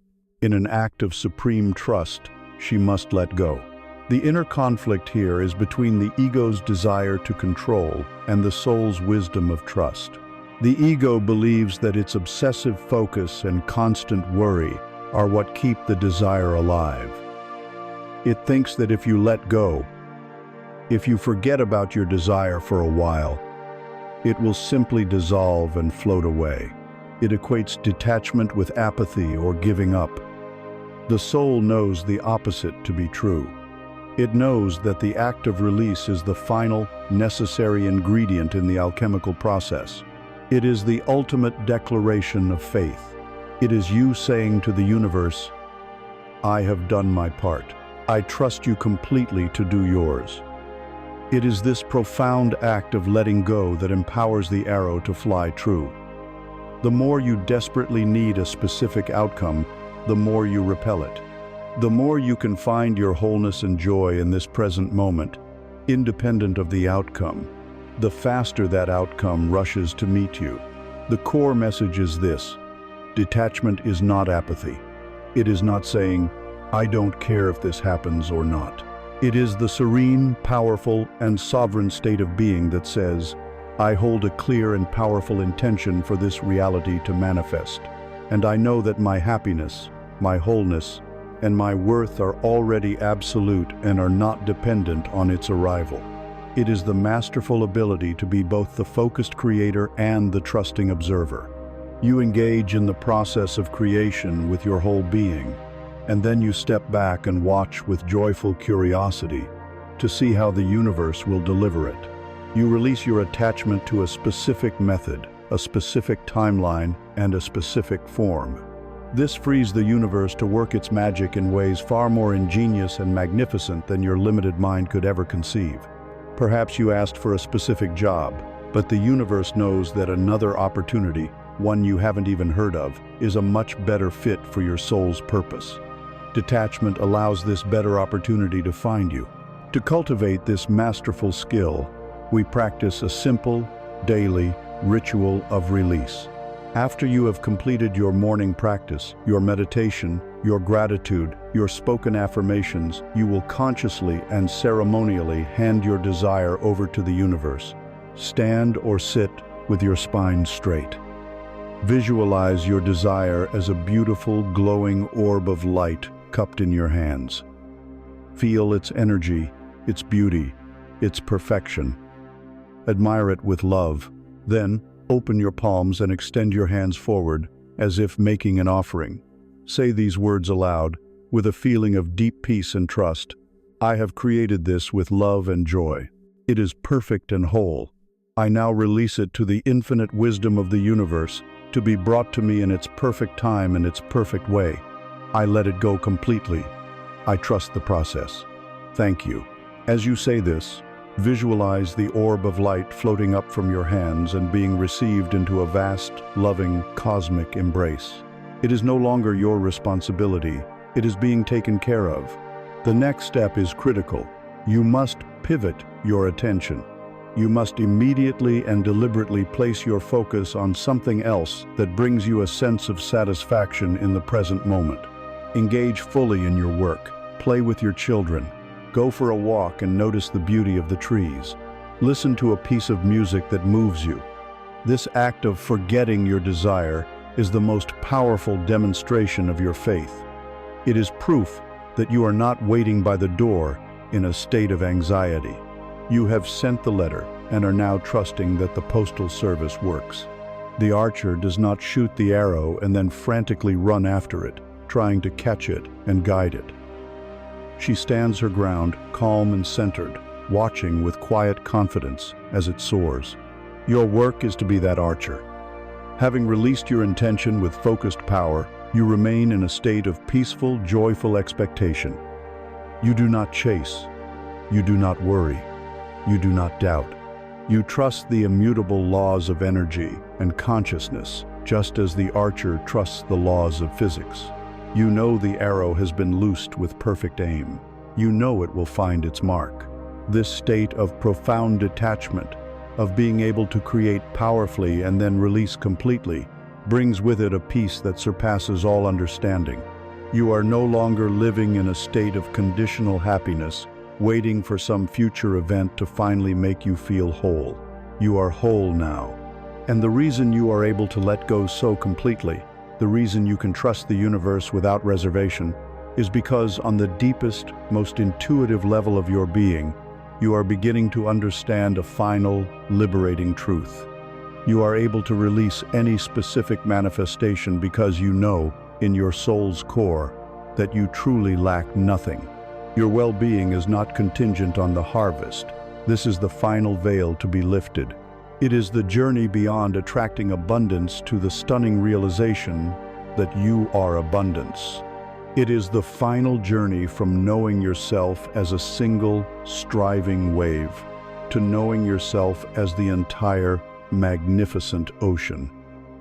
in an act of supreme trust, she must let go. The inner conflict here is between the ego's desire to control and the soul's wisdom of trust. The ego believes that its obsessive focus and constant worry are what keep the desire alive. It thinks that if you let go, if you forget about your desire for a while, it will simply dissolve and float away. It equates detachment with apathy or giving up. The soul knows the opposite to be true. It knows that the act of release is the final, necessary ingredient in the alchemical process. It is the ultimate declaration of faith. It is you saying to the universe, I have done my part. I trust you completely to do yours. It is this profound act of letting go that empowers the arrow to fly true. The more you desperately need a specific outcome, the more you repel it. The more you can find your wholeness and joy in this present moment, independent of the outcome, the faster that outcome rushes to meet you. The core message is this: detachment is not apathy. It is not saying, I don't care if this happens or not. It is the serene, powerful, and sovereign state of being that says, I hold a clear and powerful intention for this reality to manifest, and I know that my happiness, my wholeness, and my worth are already absolute and are not dependent on its arrival. It is the masterful ability to be both the focused creator and the trusting observer. You engage in the process of creation with your whole being, and then you step back and watch with joyful curiosity to see how the universe will deliver it. You release your attachment to a specific method, a specific timeline, and a specific form. This frees the universe to work its magic in ways far more ingenious and magnificent than your limited mind could ever conceive. Perhaps you asked for a specific job, but the universe knows that another opportunity, one you haven't even heard of, is a much better fit for your soul's purpose. Detachment allows this better opportunity to find you. To cultivate this masterful skill, we practice a simple, daily ritual of release. After you have completed your morning practice, your meditation, your gratitude, your spoken affirmations, you will consciously and ceremonially hand your desire over to the universe. Stand or sit with your spine straight. Visualize your desire as a beautiful, glowing orb of light cupped in your hands. Feel its energy, its beauty, its perfection. Admire it with love. Then, open your palms and extend your hands forward, as if making an offering. Say these words aloud, with a feeling of deep peace and trust. I have created this with love and joy. It is perfect and whole. I now release it to the infinite wisdom of the universe to be brought to me in its perfect time and its perfect way. I let it go completely. I trust the process. Thank you. As you say this, visualize the orb of light floating up from your hands and being received into a vast, loving, cosmic embrace. It is no longer your responsibility. It is being taken care of. The next step is critical. You must pivot your attention. You must immediately and deliberately place your focus on something else that brings you a sense of satisfaction in the present moment. Engage fully in your work. Play with your children. Go for a walk and notice the beauty of the trees. Listen to a piece of music that moves you. This act of forgetting your desire is the most powerful demonstration of your faith. It is proof that you are not waiting by the door in a state of anxiety. You have sent the letter and are now trusting that the postal service works. The archer does not shoot the arrow and then frantically run after it, trying to catch it and guide it. She stands her ground, calm and centered, watching with quiet confidence as it soars. Your work is to be that archer. Having released your intention with focused power, you remain in a state of peaceful, joyful expectation. You do not chase. You do not worry. You do not doubt. You trust the immutable laws of energy and consciousness, just as the archer trusts the laws of physics. You know the arrow has been loosed with perfect aim. You know it will find its mark. This state of profound detachment, of being able to create powerfully and then release completely, brings with it a peace that surpasses all understanding. You are no longer living in a state of conditional happiness, waiting for some future event to finally make you feel whole. You are whole now. And the reason you are able to let go so completely, the reason you can trust the universe without reservation, is because on the deepest, most intuitive level of your being, you are beginning to understand a final, liberating truth. You are able to release any specific manifestation because you know, in your soul's core, that you truly lack nothing. Your well-being is not contingent on the harvest. This is the final veil to be lifted. It is the journey beyond attracting abundance to the stunning realization that you are abundance. It is the final journey from knowing yourself as a single, striving wave to knowing yourself as the entire, magnificent ocean.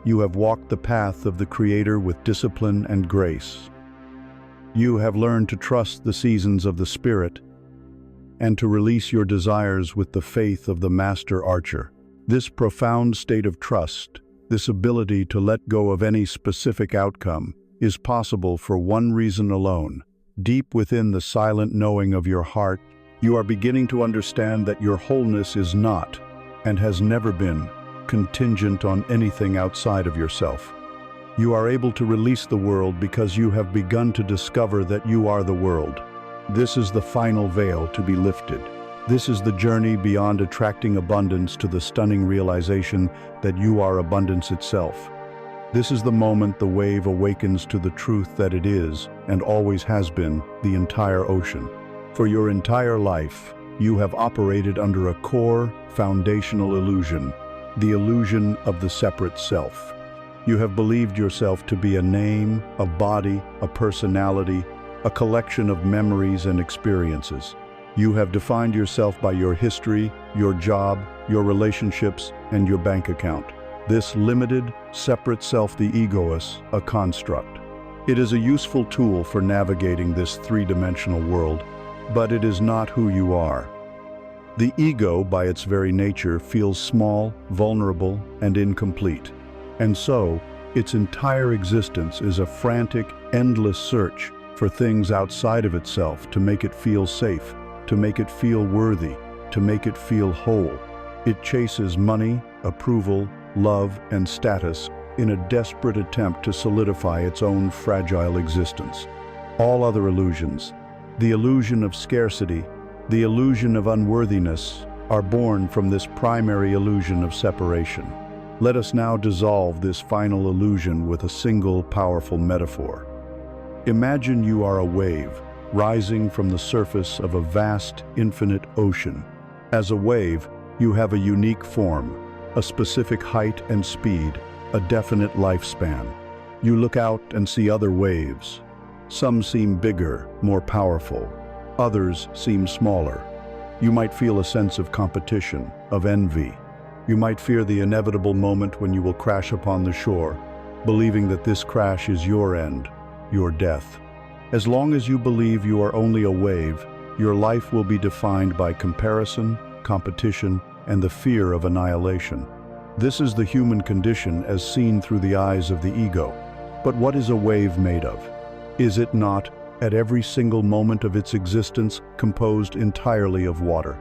You have walked the path of the Creator with discipline and grace. You have learned to trust the seasons of the Spirit and to release your desires with the faith of the Master Archer. This profound state of trust, this ability to let go of any specific outcome, is possible for one reason alone. Deep within the silent knowing of your heart, you are beginning to understand that your wholeness is not, and has never been, contingent on anything outside of yourself. You are able to release the world because you have begun to discover that you are the world. This is the final veil to be lifted. This is the journey beyond attracting abundance to the stunning realization that you are abundance itself. This is the moment the wave awakens to the truth that it is, and always has been, the entire ocean. For your entire life, you have operated under a core, foundational illusion, the illusion of the separate self. You have believed yourself to be a name, a body, a personality, a collection of memories and experiences. You have defined yourself by your history, your job, your relationships, and your bank account. This limited, separate self, the ego, is a construct. It is a useful tool for navigating this three-dimensional world, but it is not who you are. The ego, by its very nature, feels small, vulnerable, and incomplete. And so, its entire existence is a frantic, endless search for things outside of itself to make it feel safe, to make it feel worthy, to make it feel whole. It chases money, approval, love, and status in a desperate attempt to solidify its own fragile existence. All other illusions, the illusion of scarcity, the illusion of unworthiness, are born from this primary illusion of separation. Let us now dissolve this final illusion with a single powerful metaphor. Imagine you are a wave, rising from the surface of a vast, infinite ocean. As a wave, you have a unique form, a specific height and speed, a definite lifespan. You look out and see other waves. Some seem bigger, more powerful. Others seem smaller. You might feel a sense of competition, of envy. You might fear the inevitable moment when you will crash upon the shore, believing that this crash is your end, your death. As long as you believe you are only a wave, your life will be defined by comparison, competition, and the fear of annihilation. This is the human condition as seen through the eyes of the ego. But what is a wave made of? Is it not, at every single moment of its existence, composed entirely of water?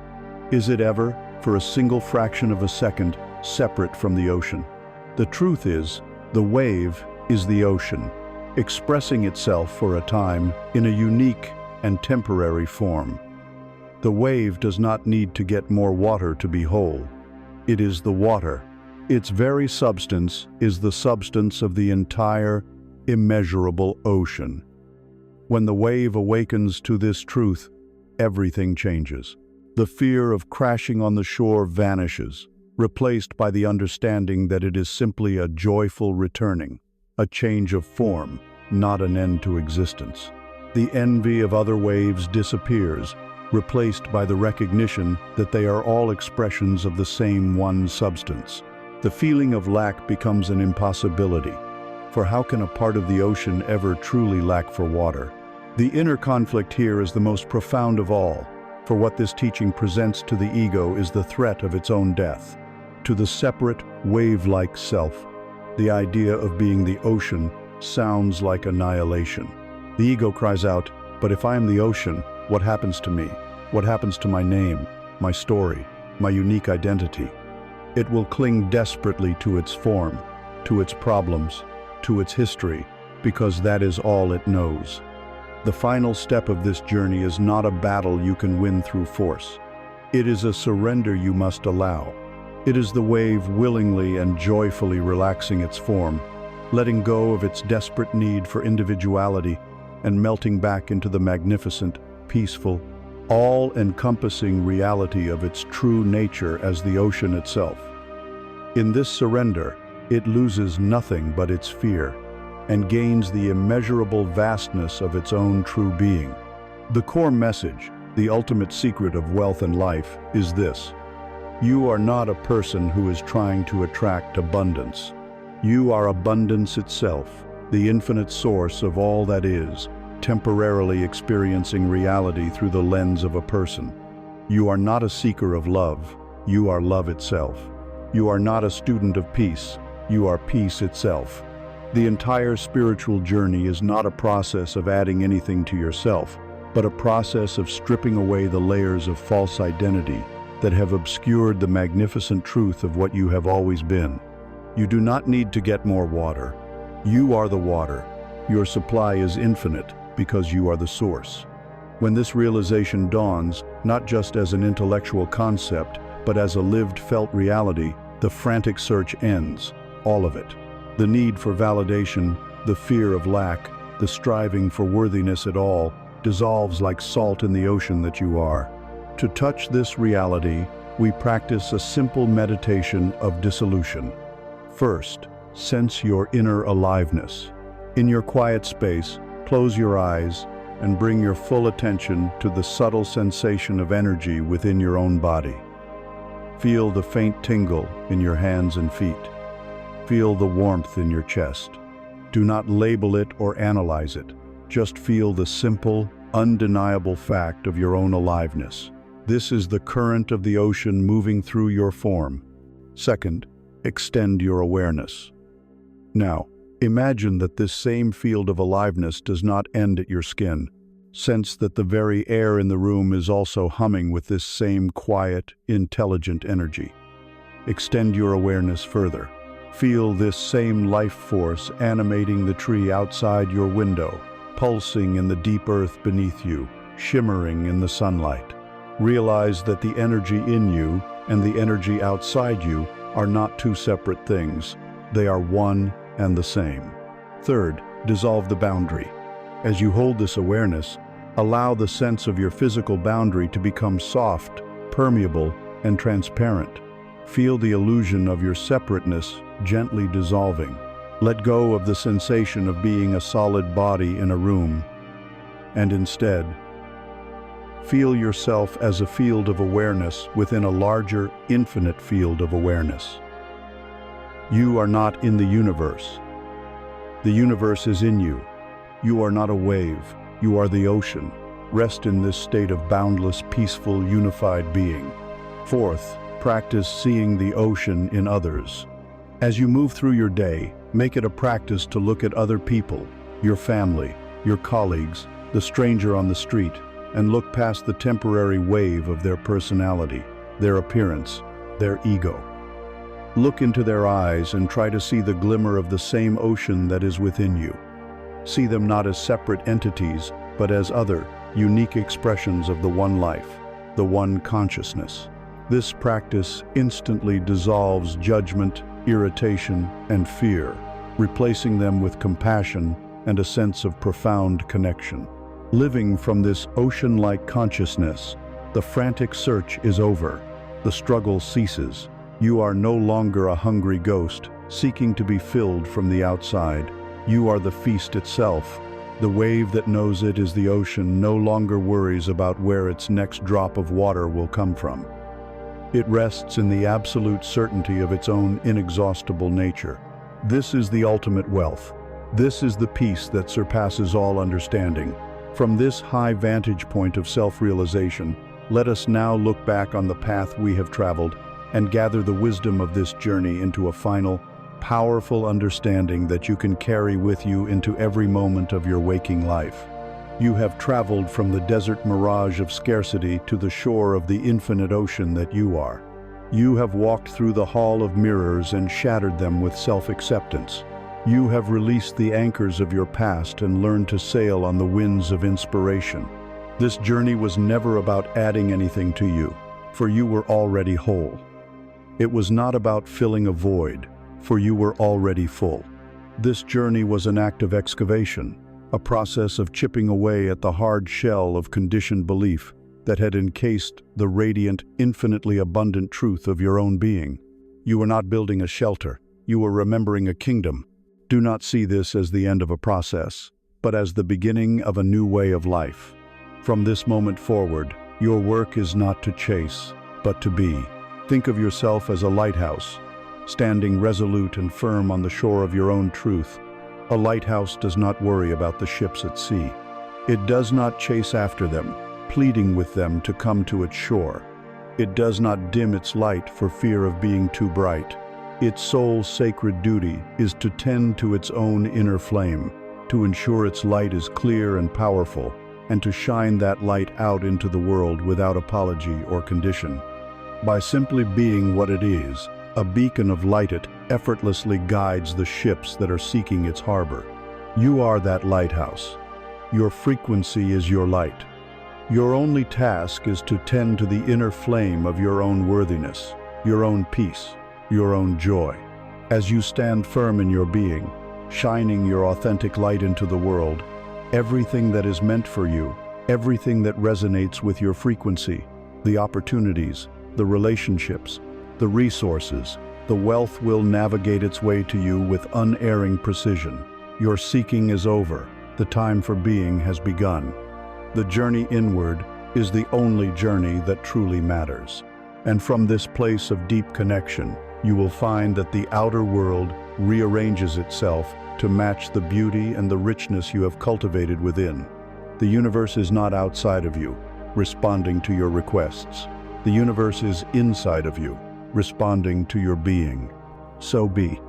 Is it ever, for a single fraction of a second, separate from the ocean? The truth is, the wave is the ocean, expressing itself for a time in a unique and temporary form. The wave does not need to get more water to be whole. It is the water. Its very substance is the substance of the entire, immeasurable ocean. When the wave awakens to this truth, everything changes. The fear of crashing on the shore vanishes, replaced by the understanding that it is simply a joyful returning, a change of form, not an end to existence. The envy of other waves disappears, replaced by the recognition that they are all expressions of the same one substance. The feeling of lack becomes an impossibility, for how can a part of the ocean ever truly lack for water? The inner conflict here is the most profound of all, for what this teaching presents to the ego is the threat of its own death. To the separate, wave-like self, the idea of being the ocean sounds like annihilation. The ego cries out, "But if I am the ocean, what happens to me? What happens to my name, my story, my unique identity?" It will cling desperately to its form, to its problems, to its history, because that is all it knows. The final step of this journey is not a battle you can win through force. It is a surrender you must allow. It is the wave willingly and joyfully relaxing its form, letting go of its desperate need for individuality and melting back into the magnificent, peaceful, all-encompassing reality of its true nature as the ocean itself. In this surrender, it loses nothing but its fear and gains the immeasurable vastness of its own true being. The core message, the ultimate secret of wealth and life, is this: you are not a person who is trying to attract abundance. You are abundance itself, the infinite source of all that is, temporarily experiencing reality through the lens of a person. You are not a seeker of love, you are love itself. You are not a student of peace, you are peace itself. The entire spiritual journey is not a process of adding anything to yourself, but a process of stripping away the layers of false identity that have obscured the magnificent truth of what you have always been. You do not need to get more water. You are the water. Your supply is infinite because you are the source. When this realization dawns, not just as an intellectual concept, but as a lived, felt reality, the frantic search ends, all of it. The need for validation, the fear of lack, the striving for worthiness at all, dissolves like salt in the ocean that you are. To touch this reality, we practice a simple meditation of dissolution. First, sense your inner aliveness. In your quiet space, close your eyes and bring your full attention to the subtle sensation of energy within your own body. Feel the faint tingle in your hands and feet. Feel the warmth in your chest. Do not label it or analyze it. Just feel the simple, undeniable fact of your own aliveness. This is the current of the ocean moving through your form. Second, extend your awareness. Now, imagine that this same field of aliveness does not end at your skin. Sense that the very air in the room is also humming with this same quiet, intelligent energy. Extend your awareness further. Feel this same life force animating the tree outside your window, pulsing in the deep earth beneath you, shimmering in the sunlight. Realize that the energy in you and the energy outside you are not two separate things. They are one and the same. Third, dissolve the boundary. As you hold this awareness, Allow the sense of your physical boundary to become soft, permeable, and transparent. Feel the illusion of your separateness gently dissolving. Let go of the sensation of being a solid body in a room, and instead, feel yourself as a field of awareness within a larger, infinite field of awareness. You are not in the universe. The universe is in you. You are not a wave. You are the ocean. Rest in this state of boundless, peaceful, unified being. Fourth, practice seeing the ocean in others. As you move through your day, make it a practice to look at other people, your family, your colleagues, the stranger on the street, and look past the temporary wave of their personality, their appearance, their ego. Look into their eyes and try to see the glimmer of the same ocean that is within you. See them not as separate entities, but as other, unique expressions of the one life, the one consciousness. This practice instantly dissolves judgment, irritation, and fear, replacing them with compassion and a sense of profound connection. Living from this ocean-like consciousness, the frantic search is over. The struggle ceases. You are no longer a hungry ghost, seeking to be filled from the outside. You are the feast itself. The wave that knows it is the ocean no longer worries about where its next drop of water will come from. It rests in the absolute certainty of its own inexhaustible nature. This is the ultimate wealth. This is the peace that surpasses all understanding. From this high vantage point of self-realization, let us now look back on the path we have traveled and gather the wisdom of this journey into a final, powerful understanding that you can carry with you into every moment of your waking life. You have traveled from the desert mirage of scarcity to the shore of the infinite ocean that you are. You have walked through the hall of mirrors and shattered them with self-acceptance. You have released the anchors of your past and learned to sail on the winds of inspiration. This journey was never about adding anything to you, for you were already whole. It was not about filling a void, for you were already full. This journey was an act of excavation, a process of chipping away at the hard shell of conditioned belief that had encased the radiant, infinitely abundant truth of your own being. You were not building a shelter, you were remembering a kingdom. Do not see this as the end of a process, but as the beginning of a new way of life. From this moment forward, your work is not to chase, but to be. Think of yourself as a lighthouse, standing resolute and firm on the shore of your own truth. A lighthouse does not worry about the ships at sea. It does not chase after them, pleading with them to come to its shore. It does not dim its light for fear of being too bright. Its sole sacred duty is to tend to its own inner flame, to ensure its light is clear and powerful, and to shine that light out into the world without apology or condition. By simply being what it is, a beacon of light, it effortlessly guides the ships that are seeking its harbor. You are that lighthouse. Your frequency is your light. Your only task is to tend to the inner flame of your own worthiness, your own peace, your own joy. As you stand firm in your being, shining your authentic light into the world, everything that is meant for you, everything that resonates with your frequency, the opportunities, the relationships, the resources, the wealth will navigate its way to you with unerring precision. Your seeking is over. The time for being has begun. The journey inward is the only journey that truly matters. And from this place of deep connection, you will find that the outer world rearranges itself to match the beauty and the richness you have cultivated within. The universe is not outside of you, responding to your requests. The universe is inside of you, responding to your being. So be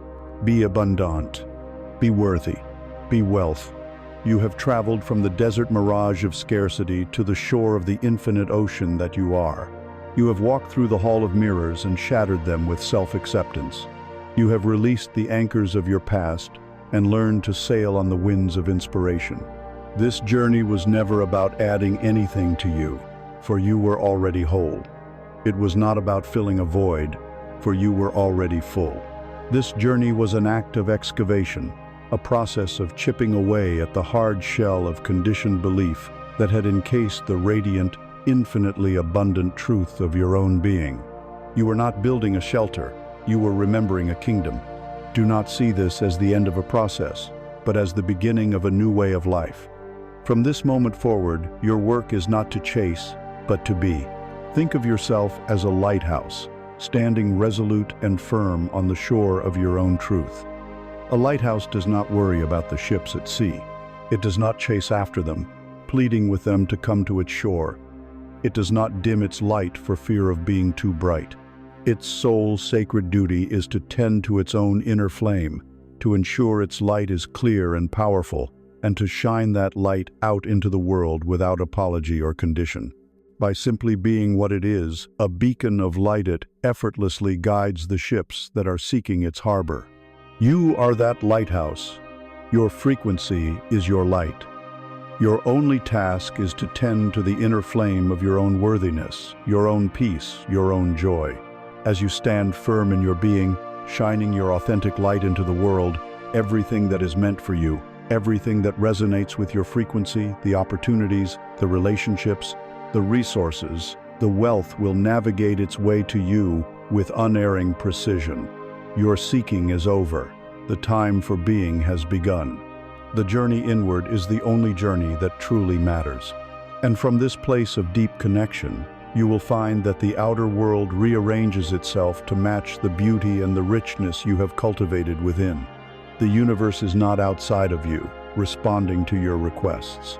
abundant, be worthy, be wealth. You have traveled from the desert mirage of scarcity to the shore of the infinite ocean that you are. You have walked through the hall of mirrors and shattered them with self-acceptance. You have released the anchors of your past and learned to sail on the winds of inspiration. This journey was never about adding anything to you, for you were already whole. It was not about filling a void, for you were already full. This journey was an act of excavation, a process of chipping away at the hard shell of conditioned belief that had encased the radiant, infinitely abundant truth of your own being. You were not building a shelter, you were remembering a kingdom. Do not see this as the end of a process, but as the beginning of a new way of life. From this moment forward, your work is not to chase, but to be. Think of yourself as a lighthouse, standing resolute and firm on the shore of your own truth. A lighthouse does not worry about the ships at sea. It does not chase after them, pleading with them to come to its shore. It does not dim its light for fear of being too bright. Its sole sacred duty is to tend to its own inner flame, to ensure its light is clear and powerful, and to shine that light out into the world without apology or condition. By simply being what it is, a beacon of light, it effortlessly guides the ships that are seeking its harbor. You are that lighthouse. Your frequency is your light. Your only task is to tend to the inner flame of your own worthiness, your own peace, your own joy. As you stand firm in your being, shining your authentic light into the world, everything that is meant for you, everything that resonates with your frequency, the opportunities, the relationships, the resources, the wealth will navigate its way to you with unerring precision. Your seeking is over. The time for being has begun. The journey inward is the only journey that truly matters. And from this place of deep connection, you will find that the outer world rearranges itself to match the beauty and the richness you have cultivated within. The universe is not outside of you, responding to your requests.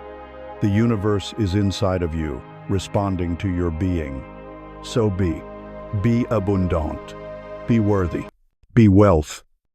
The universe is inside of you, responding to your being. So be. Be abundant. Be worthy. Be wealth.